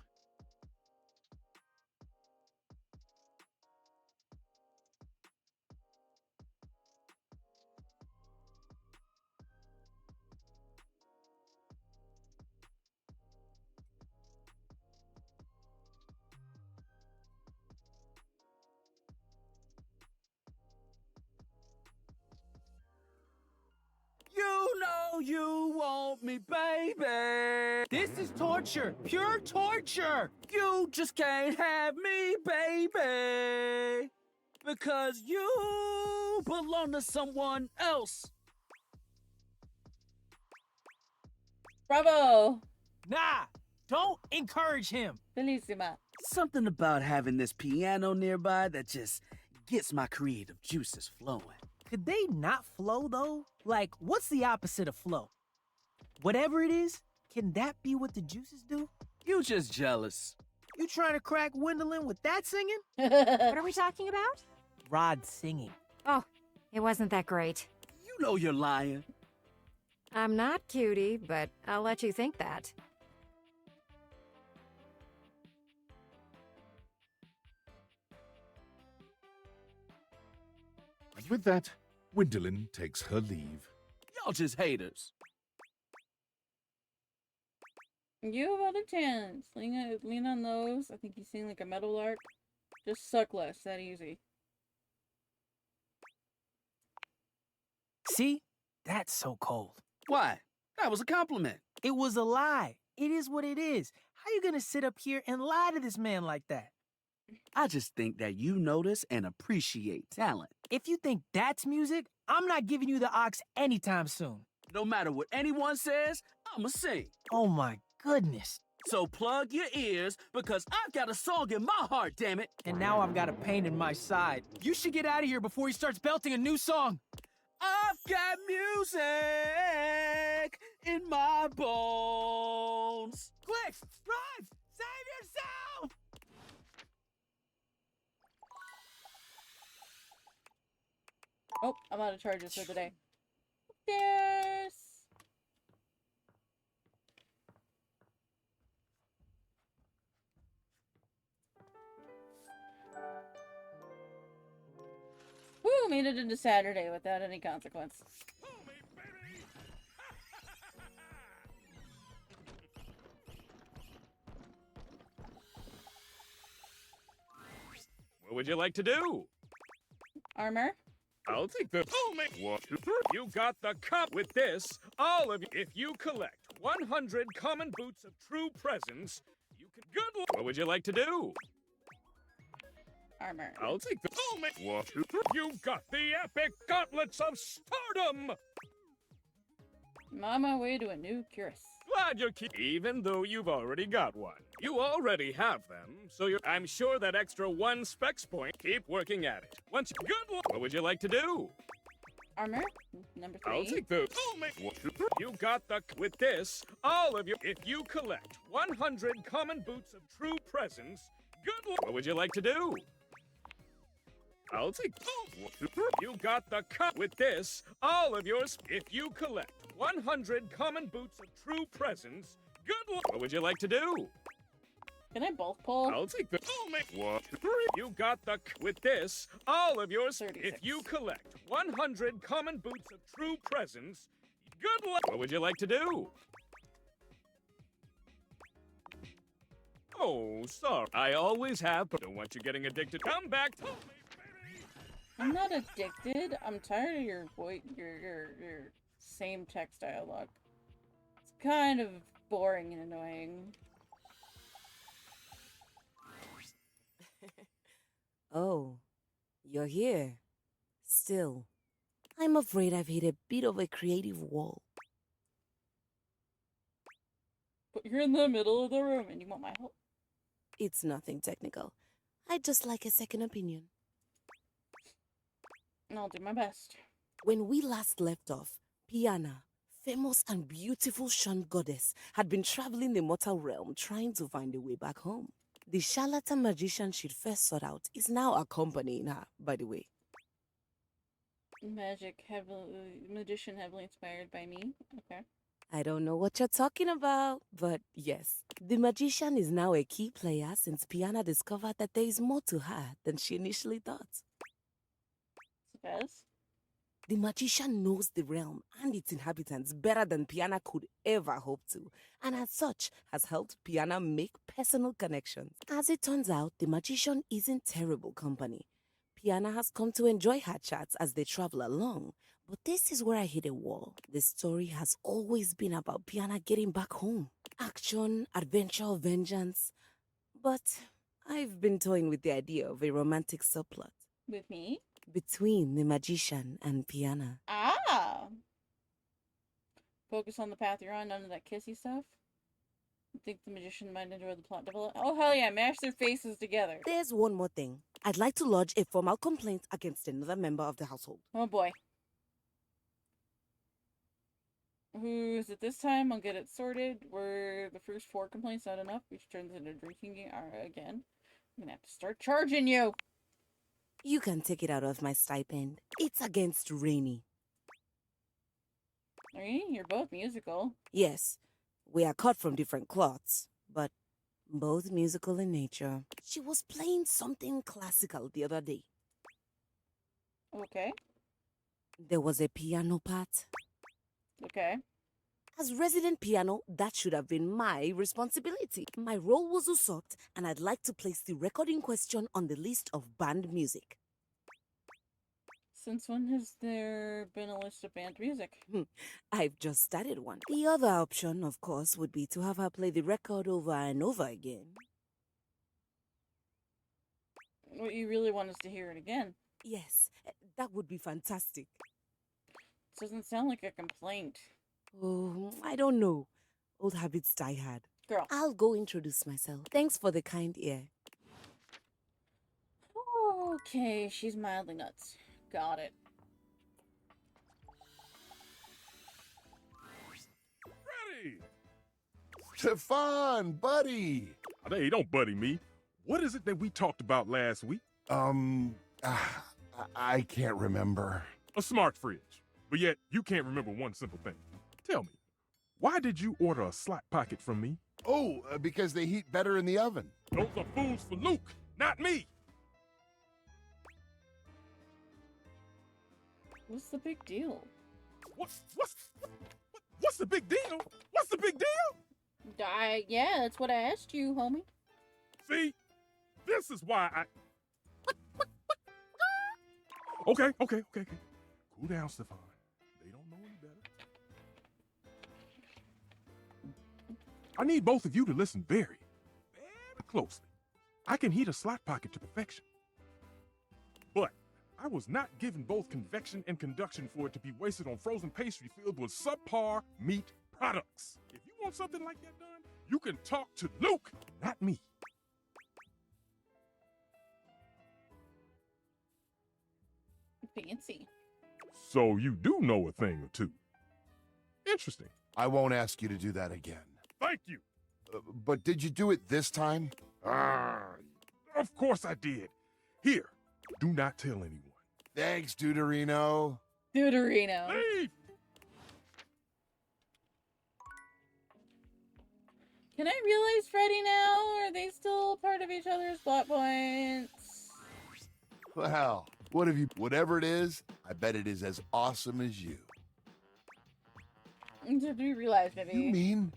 You know you want me, baby. This is torture, pure torture. You just can't have me, baby. Because you belong to someone else. Bravo! Nah, don't encourage him. Bellissima. Something about having this piano nearby that just gets my creative juices flowing. Could they not flow, though? Like, what's the opposite of flow? Whatever it is, can that be what the juices do? You just jealous. You trying to crack Gwendolyn with that singing? What are we talking about? Rod singing. Oh, it wasn't that great. You know you're lying. I'm not cutie, but I'll let you think that. And with that, Gwendolyn takes her leave. Y'all just haters. You have other chance. Lean on those. I think you sing like a metal lark. Just suck less. That easy. See? That's so cold. Why? That was a compliment. It was a lie. It is what it is. How you gonna sit up here and lie to this man like that? I just think that you notice and appreciate talent. If you think that's music, I'm not giving you the ox anytime soon. No matter what anyone says, I'ma sing. Oh my goodness. So plug your ears, because I've got a song in my heart, damn it. And now I've got a pain in my side. You should get out of here before he starts belting a new song. I've got music in my bones. Quick, run! Save yourself! Oh, I'm out of charges for the day. Yes. Woo, made it into Saturday without any consequence. What would you like to do? Armor? I'll take the. Oh, man. 1, 2, 3. You got the cup with this. All of you. If you collect 100 common boots of true presence, you can. Good luck. What would you like to do? Armor. I'll take the. Oh, man. 1, 2, 3. You got the epic gauntlets of stardom. I'm on my way to a new cuirass. Glad you're even though you've already got one. You already have them, so I'm sure that extra 1 specs point. Keep working at it. Once you good luck. What would you like to do? Armor, number 3. I'll take those. Oh, man. 1, 2, 3. You got the with this. All of you. If you collect 100 common boots of true presence, good luck. What would you like to do? I'll take. Oh, 1, 2, 3. You got the cut with this. All of yours. If you collect 100 common boots of true presence, good luck. What would you like to do? Can I bulk pull? I'll take the. Oh, man. 1, 2, 3. You got the with this. All of yours. 36. If you collect 100 common boots of true presence, good luck. What would you like to do? Oh, sorry. I always have, but don't want you getting addicted. Come back to me, baby. I'm not addicted. I'm tired of your voice, your same text dialogue. It's kind of boring and annoying. Oh, you're here. Still, I'm afraid I've hit a bit of a creative wall. But you're in the middle of the room and you want my help. It's nothing technical. I'd just like a second opinion. I'll do my best. When we last left off, Piana, famous and beautiful Shan goddess, had been traveling the mortal realm trying to find a way back home. The charlatan magician she'd first sought out is now accompanying her, by the way. Magician heavily inspired by me. Okay. I don't know what you're talking about, but yes, the magician is now a key player since Piana discovered that there is more to her than she initially thought. Suppose? The magician knows the realm and its inhabitants better than Piana could ever hope to, and as such has helped Piana make personal connections. As it turns out, the magician isn't terrible company. Piana has come to enjoy her chats as they travel along, but this is where I hit a wall. The story has always been about Piana getting back home. Action, adventure, vengeance. But I've been toying with the idea of a romantic subplot. With me? Between the magician and Piana. Ah! Focus on the path you're on, none of that kissy stuff? You think the magician might enjoy the plot development? Oh, hell yeah, mash their faces together. There's one more thing. I'd like to lodge a formal complaint against another member of the household. Oh boy. Who is it this time? I'll get it sorted. Were the first 4 complaints not enough? We should turn this into a drinking game again. I'm gonna have to start charging you. You can take it out of my stipend. It's against Rainy. Rainy, you're both musical. Yes, we are cut from different cloths, but both musical in nature. She was playing something classical the other day. Okay. There was a piano part. Okay. As resident piano, that should have been my responsibility. My role was usurped, and I'd like to place the record in question on the list of banned music. Since when has there been a list of banned music? I've just started one. The other option, of course, would be to have her play the record over and over again. What, you really want us to hear it again? Yes, that would be fantastic. Doesn't sound like a complaint. Oh, I don't know. Old habits die hard. Girl. I'll go introduce myself. Thanks for the kind ear. Okay, she's mildly nuts. Got it. Freddy! Stefan, buddy! Hey, don't buddy me. What is it that we talked about last week? I can't remember. a smart fridge. But yet, you can't remember one simple thing. Tell me, why did you order a slot pocket from me? Oh, because they heat better in the oven. Those are foods for Luke, not me. What's the big deal? What's the big deal? What's the big deal? Yeah, that's what I asked you, homie. See, this is why I... Okay. Cool down, Stefan. They don't know any better. I need both of you to listen very, very closely. I can heat a slot pocket to perfection. But I was not given both convection and conduction for it to be wasted on frozen pastry filled with subpar meat products. If you want something like that done, you can talk to Luke, not me. Fancy. So you do know a thing or two. Interesting. I won't ask you to do that again. Thank you. But did you do it this time? Of course I did. Here, do not tell anyone. Thanks, Deuterino. Deuterino. Leave! Can I realize Freddy now? Or are they still part of each other's plot points? Well, whatever it is, I bet it is as awesome as you. Did we realize, maybe? You mean?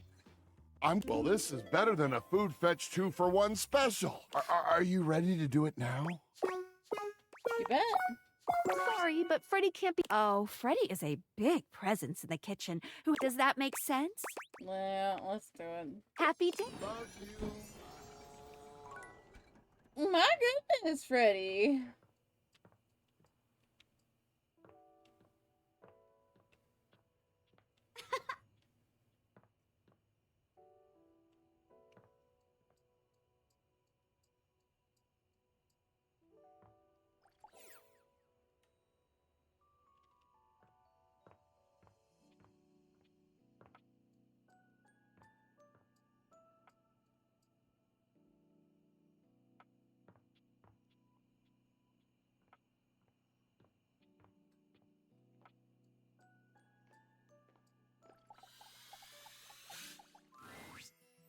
Well, this is better than a Food Fetch 2-for-1 special. Are you ready to do it now? You bet. Sorry, but Freddy can't be. Oh, Freddy is a big presence in the kitchen. Who does that make sense? Yeah, let's do it. Happy day. My goodness, Freddy.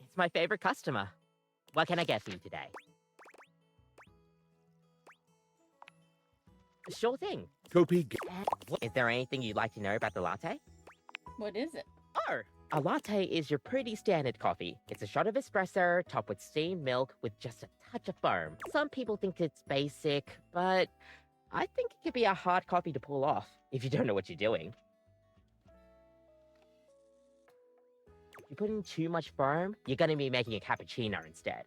It's my favorite customer. What can I get for you today? Sure thing. Kopi. Is there anything you'd like to know about the latte? What is it? Oh, a latte is your pretty standard coffee. It's a shot of espresso topped with steamed milk with just a touch of foam. Some people think it's basic, but I think it could be a hard coffee to pull off if you don't know what you're doing. If you put in too much foam, you're going to be making a cappuccino instead.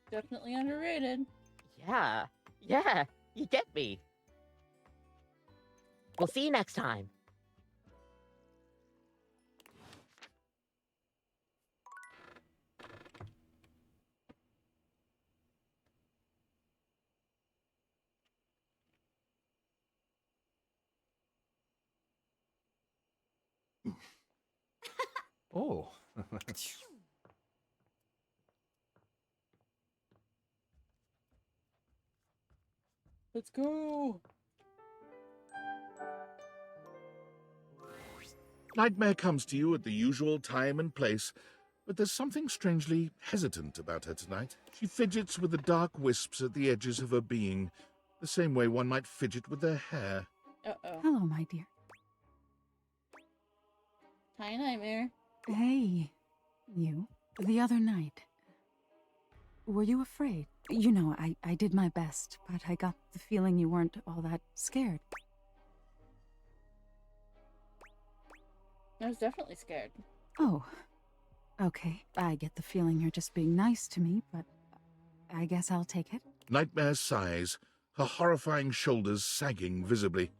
Definitely underrated. Yeah, you get me. We'll see you next time. Oh. Let's go. Nightmare comes to you at the usual time and place, but there's something strangely hesitant about her tonight. She fidgets with the dark wisps at the edges of her being, the same way one might fidget with their hair. Uh-oh. Hello, my dear. Hi, Nightmare. Hey, you. The other night. Were you afraid? You know, I did my best, but I got the feeling you weren't all that scared. I was definitely scared. Oh, okay. I get the feeling you're just being nice to me, but I guess I'll take it. Nightmare sighs, her horrifying shoulders sagging visibly.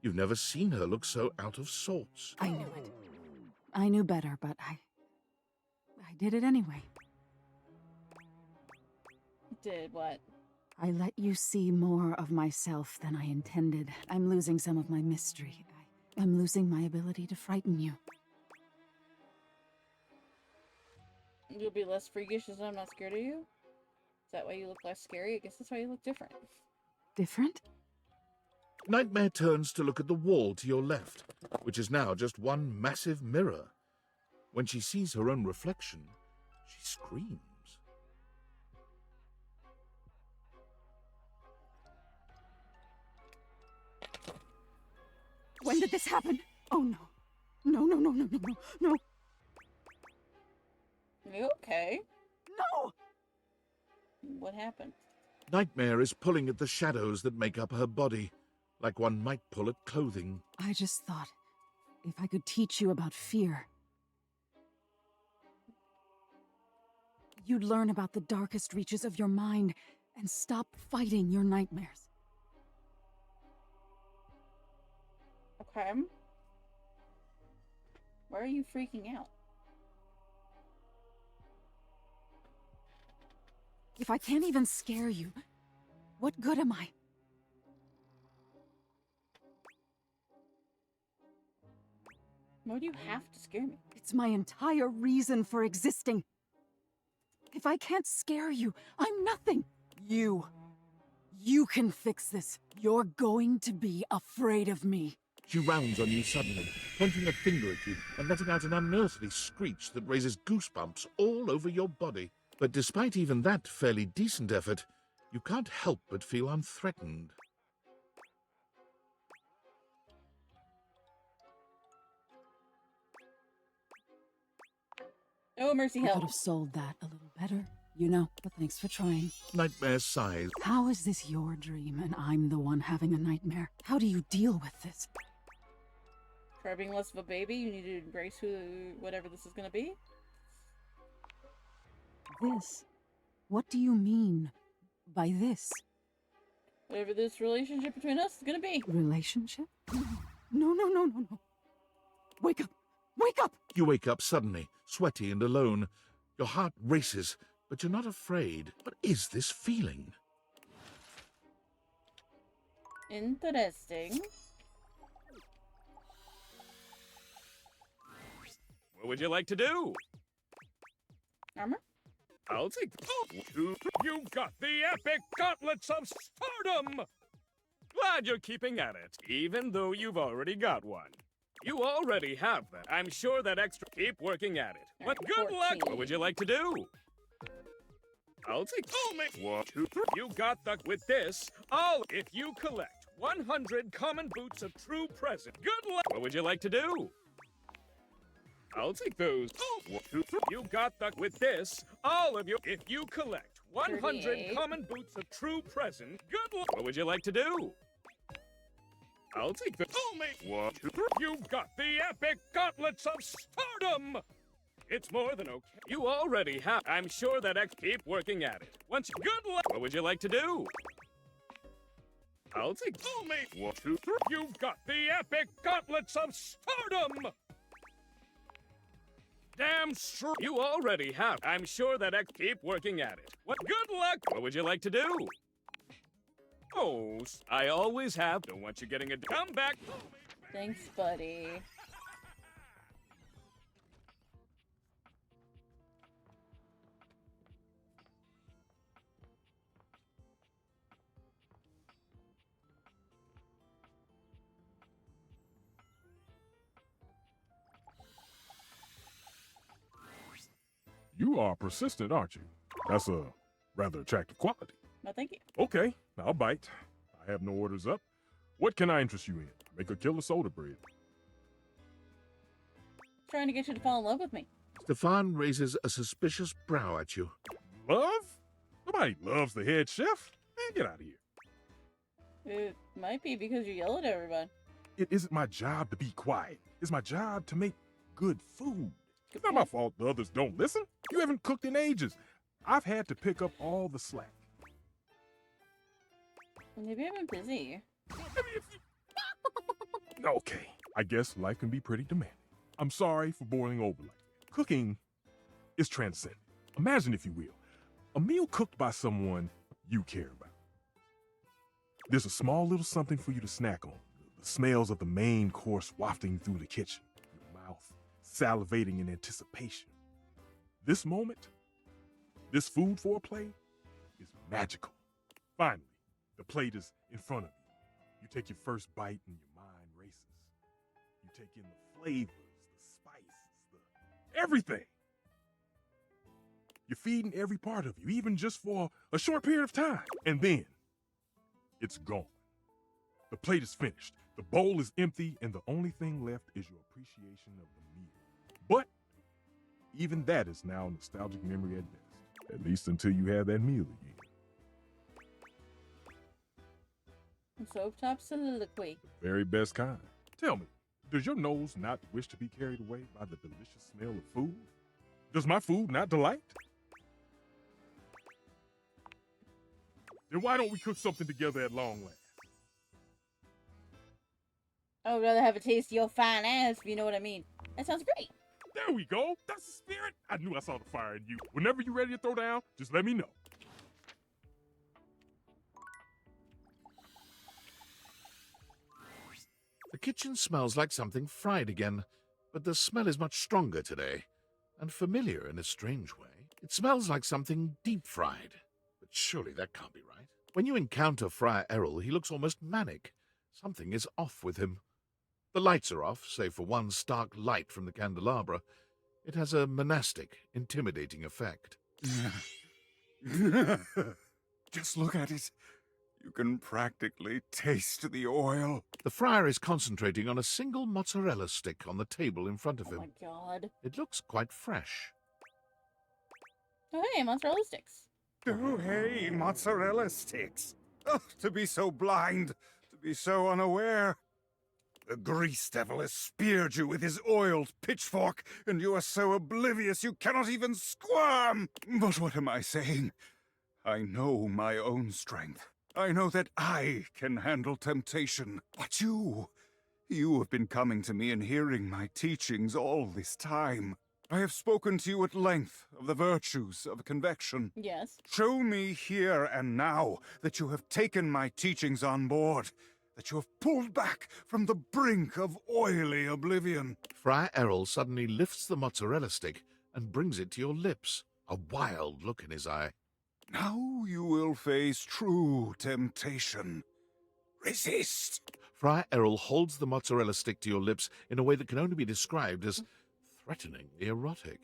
You've never seen her look so out of sorts. I knew it. I knew better, but I did it anyway. Did what? I let you see more of myself than I intended. I'm losing some of my mystery. I'm losing my ability to frighten you. You'll be less freakish as I'm not scared of you? that why you look less scary? I guess that's why you look different. Different? Nightmare turns to look at the wall to your left, which is now just one massive mirror. When she sees her own reflection, she screams. When did this happen? Oh no. No, no, no, no, no, no, no. You okay? No! What happened? Nightmare is pulling at the shadows that make up her body, like one might pull at clothing. I just thought, if I could teach you about fear, you'd learn about the darkest reaches of your mind and stop fighting your nightmares. Okay. Why are you freaking out? If I can't even scare you, what good am I? Why do you have to scare me? It's my entire reason for existing. If I can't scare you, I'm nothing. You can fix this. You're going to be afraid of me. She rounds on you suddenly, pointing a finger at you and letting out an unearthly screech that raises goosebumps all over your body. But despite even that fairly decent effort, you can't help but feel unthreatened. Oh, mercy I help. could have sold that a little better, you know, but thanks for trying. Nightmare sighs. How is this your dream and I'm the one having a nightmare? How do you deal with this? Try being less of a baby. You need to embrace whatever this is going to be. This? What do you mean by this? Whatever this relationship between us is going to be. Relationship? No, no, no, no, no. Wake up! Wake up! You wake up suddenly, sweaty and alone. Your heart races, but you're not afraid. What is this feeling? Interesting. What would you like to do? Armor? I'll take you got the epic gauntlets of stardom! Glad you're keeping at it, even though you've already got one. You already have that. I'm sure that extra. Keep working at it. But good 14. luck! What would you like to do? I'll take You got the with this. If you collect 100 common boots of true present. Good luck! What would you like to do? I'll take those. You got the with this. All of you. If you collect 100 38. common boots of true present. Good luck! What would you like to do? I'll take the. You got the epic gauntlets of stardom! It's more than okay. You already have. I'm sure that keep working at it. Once good luck. What would you like to do? I'll take. You got the epic gauntlets of stardom! Damn sure. You already have. I'm sure that keep working at it. What good luck. What would you like to do? Oh, I always have. Don't want you getting a comeback. Thanks, buddy. You are persistent, aren't you? That's a rather attractive quality. No, thank you. Okay, I'll bite. I have no orders up. What can I interest you in? Make a killer soda bread. Trying to get you to fall in love with me. Stefan raises a suspicious brow at you. Love? Nobody loves the head chef. Man, get out of here. It might be because you yell at everyone. It isn't my job to be quiet. It's my job to make good food. It's not my fault the others don't listen. You haven't cooked in ages. I've had to pick up all the slack. Maybe I've been busy. Okay, I guess life can be pretty demanding. I'm sorry for boiling over like that. Cooking is transcendent. Imagine, if you will, a meal cooked by someone you care about. There's a small little something for you to snack on. The smells of the main course wafting through the kitchen. Your mouth salivating in anticipation. This moment, this food foreplay, is magical. Finally, the plate is in front of you. You take your first bite and your mind races. You take in the flavors, the spices, everything. You're feeding every part of you, even just for a short period of time. And then, it's gone. The plate is finished. The bowl is empty, and the only thing left is your appreciation of the meal. But even that is now a nostalgic memory at best. At least until you have that meal again. Stovetop soliloquy. Very best kind. Tell me, does your nose not wish to be carried away by the delicious smell of food? Does my food not delight? Then why don't we cook something together at long last? I would rather have a taste of your fine ass, if you know what I mean. That sounds great. There we go. That's the spirit. I knew I saw the fire in you. Whenever you're ready to throw down, just let me know. The kitchen smells like something fried again, but the smell is much stronger today, and familiar in a strange way. It smells like something deep-fried, but surely that can't be right. When you encounter Friar Errol, he looks almost manic. Something is off with him. The lights are off, save for one stark light from the candelabra. It has a monastic, intimidating effect. Just look at it. You can practically taste the oil. The friar is concentrating on a single mozzarella stick on the table in front of him. Oh my god. It looks quite fresh. Oh hey, mozzarella sticks. Oh, hey, mozzarella sticks. Oh, to be so blind, to be so unaware. The grease devil has speared you with his oiled pitchfork, and you are so oblivious you cannot even squirm. But what am I saying? I know my own strength. I know that I can handle temptation. But you have been coming to me and hearing my teachings all this time. I have spoken to you at length of the virtues of convection. Yes. Show me here and now that you have taken my teachings on board, that you have pulled back from the brink of oily oblivion. Friar Errol suddenly lifts the mozzarella stick and brings it to your lips, a wild look in his eye. Now you will face true temptation. Resist! Friar Errol holds the mozzarella stick to your lips in a way that can only be described as threateningly erotic.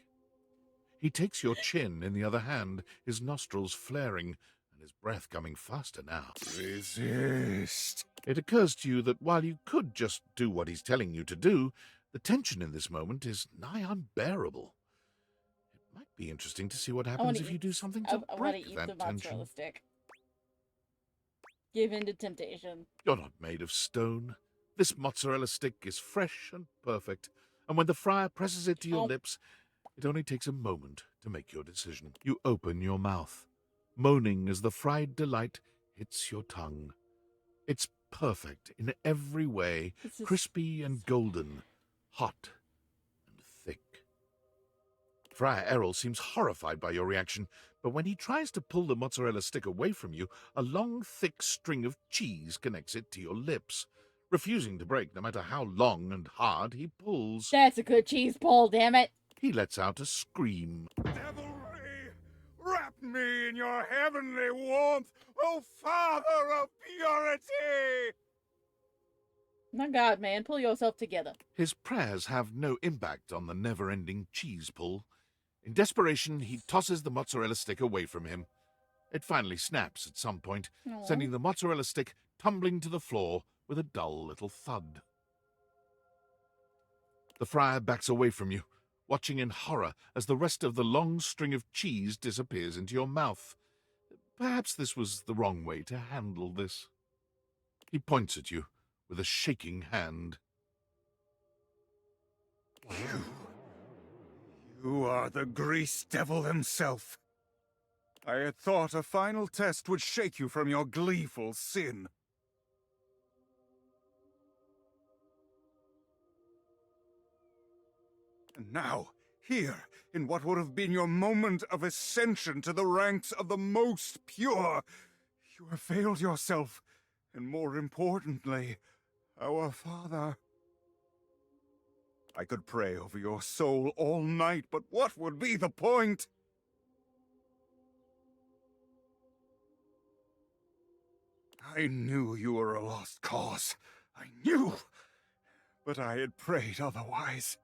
He takes your chin in the other hand, his nostrils flaring, and his breath coming faster now. Resist! It occurs to you that while you could just do what he's telling you to do, the tension in this moment is nigh unbearable. It might be interesting to see what happens if you do something to break that tension. Stick. Give in to temptation. You're not made of stone. This mozzarella stick is fresh and perfect, and when the friar presses it to your lips, it only takes a moment to make your decision. You open your mouth, moaning as the fried delight hits your tongue. It's perfect in every way, crispy and golden, hot and thick. Friar Errol seems horrified by your reaction, but when he tries to pull the mozzarella stick away from you, a long, thick string of cheese connects it to your lips, refusing to break no matter how long and hard he pulls. That's a good cheese pull, damn it! He lets out a scream. Devilry! Wrap me in your heavenly warmth, O Father of purity! My god, man, pull yourself together. His prayers have no impact on the never-ending cheese pull. In desperation, he tosses the mozzarella stick away from him. It finally snaps at some point, sending the mozzarella stick tumbling to the floor with a dull little thud. The friar backs away from you, watching in horror as the rest of the long string of cheese disappears into your mouth. Perhaps this was the wrong way to handle this. He points at you with a shaking hand. You are the grease devil himself. I had thought a final test would shake you from your gleeful sin. And now, here, in what would have been your moment of ascension to the ranks of the most pure, you have failed yourself, and more importantly, our Father. I could pray over your soul all night, but what would be the point? I knew you were a lost cause. I knew. But I had prayed otherwise.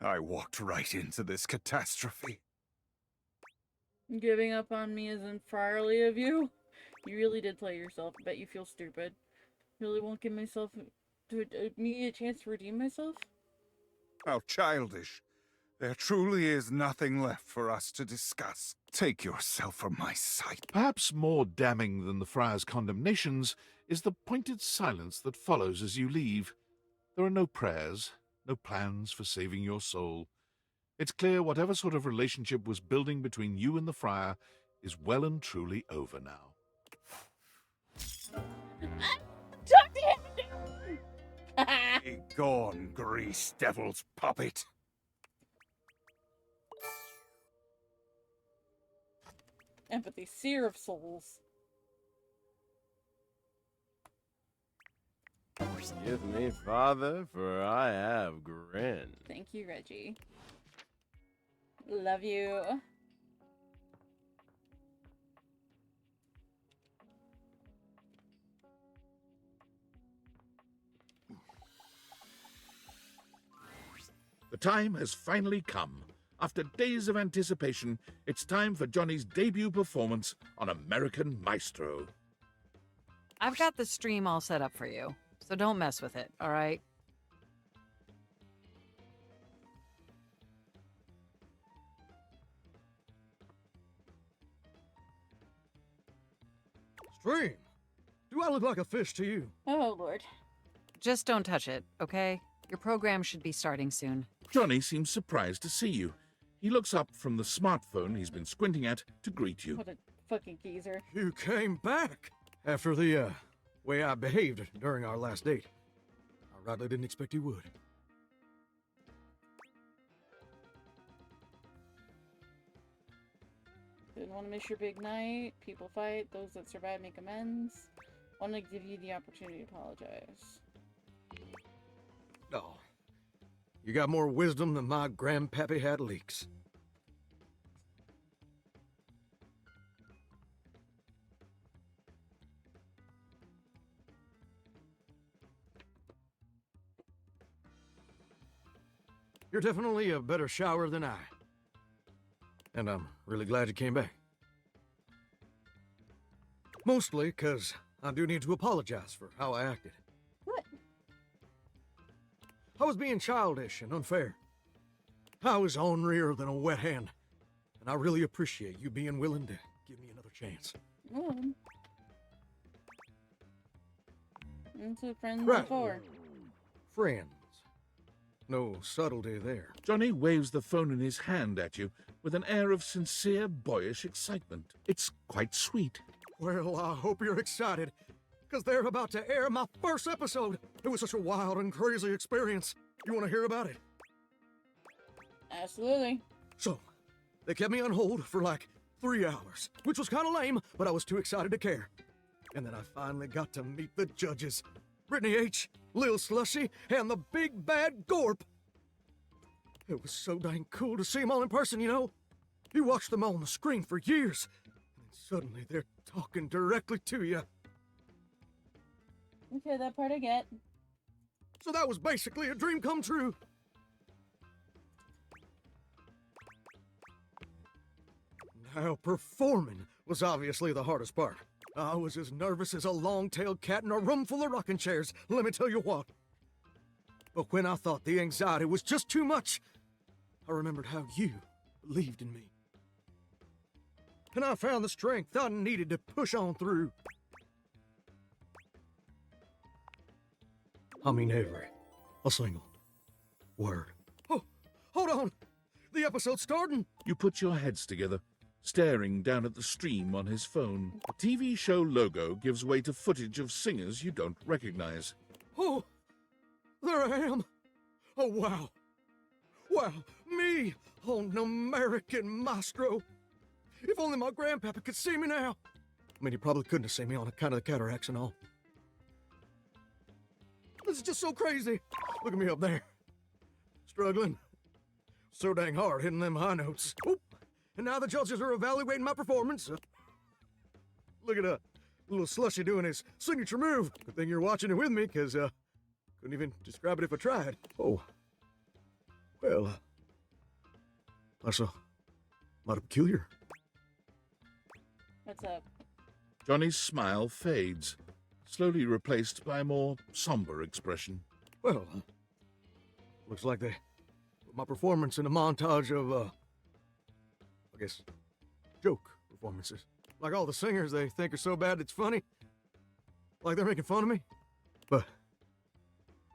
I walked right into this catastrophe. Giving up on me isn't friarly of you. You really did play yourself. I bet you feel stupid. Really won't give me a chance to redeem myself? How childish. There truly is nothing left for us to discuss. Take yourself from my sight. Perhaps more damning than the friar's condemnations is the pointed silence that follows as you leave. There are no prayers, no plans for saving your soul. It's clear whatever sort of relationship was building between you and the friar is well and truly over now. Talk to him! Begone, grease devil's puppet. Empathy, seer of souls. Forgive me, Father, for I have grinned. Thank you, Reggie. Love you. The time has finally come. After days of anticipation, it's time for Johnny's debut performance on American Maestro. I've got the stream all set up for you, so don't mess with it, all right? Stream? Do I look like a fish to you? Oh, Lord. Just don't touch it, okay? Your program should be starting soon. Johnny seems surprised to see you. He looks up from the smartphone he's been squinting at to greet you. What a fucking geezer. You came back after the, way I behaved during our last date. I rightly didn't expect you would. Didn't want to miss your big night. People fight. Those that survive make amends. Want to give you the opportunity to apologize. Oh, you got more wisdom than my grandpappy had leaks. You're definitely a better shower than I. And I'm really glad you came back. Mostly because I do need to apologize for how I acted. What? I was being childish and unfair. I was ornerier than a wet hen. And I really appreciate you being willing to give me another chance. That's what friends Right. are for. Friends. No subtlety there. Johnny waves the phone in his hand at you with an air of sincere, boyish excitement. It's quite sweet. Well, I hope you're excited, because they're about to air my first episode. It was such a wild and crazy experience. You want to hear about it? Absolutely. So, they kept me on hold for like 3 hours, which was kind of lame, but I was too excited to care. And then I finally got to meet the judges. Brittany H., Lil Slushy, and the big bad Gorp. It was so dang cool to see them all in person, you know? You watch them all on the screen for years, and suddenly they're talking directly to you. Okay, that part I get. So that was basically a dream come true. Now, performing was obviously the hardest part. I was as nervous as a long-tailed cat in a room full of rocking chairs, let me tell you what. But when I thought the anxiety was just too much, I remembered how you believed in me. And I found the strength I needed to push on through. I mean a single word. Oh, hold on! The episode's starting! You put your heads together, staring down at the stream on his phone. The TV show logo gives way to footage of singers you don't recognize. Oh, there I am. Oh, wow. Wow, me on American Maestro. If only my grandpapa could see me now. I mean, he probably couldn't have seen me on account of the cataracts and all. This is just so crazy. Look at me up there. Struggling. So dang hard hitting them high notes. Oop. And now the judges are evaluating my performance. Look at Little Slushy doing his signature move. Good thing you're watching it with me, because, couldn't even describe it if I tried. Oh. Well, that's a lot of peculiar. What's up? Johnny's smile fades, slowly replaced by a more somber expression. Well, looks like they put my performance in a montage of, I guess, joke performances. Like all the singers they think are so bad it's funny. Like they're making fun of me. But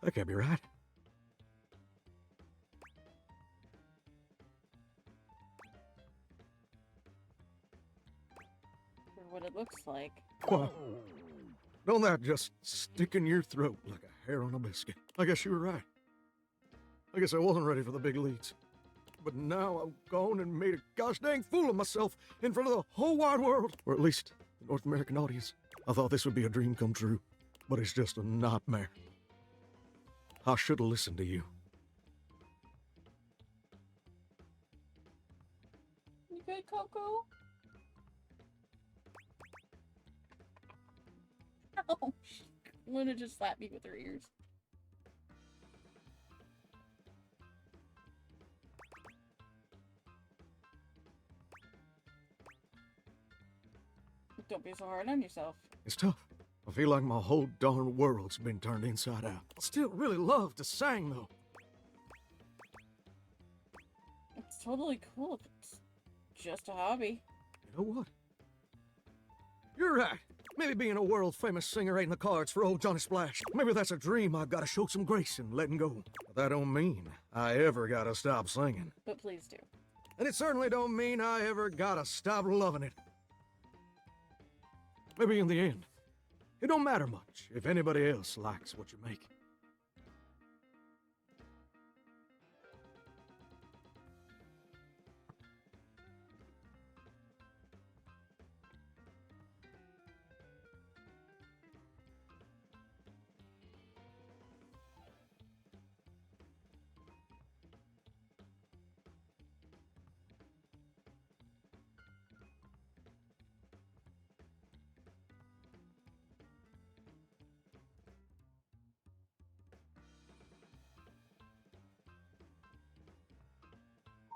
that can't be right. For what it looks like. What? Don't that just stick in your throat like a hair on a biscuit? I guess you were right. I guess I wasn't ready for the big leagues. But now I've gone and made a gosh dang fool of myself in front of the whole wide world. Or at least the North American audience. I thought this would be a dream come true. But it's just a nightmare. I should have listened to you. You good, Coco? Oh, Luna just slapped me with her ears. Don't be so hard on yourself. It's tough. I feel like my whole darn world's been turned inside out. I still really love to sing, though. It's totally cool if it's just a hobby. You know what? You're right. Maybe being a world-famous singer ain't in the cards for old Johnny Splash. Maybe that's a dream I've got to show some grace in letting go. But that don't mean I ever gotta stop singing. But please do. And it certainly don't mean I ever gotta stop loving it. Maybe in the end, it don't matter much if anybody else likes what you make.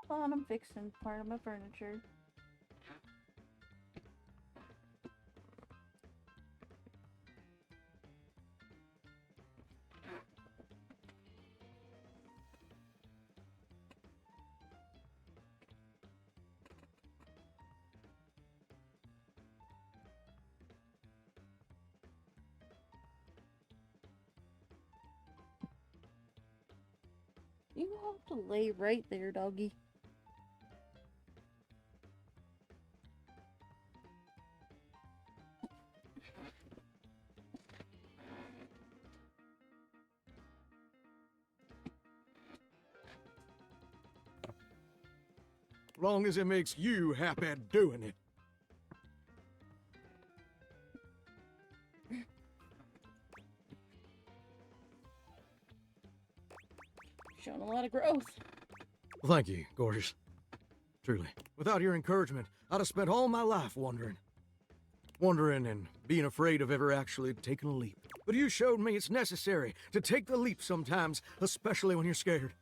Hold on, I'm fixing part of my furniture. You have to lay right there, doggy. Long as it makes you happy doing it. Showing a lot of growth. Well, thank you, gorgeous. Truly. Without your encouragement, I'd have spent all my life wondering. Wondering and being afraid of ever actually taking a leap. But you showed me it's necessary to take the leap sometimes, especially when you're scared.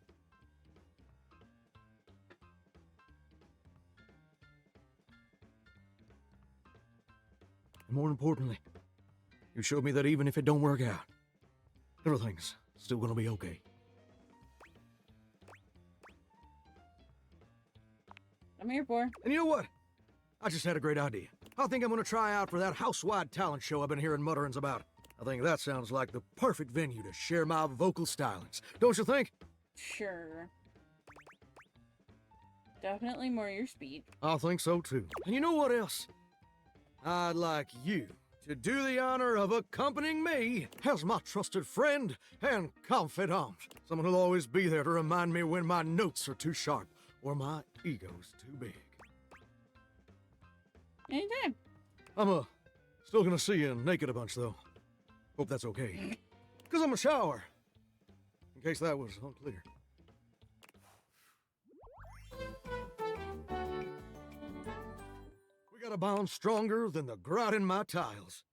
And more importantly, you showed me that even if it don't work out, everything's still gonna be okay. I'm here for. And you know what? I just had a great idea. I think I'm gonna try out for that house-wide talent show I've been hearing mutterings about. I think that sounds like the perfect venue to share my vocal stylings. Don't you think? Sure. Definitely more your speed. I think so too. And you know what else? I'd like you to do the honor of accompanying me as my trusted friend and confidant. Someone who'll always be there to remind me when my notes are too sharp or my ego's too big. Anytime. I'm still gonna see you naked a bunch though. Hope that's okay. Cause I'm a shower. In case that was unclear. We got a bond stronger than the grout in my tiles.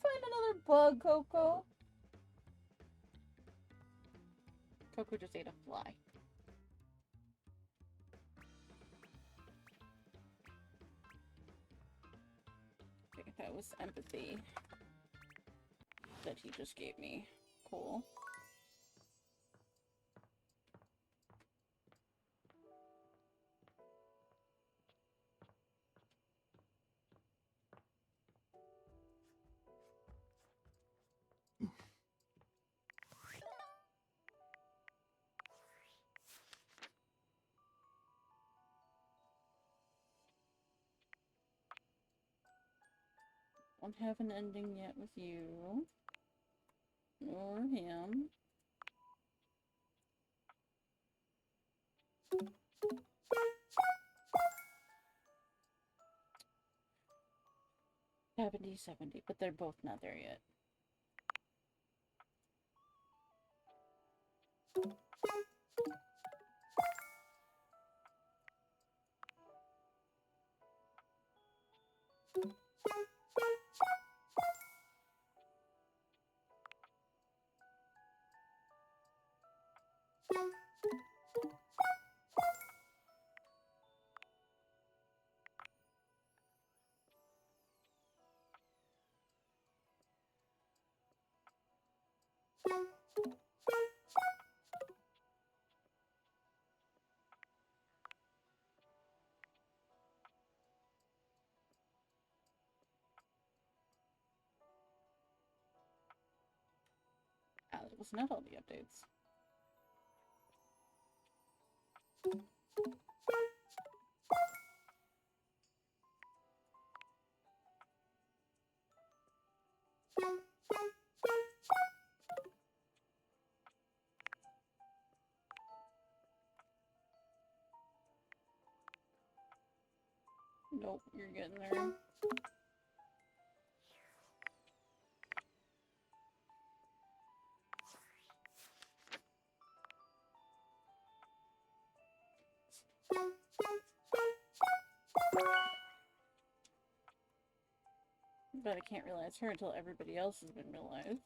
find another bug, Coco? Coco just ate a fly. Okay, that was empathy that he just gave me. Cool. Don't have an ending yet with you. Or him. $70, but they're both not there yet. That was not all the updates. Nope, you're getting there. But I can't realize her until everybody else has been realized.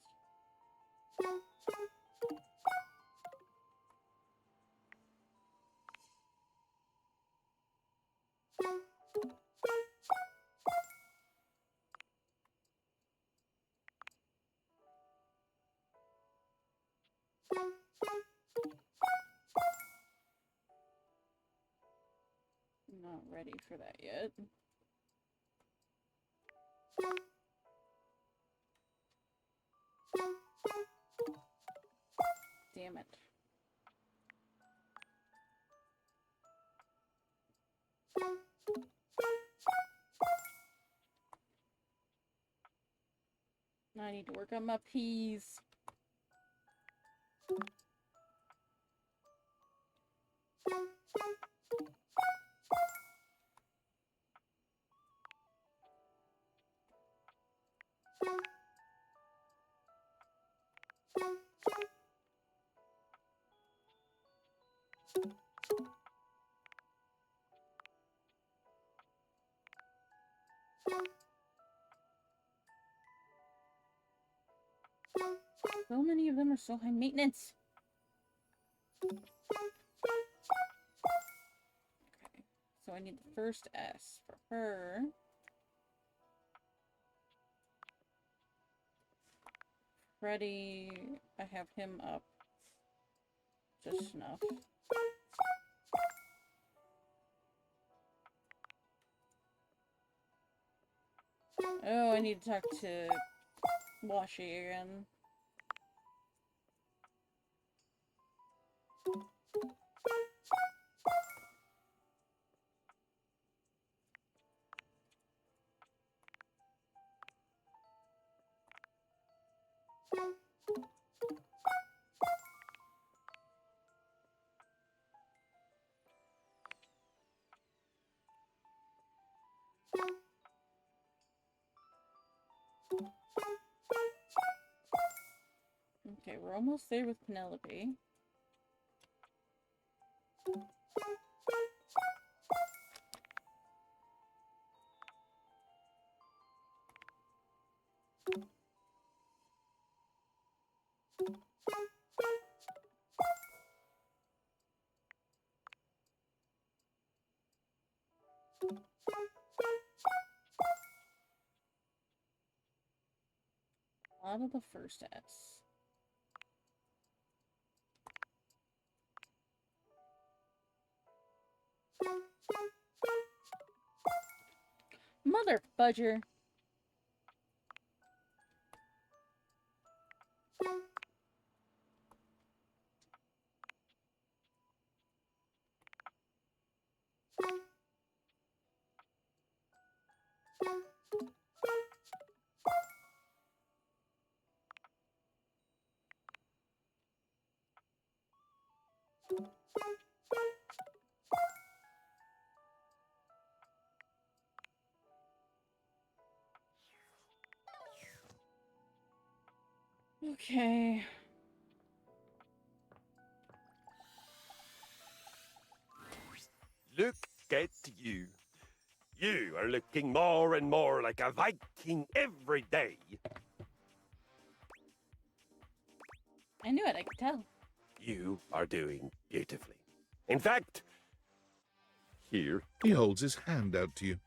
Not ready for that yet. Damn it. I need to work on my peas. So many of them are so high maintenance. Okay, so I need the first S for her. Freddy, I have him up just enough. Oh, I need to talk to Washi again. Okay, we're almost there with Penelope. A lot of the first S. Mother fudger. Okay. Look at you. You are looking more and more like a Viking every day. I knew it, I could tell. You are doing beautifully. In fact, here. He holds his hand out to you,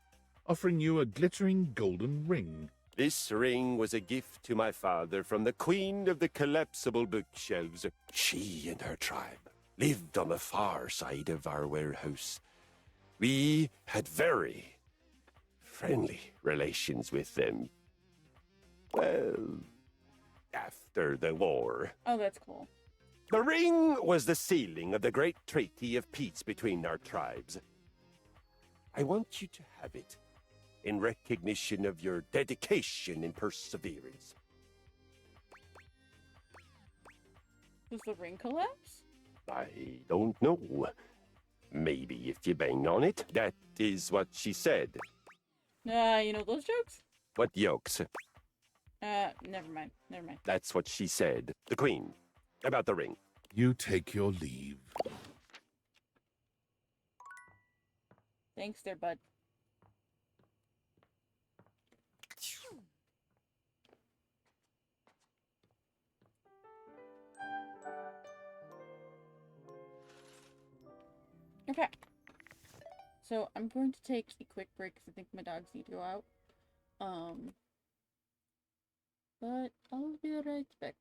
offering you a glittering golden ring. This ring was a gift to my father from the queen of the collapsible bookshelves. She and her tribe lived on the far side of our warehouse. We had very friendly relations with them. Well, after the war. Oh, that's cool. The ring was the sealing of the great treaty of peace between our tribes. I want you to have it in recognition of your dedication and perseverance. Does the ring collapse? I don't know. Maybe if you bang on it. That is what she said. You know those jokes? What yokes? Never mind. Never mind. That's what she said. The queen. About the ring. You take your leave. Thanks there, bud. Okay. So I'm going to take a quick break because I think my dogs need to go out. But I'll be right back.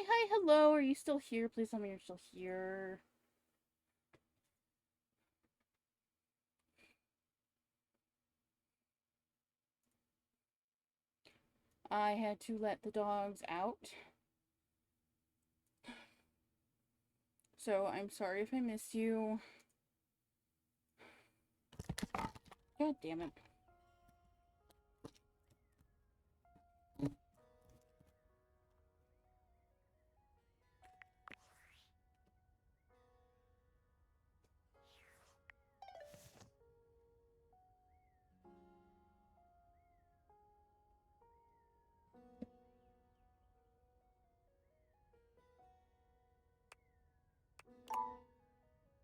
hi, hello. Are you still here? Please tell me you're still here. I had to let the dogs out. So I'm sorry if I missed you. God damn it.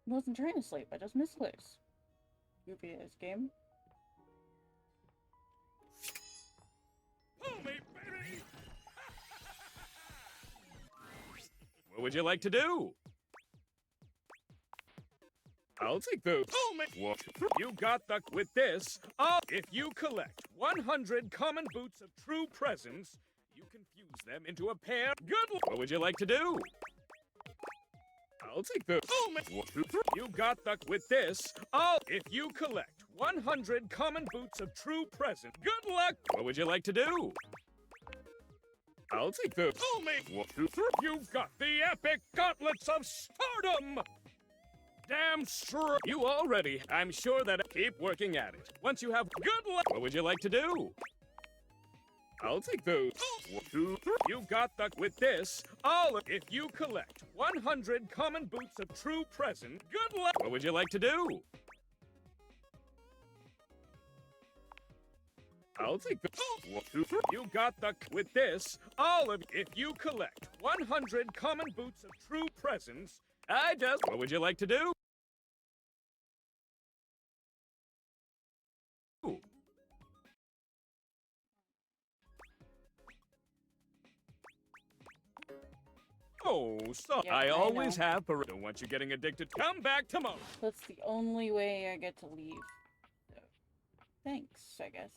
I wasn't trying to sleep, I just misclicked. Goofy ass game. Pull me, baby! What would you like to do? I'll take those. Pull me! What? You got the... With this, if you collect 100 common boots of true presence, you can fuse them into a pair. Good. What would you like to do? I'll take those. You got the... With this, if you collect 100 common boots of true present. Good luck! What would you like to do? I'll take those. You've got the epic gauntlets of stardom! Damn straight. You already. I'm sure that... Keep working at it. Once you have... Good luck! What would you like to do? I'll take those. You got the... With this, if you collect 100 common boots of true present, good luck! What would you like to do? I'll take the... You got the... With this, if you collect 100 common boots of true presence, I just... What would you like to do? Oh, so Yeah, I I always know. have... Don't want you getting addicted. Come back tomorrow. That's the only way I get to leave. So, thanks, I guess.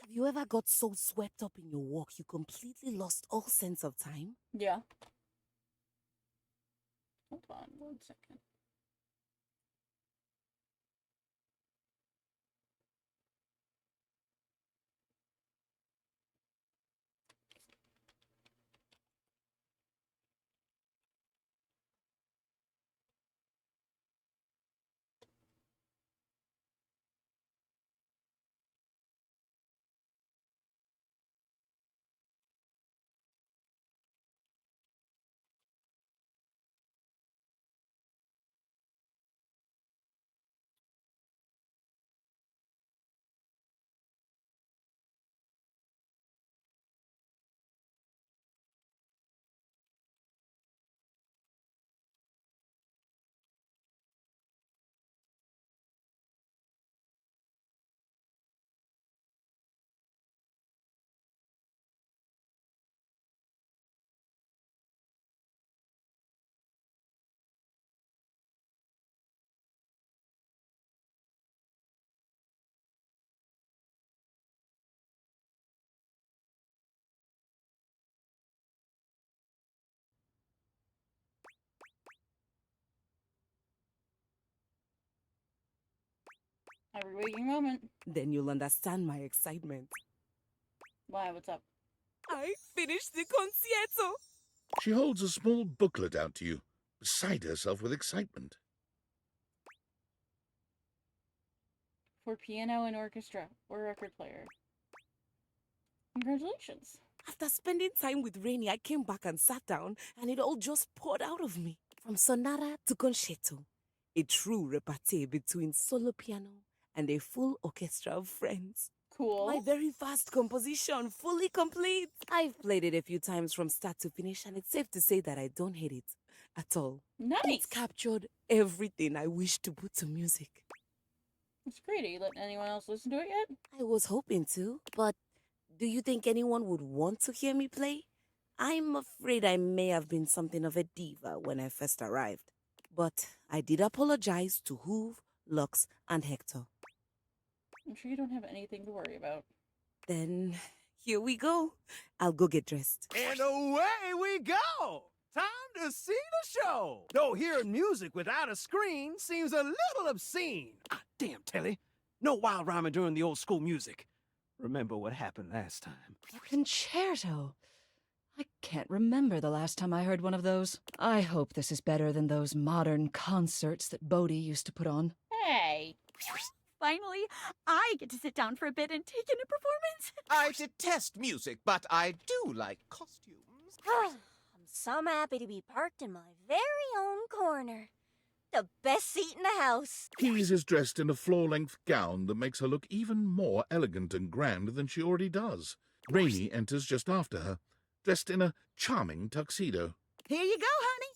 Have you ever got so swept up in your walk you completely lost all sense of time? Yeah. Hold on 1 second. Every waking moment. Then you'll understand my excitement. Why, what's up? I finished the concierto! She holds a small booklet out to you, beside herself with excitement. For piano and orchestra, or record player. Congratulations. After spending time with Rainy, I came back and sat down, and it all just poured out of me. From sonata to concerto. A true repartee between solo piano and a full orchestra of friends. Cool. My very first composition, fully complete. I've played it a few times from start to finish, and it's safe to say that I don't hate it at all. Nice. It's captured everything I wish to put to music. It's great. Are you letting anyone else listen to it yet? I was hoping to, but Do you think anyone would want to hear me play? I'm afraid I may have been something of a diva when I first arrived. But I did apologize to Hoove, Lux, and Hector. I'm sure you don't have anything to worry about. Then here we go. I'll go get dressed. And away we go! Time to see the show! Though hearing music without a screen seems a little obscene. Ah, damn, Telly. No wild rhyming during the old school music. Remember what happened last time. A concerto. I can't remember the last time I heard one of those. I hope this is better than those modern concerts that Bodhi used to put on. Hey! Finally, I get to sit down for a bit and take in a performance. I detest music, but I do like costumes. I'm so happy to be parked in my very own corner. The best seat in the house. Pease is dressed in a floor-length gown that makes her look even more elegant and grand than she already does. Rainy enters just after her, dressed in a charming tuxedo. Here you go, honey.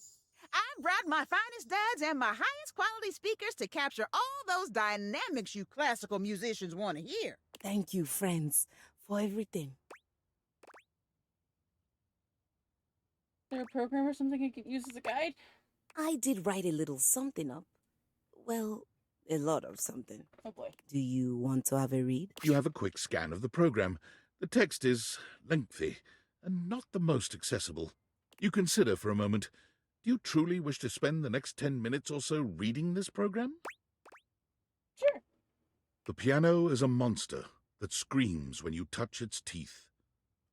I brought my finest duds and my highest quality speakers to capture all those dynamics you classical musicians want to hear. Thank you, friends, for everything. Is there a program or something I could use as a guide? I did write a little something up. Well, a lot of something. Oh boy. Do you want to have a read? You have a quick scan of the program. The text is lengthy and not the most accessible. You consider for a moment. Do you truly wish to spend the next 10 minutes or so reading this program? Sure. The piano is a monster that screams when you touch its teeth.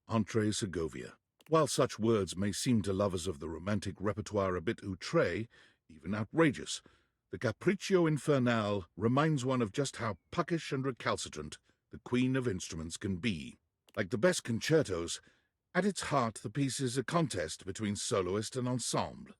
Andre Segovia. While such words may seem to lovers of the romantic repertoire a bit outré, even outrageous, the Capriccio Infernale reminds one of just how puckish and recalcitrant the queen of instruments can be. Like the best concertos, at its heart the piece is a contest between soloist and ensemble,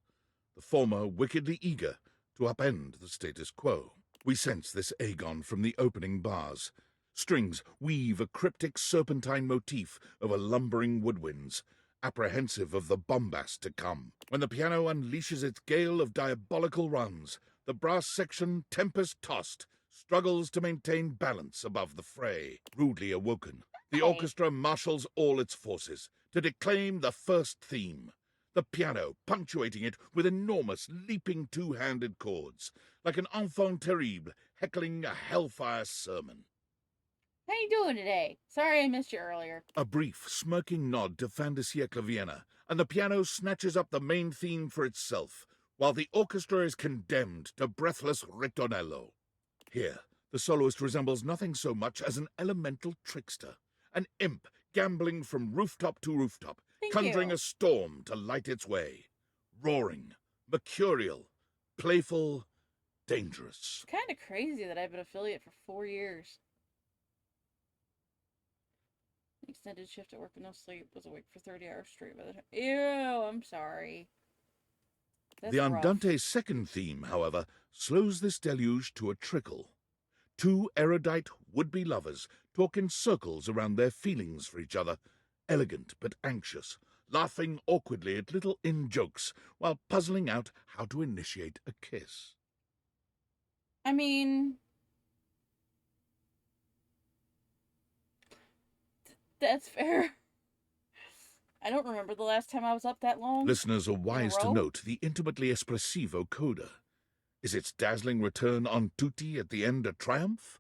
the former wickedly eager to upend the status quo. We sense this agon from the opening bars. Strings weave a cryptic serpentine motif over lumbering woodwinds, apprehensive of the bombast to come. When the piano unleashes its gale of diabolical runs, the brass section, tempest-tossed, struggles to maintain balance above the fray. Rudely awoken, the orchestra marshals all its forces to declaim the first theme, the piano punctuating it with enormous leaping two-handed chords, like an enfant terrible heckling a hellfire sermon. How you doing today? Sorry I missed you earlier. A brief, smirking nod to Fin de Siècle Vienna, and the piano snatches up the main theme for itself, while the orchestra is condemned to breathless ritornello. Here, the soloist resembles nothing so much as an elemental trickster, an imp gambling from rooftop to rooftop, conjuring a storm to light its way. Roaring, mercurial, playful, dangerous. It's kind of crazy that I've been affiliate for 4 years. Extended shift at work with no sleep. Was awake for 30 hours straight by the time. Ew, I'm sorry. That's The rough. Andante's second theme, however, slows this deluge to a trickle. Two erudite would-be lovers talk in circles around their feelings for each other, elegant but anxious, laughing awkwardly at little in-jokes while puzzling out how to initiate a kiss. I mean... That's fair. I don't remember the last time I was up that long. Listeners are wise to row? note the intimately espressivo coda. Is its dazzling return on tutti at the end a triumph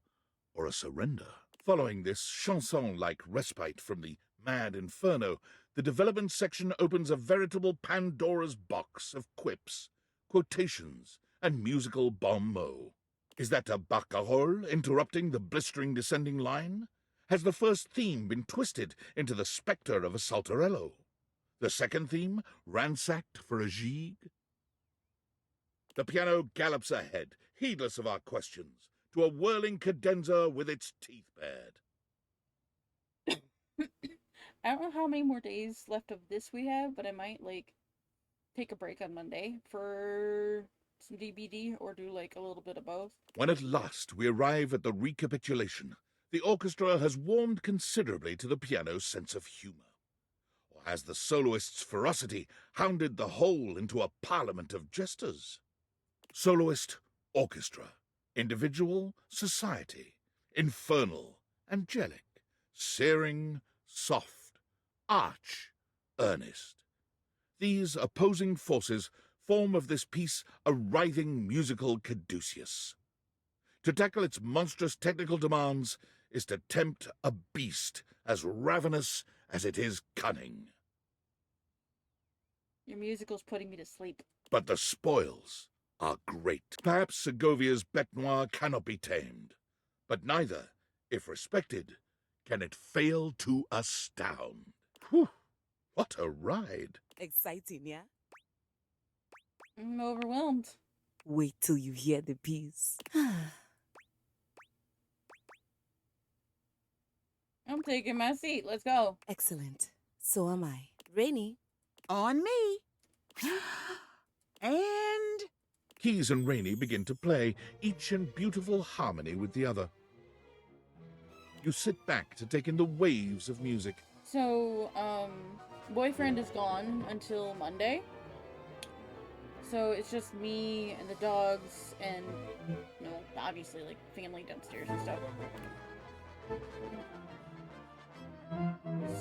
or a surrender? Following this chanson-like respite from the mad inferno, the development section opens a veritable Pandora's box of quips, quotations, and musical bon mots. Is that a barcarolle interrupting the blistering descending line? Has the first theme been twisted into the spectre of a saltarello? The second theme ransacked for a gigue? The piano gallops ahead, heedless of our questions, to a whirling cadenza with its teeth bared. I don't know how many more days left of this we have, but I might, take a break on Monday for some DBD or do, a little bit of both. When at last we arrive at the recapitulation, the orchestra has warmed considerably to the piano's sense of humour. Or has the soloist's ferocity hounded the whole into a parliament of jesters? Soloist, orchestra, individual, society, infernal, angelic, searing, soft, arch, earnest. These opposing forces form of this piece a writhing musical caduceus. To tackle its monstrous technical demands is to tempt a beast as ravenous as it is cunning. Your musical's putting me to sleep. But the spoils are great. Perhaps Segovia's bête noire cannot be tamed, but neither, if respected, can it fail to astound. Whew, what a ride. Exciting, yeah? I'm overwhelmed. Wait till you hear the piece. I'm taking my seat. Let's go. Excellent. So am I. Rainy. On me. And... Keys and Rainy begin to play, each in beautiful harmony with the other. You sit back to take in the waves of music. So, boyfriend is gone until Monday. So it's just me and the dogs and, you know, obviously, like, family downstairs and stuff.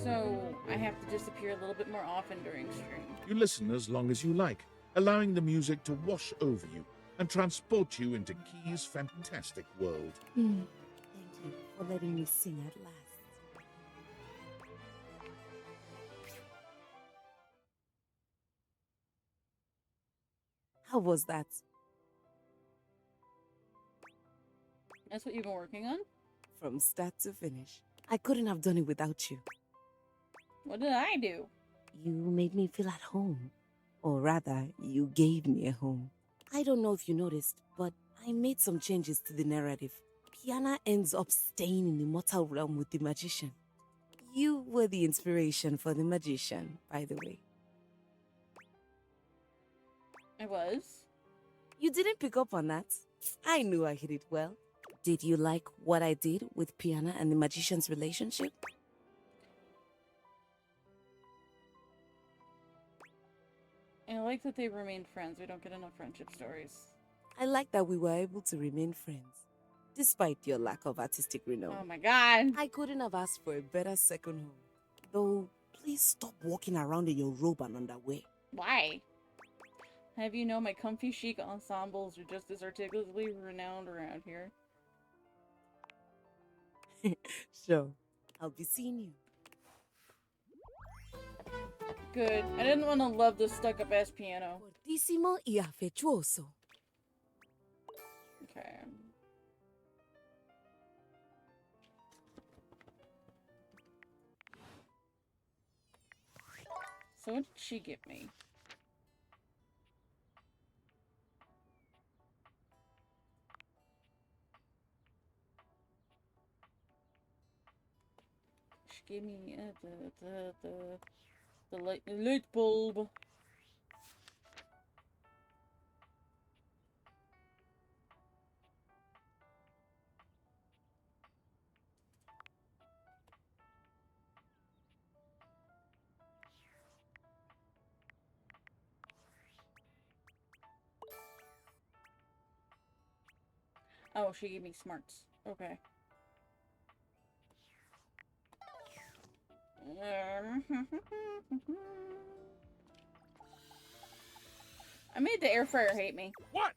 So I have to disappear a little bit more often during stream. You listen as long as you like, allowing the music to wash over you and transport you into Key's fantastic world. Thank you for letting me sing at last. How was that? That's what you've been working on? From start to finish. I couldn't have done it without you. What did I do? You made me feel at home. Or rather, you gave me a home. I don't know if you noticed, but I made some changes to the narrative. Piana ends up staying in the mortal realm with the magician. You were the inspiration for the magician, by the way. I was? You didn't pick up on that. I knew I hit it well. Did you like what I did with Piana and the magician's relationship? I like that they remained friends. We don't get enough friendship stories. I like that we were able to remain friends, despite your lack of artistic renown. Oh my god. I couldn't have asked for a better second home. Though, please stop walking around in your robe and underwear. Why? Have you know my comfy chic ensembles are just as articulately renowned around here? Sure. I'll be seeing you. Good. I didn't want to love this stuck-up ass piano. Fortissimo y affettuoso. Okay. So what did she give me? She gave me the light bulb. Oh, she gave me smarts. Okay. I made the air fryer hate me. What?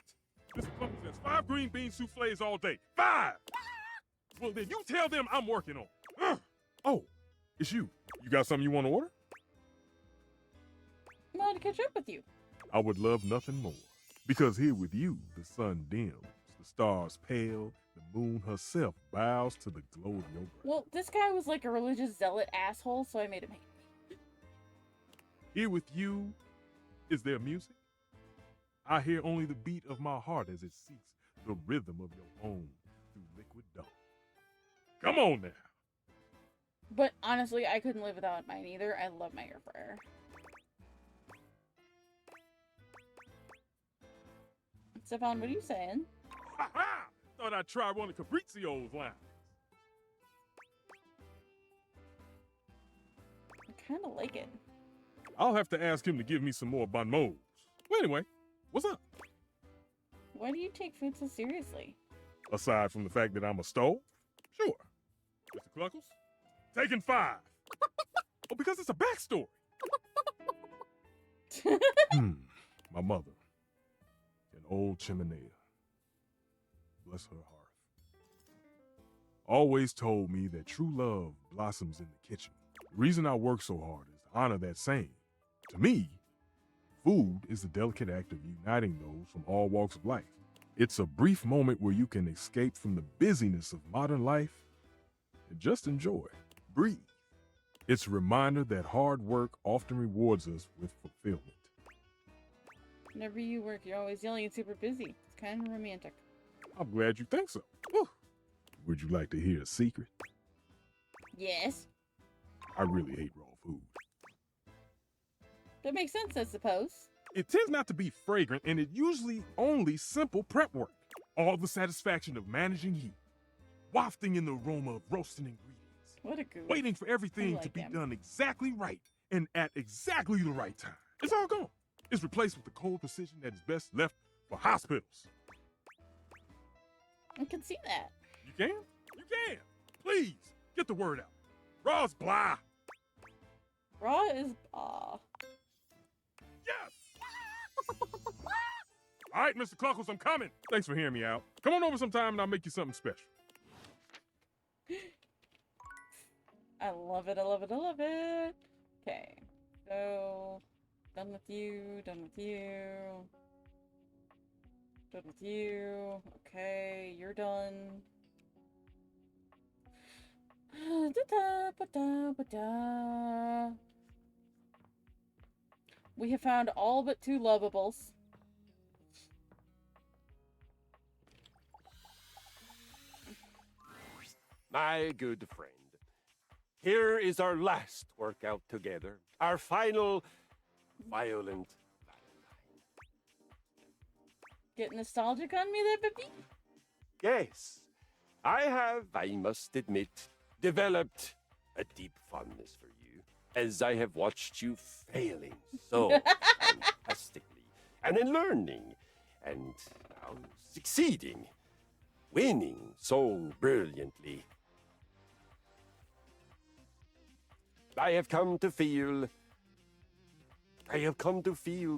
Mr. Pumpkin says 5 green bean souffles all day. 5! Well, then you tell them I'm working on it. Oh, it's you. You got something you want to order? I wanted to catch up with you. I would love nothing more. Because here with you, the sun dims, the stars pale, the moon herself bows to the glow of your breath. Well, this guy was like a religious zealot asshole, so I made him hate me. Here with you, is there music? I hear only the beat of my heart as it seeks the rhythm of your own through liquid dawn. Come on now. But honestly, I couldn't live without mine either. I love my air fryer. Stefan, what are you saying? Ha ha! Thought I'd try one of Fabrizio's lines. I kind of like it. I'll have to ask him to give me some more bon mots. Well, anyway, what's up? Why do you take food so seriously? Aside from the fact that I'm a stove? Sure. Mr. Cluckles? Taking 5. backstory. My mother, an old chimenea, bless her heart, always told me that true love blossoms in the kitchen. The reason I work so hard is to honor that saying. To me, food is the delicate act of uniting those from all walks of life. It's a brief moment where you can escape from the busyness of modern life and just enjoy, breathe. It's a reminder that hard work often rewards us with fulfillment. Whenever you work, you're always yelling and super busy. It's kind of romantic. I'm glad you think so. Whew. Would you like to hear a secret? Yes. I really hate raw food. That makes sense, I suppose. It tends not to be fragrant, and it usually only simple prep work. All the satisfaction of managing heat, wafting in the aroma of roasting ingredients. What a goof. Waiting for everything to be done exactly right and at exactly the right time. It's all gone. It's replaced with the cold precision that is best left for hospitals. I can see that. You can? You can. Please, get the word out. Raw's blah. Raw is Yes! All right, Mr. Cluckles, I'm coming. Thanks for hearing me out. Come on over sometime and I'll make you something special. I love it, I love it, I love it. Okay, so done with you, done with you. Done with you. Okay, you're done. We have found all but 2 lovables. My good friend, here is our last workout together. Our final violent Valentine. Get nostalgic on me there, baby? Yes, I have, I must admit, developed a deep fondness for you, as I have watched you failing so fantastically, and then learning, and now succeeding, winning so brilliantly. I have come to feel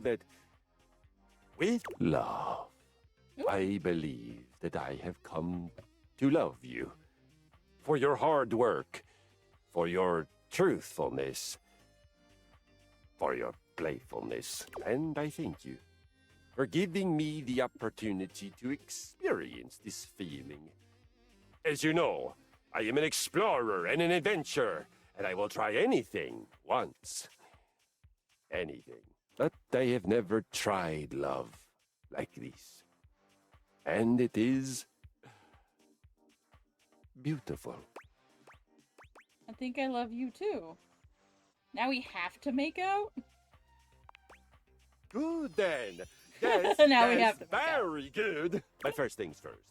that with love, I believe that I have come to love you. For your hard work, for your truthfulness, for your playfulness, and I thank you for giving me the opportunity to experience this feeling. As you know, I am an explorer and an adventurer, and I will try anything once. Anything. But I have never tried love like this. And it is beautiful. I think I love you too. Now we have to make out? Good then. Yes, Now we yes, have to make out. very good. But first things first.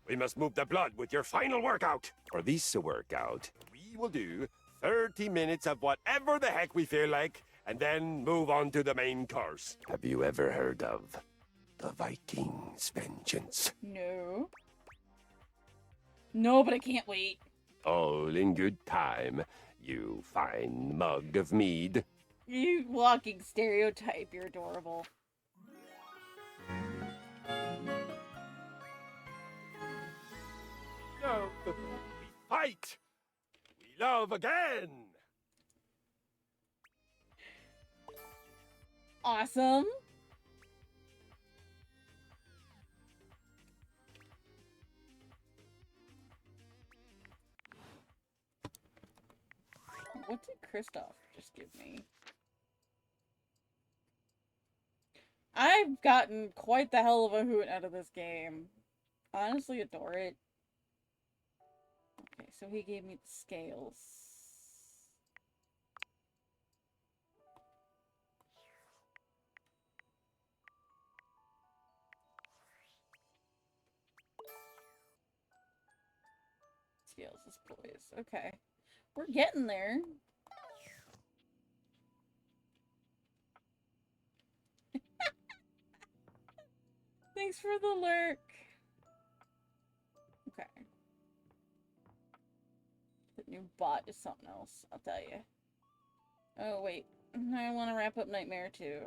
We must move the blood with your final workout. For this workout, we will do 30 minutes of whatever the heck we feel like, and then move on to the main course. Have you ever heard of the Vikings' Vengeance? No. No, but I can't wait. All in good time, you fine mug of mead. You walking stereotype, you're adorable. No, we fight. We love again. Awesome. What did Kristoff just give me? I've gotten quite the hell of a hoot out of this game. Honestly adore it. Okay, so he gave me the scales. Scales is poised. Okay. We're getting there. Thanks for the lurk. Okay. The new bot is something else, I'll tell you. Oh, wait. I want to wrap up Nightmare too.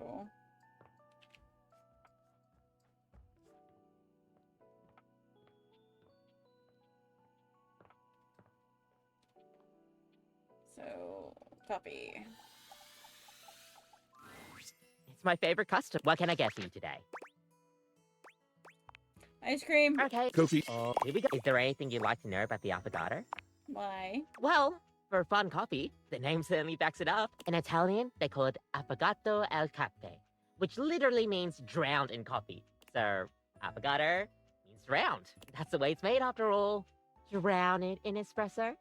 So, copy. It's my favorite custom. What can I get for you today? Ice cream. Okay. Kofi. Here we go. Is there anything you'd like to know about the affogato? Why? Well, for fun coffee, the name certainly backs it up. In Italian, they call it affogato al caffè, which literally means drowned in coffee. So, affogato means drowned. That's the way it's made after all. Drown it in espresso.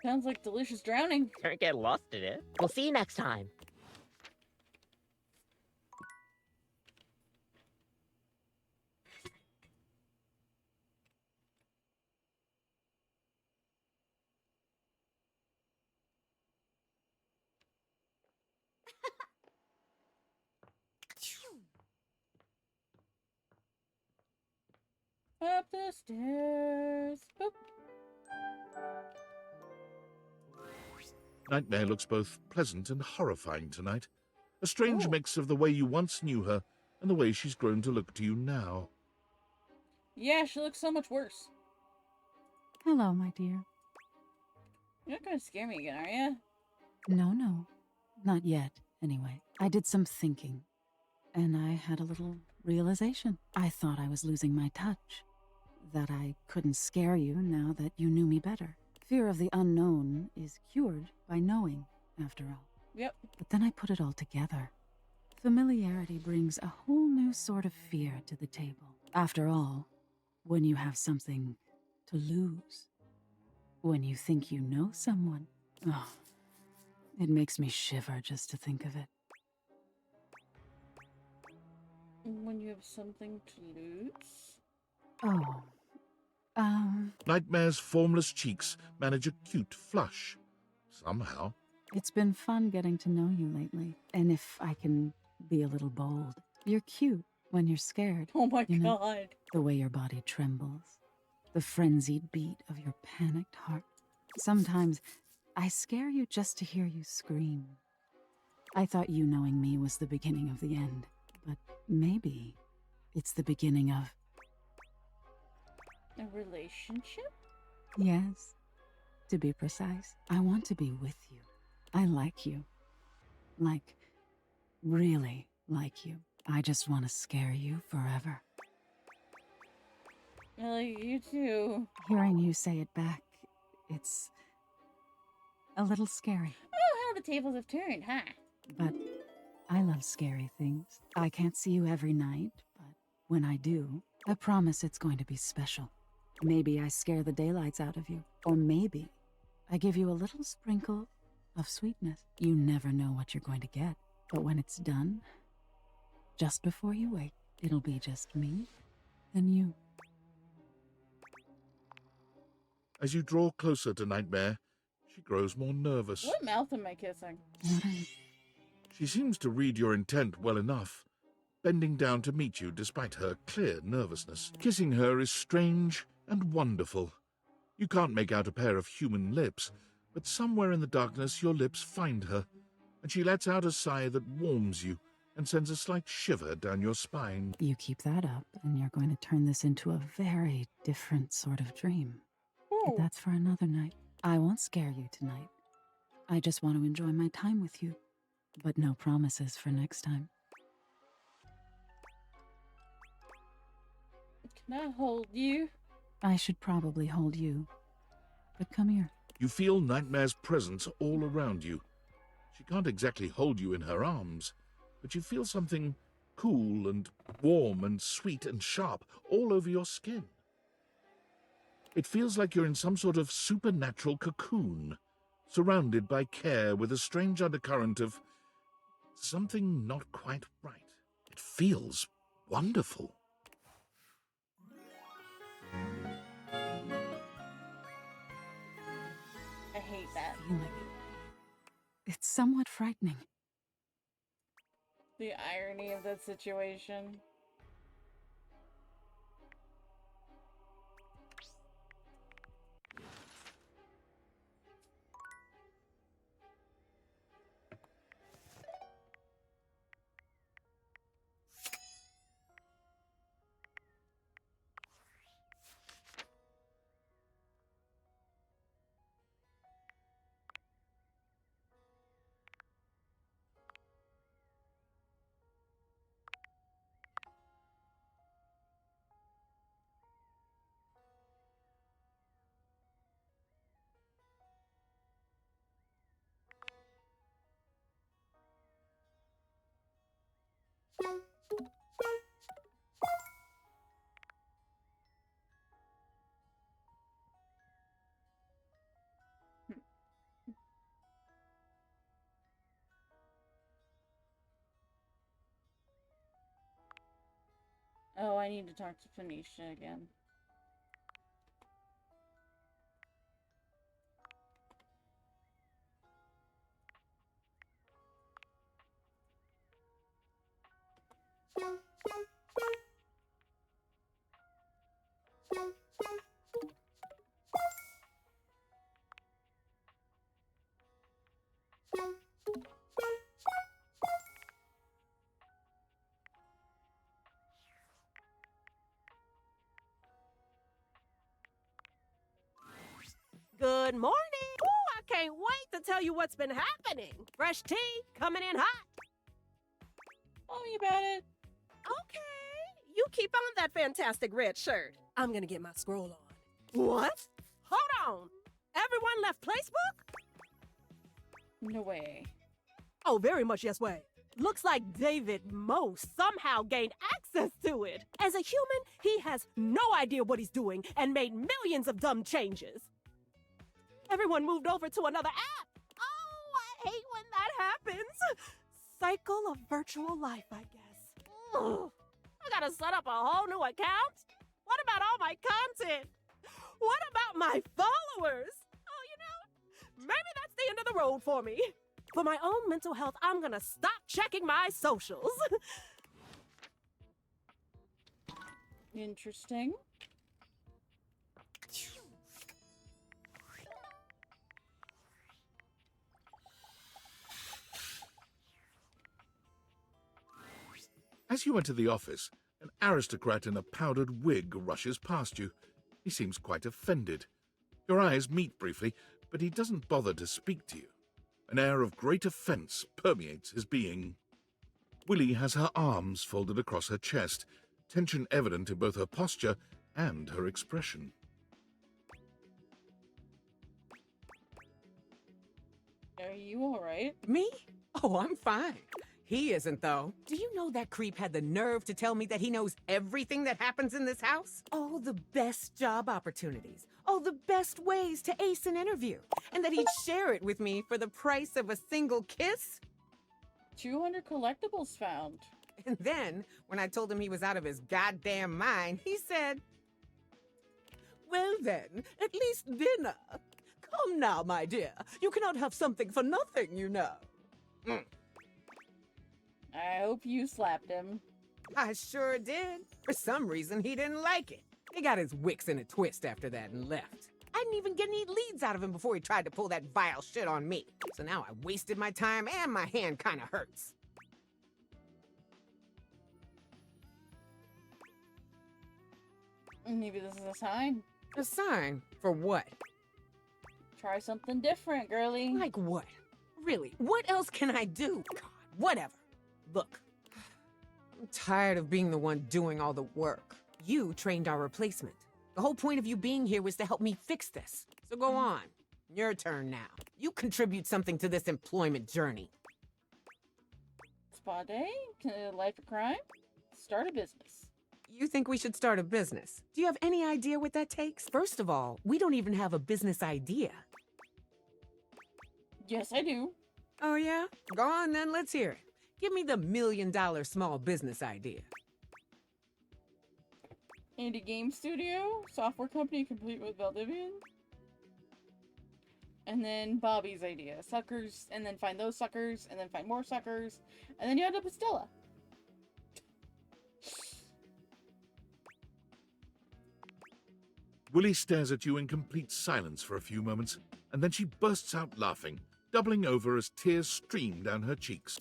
Sounds like delicious drowning. Don't get lost in it. We'll see you next time. Up the stairs. Boop. Nightmare looks both pleasant and horrifying tonight. A strange mix of the way you once knew her and the way she's grown to look to you now. Yeah, she looks so much worse. Hello, my dear. You're not gonna scare me again, are you? No. Not yet, anyway. I did some thinking, and I had a little realization. I thought I was losing my touch. That I couldn't scare you now that you knew me better. Fear of the unknown is cured by knowing, after all. Yep. But then I put it all together. Familiarity brings a whole new sort of fear to the table. After all, when you have something to lose, when you think you know someone, oh, it makes me shiver just to think of it. When you have something to lose? Oh, Nightmare's formless cheeks manage a cute flush. Somehow. It's been fun getting to know you lately. And if I can be a little bold, you're cute when you're scared. Oh my you know? God. The way your body trembles. The frenzied beat of your panicked heart. Sometimes I scare you just to hear you scream. I thought you knowing me was the beginning of the end. But maybe it's the beginning of... A relationship? Yes. To be precise, I want to be with you. I like you. Like, really like you. I just want to scare you forever. I like you too. Hearing you say it back, it's a little scary. Oh, how the tables have turned, huh? But I love scary things. I can't see you every night, but when I do, I promise it's going to be special. Maybe I scare the daylights out of you. Or maybe I give you a little sprinkle of sweetness. You never know what you're going to get. But when it's done, just before you wake, it'll be just me and you. As you draw closer to Nightmare, she grows more nervous. What mouth am I kissing? She seems to read your intent well enough, bending down to meet you despite her clear nervousness. Kissing her is strange and wonderful. You can't make out a pair of human lips, but somewhere in the darkness your lips find her, and she lets out a sigh that warms you and sends a slight shiver down your spine. You keep that up, and you're going to turn this into a very different sort of dream. But that's for another night. I won't scare you tonight. I just want to enjoy my time with you, but no promises for next time. Can I hold you? I should probably hold you, but come here. You feel Nightmare's presence all around you. She can't exactly hold you in her arms, but you feel something cool and warm and sweet and sharp all over your skin. It feels like you're in some sort of supernatural cocoon, surrounded by care with a strange undercurrent of something not quite right. It feels wonderful. I hate that. It's somewhat frightening. The irony of that situation. Oh, I need to talk to Phoenicia again. Good morning. Ooh, I can't wait to tell you what's been happening. Fresh tea coming in hot. Tell me about it. Okay. You keep on that fantastic red shirt. I'm gonna get my scroll on. What? Hold on. Everyone left Placebook? No way. Oh, very much yes way. Looks like David Moe somehow gained access to it. As a human, he has no idea what he's doing and made millions of dumb changes. Everyone moved over to another app. Oh, I hate when that happens. Cycle of virtual life, I guess. Ugh. I gotta set up a whole new account? What about all my content? What about my followers? Oh, you know, maybe that's the end of the road for me. For my own mental health, I'm gonna stop checking my socials. Interesting. As you enter the office, an aristocrat in a powdered wig rushes past you. He seems quite offended. Your eyes meet briefly, but he doesn't bother to speak to you. An air of great offense permeates his being. Willie has her arms folded across her chest, tension evident in both her posture and her expression. Are you alright? Me? Oh, I'm fine. He isn't, though. Do you know that creep had the nerve to tell me that he knows everything that happens in this house? Oh, the best job opportunities. Oh, the best ways to ace an interview. And that he'd share it with me for the price of a single kiss? 200 collectibles found. And then, when I told him he was out of his goddamn mind, he said, "Well then, at least dinner. Come now, my dear. You cannot have something for nothing, you know." I hope you slapped him. I sure did. For some reason, he didn't like it. He got his wicks in a twist after that and left. I didn't even get any leads out of him before he tried to pull that vile shit on me. So now I wasted my time and my hand kinda hurts. Maybe this is a sign. A sign? For what? Try something different, girly. Like what? Really, what else can I do? God, whatever. Look, I'm tired of being the one doing all the work. You trained our replacement. The whole point of you being here was to help me fix this. So go on. Your turn now. You contribute something to this employment journey. Spa day? Life of crime? Start a business. You think we should start a business? Do you have any idea what that takes? First of all, we don't even have a business idea. Yes, I do. Oh, yeah? Go on then, let's hear it. Give me the $1 million small business idea. Indie game studio, software company complete with Valdivian. And then Bobby's idea. Suckers, and then find those suckers, and then find more suckers. And then you end up with Stella. Willie stares at you in complete silence for a few moments, and then she bursts out laughing, doubling over as tears stream down her cheeks.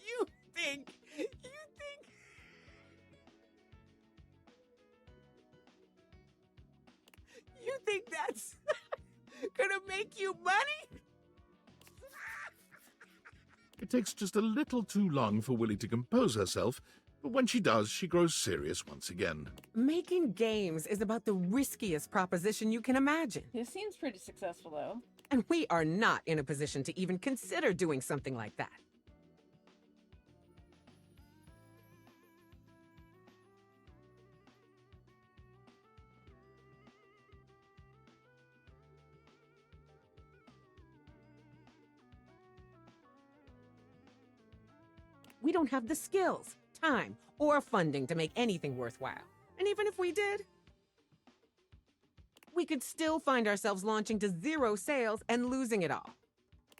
You think that's gonna make you money? It takes just a little too long for Willie to compose herself, but when she does, she grows serious once again. Making games is about the riskiest proposition you can imagine. This seems pretty successful, though. And we are not in a position to even consider doing something like that. we don't have the skills, time, or funding to make anything worthwhile. And even if we did, we could still find ourselves launching to 0 sales and losing it all.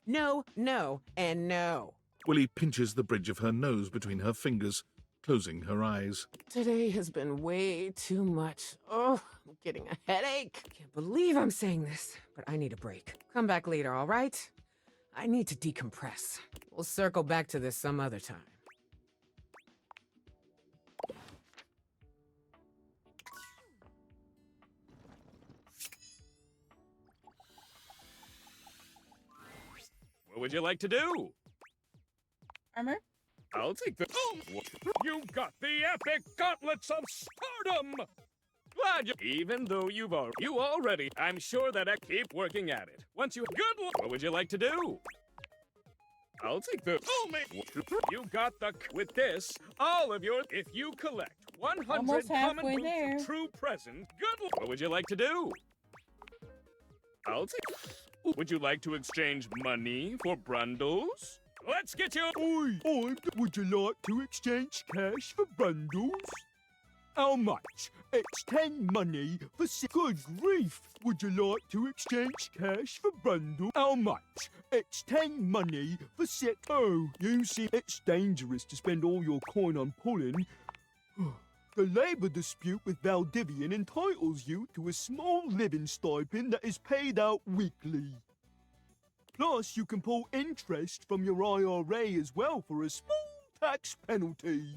No, no, and no. Willie pinches the bridge of her nose between her fingers, closing her eyes. Today has been way too much. Oh, I'm getting a headache. Can't believe I'm saying this, but I need a break. Come back later, all right? I need to decompress. We'll circle back to this some other time. What would you like to do? Armor? I'll take the. Oh, you got the epic gauntlets of stardom. Glad you. Even though you already. I'm sure that I keep working at it. Once you. Good luck. What would you like to do? I'll take the. Oh, man. You got the. With this, all of your. If you collect 100 Almost common halfway boots there. of true present. Good luck. What would you like to do? I'll take. Would you like to exchange money for brundles? Let's get you. Oi, would you like to exchange cash for bundles? How much? It's 10 money for Good grief! Would you like to exchange cash for bundle? How much? It's 10 money for Oh, you see, it's dangerous to spend all your coin on pulling. The labor dispute with Valdivian entitles you to a small living stipend that is paid out weekly. Plus, you can pull interest from your IRA as well for a small tax penalty.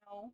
No.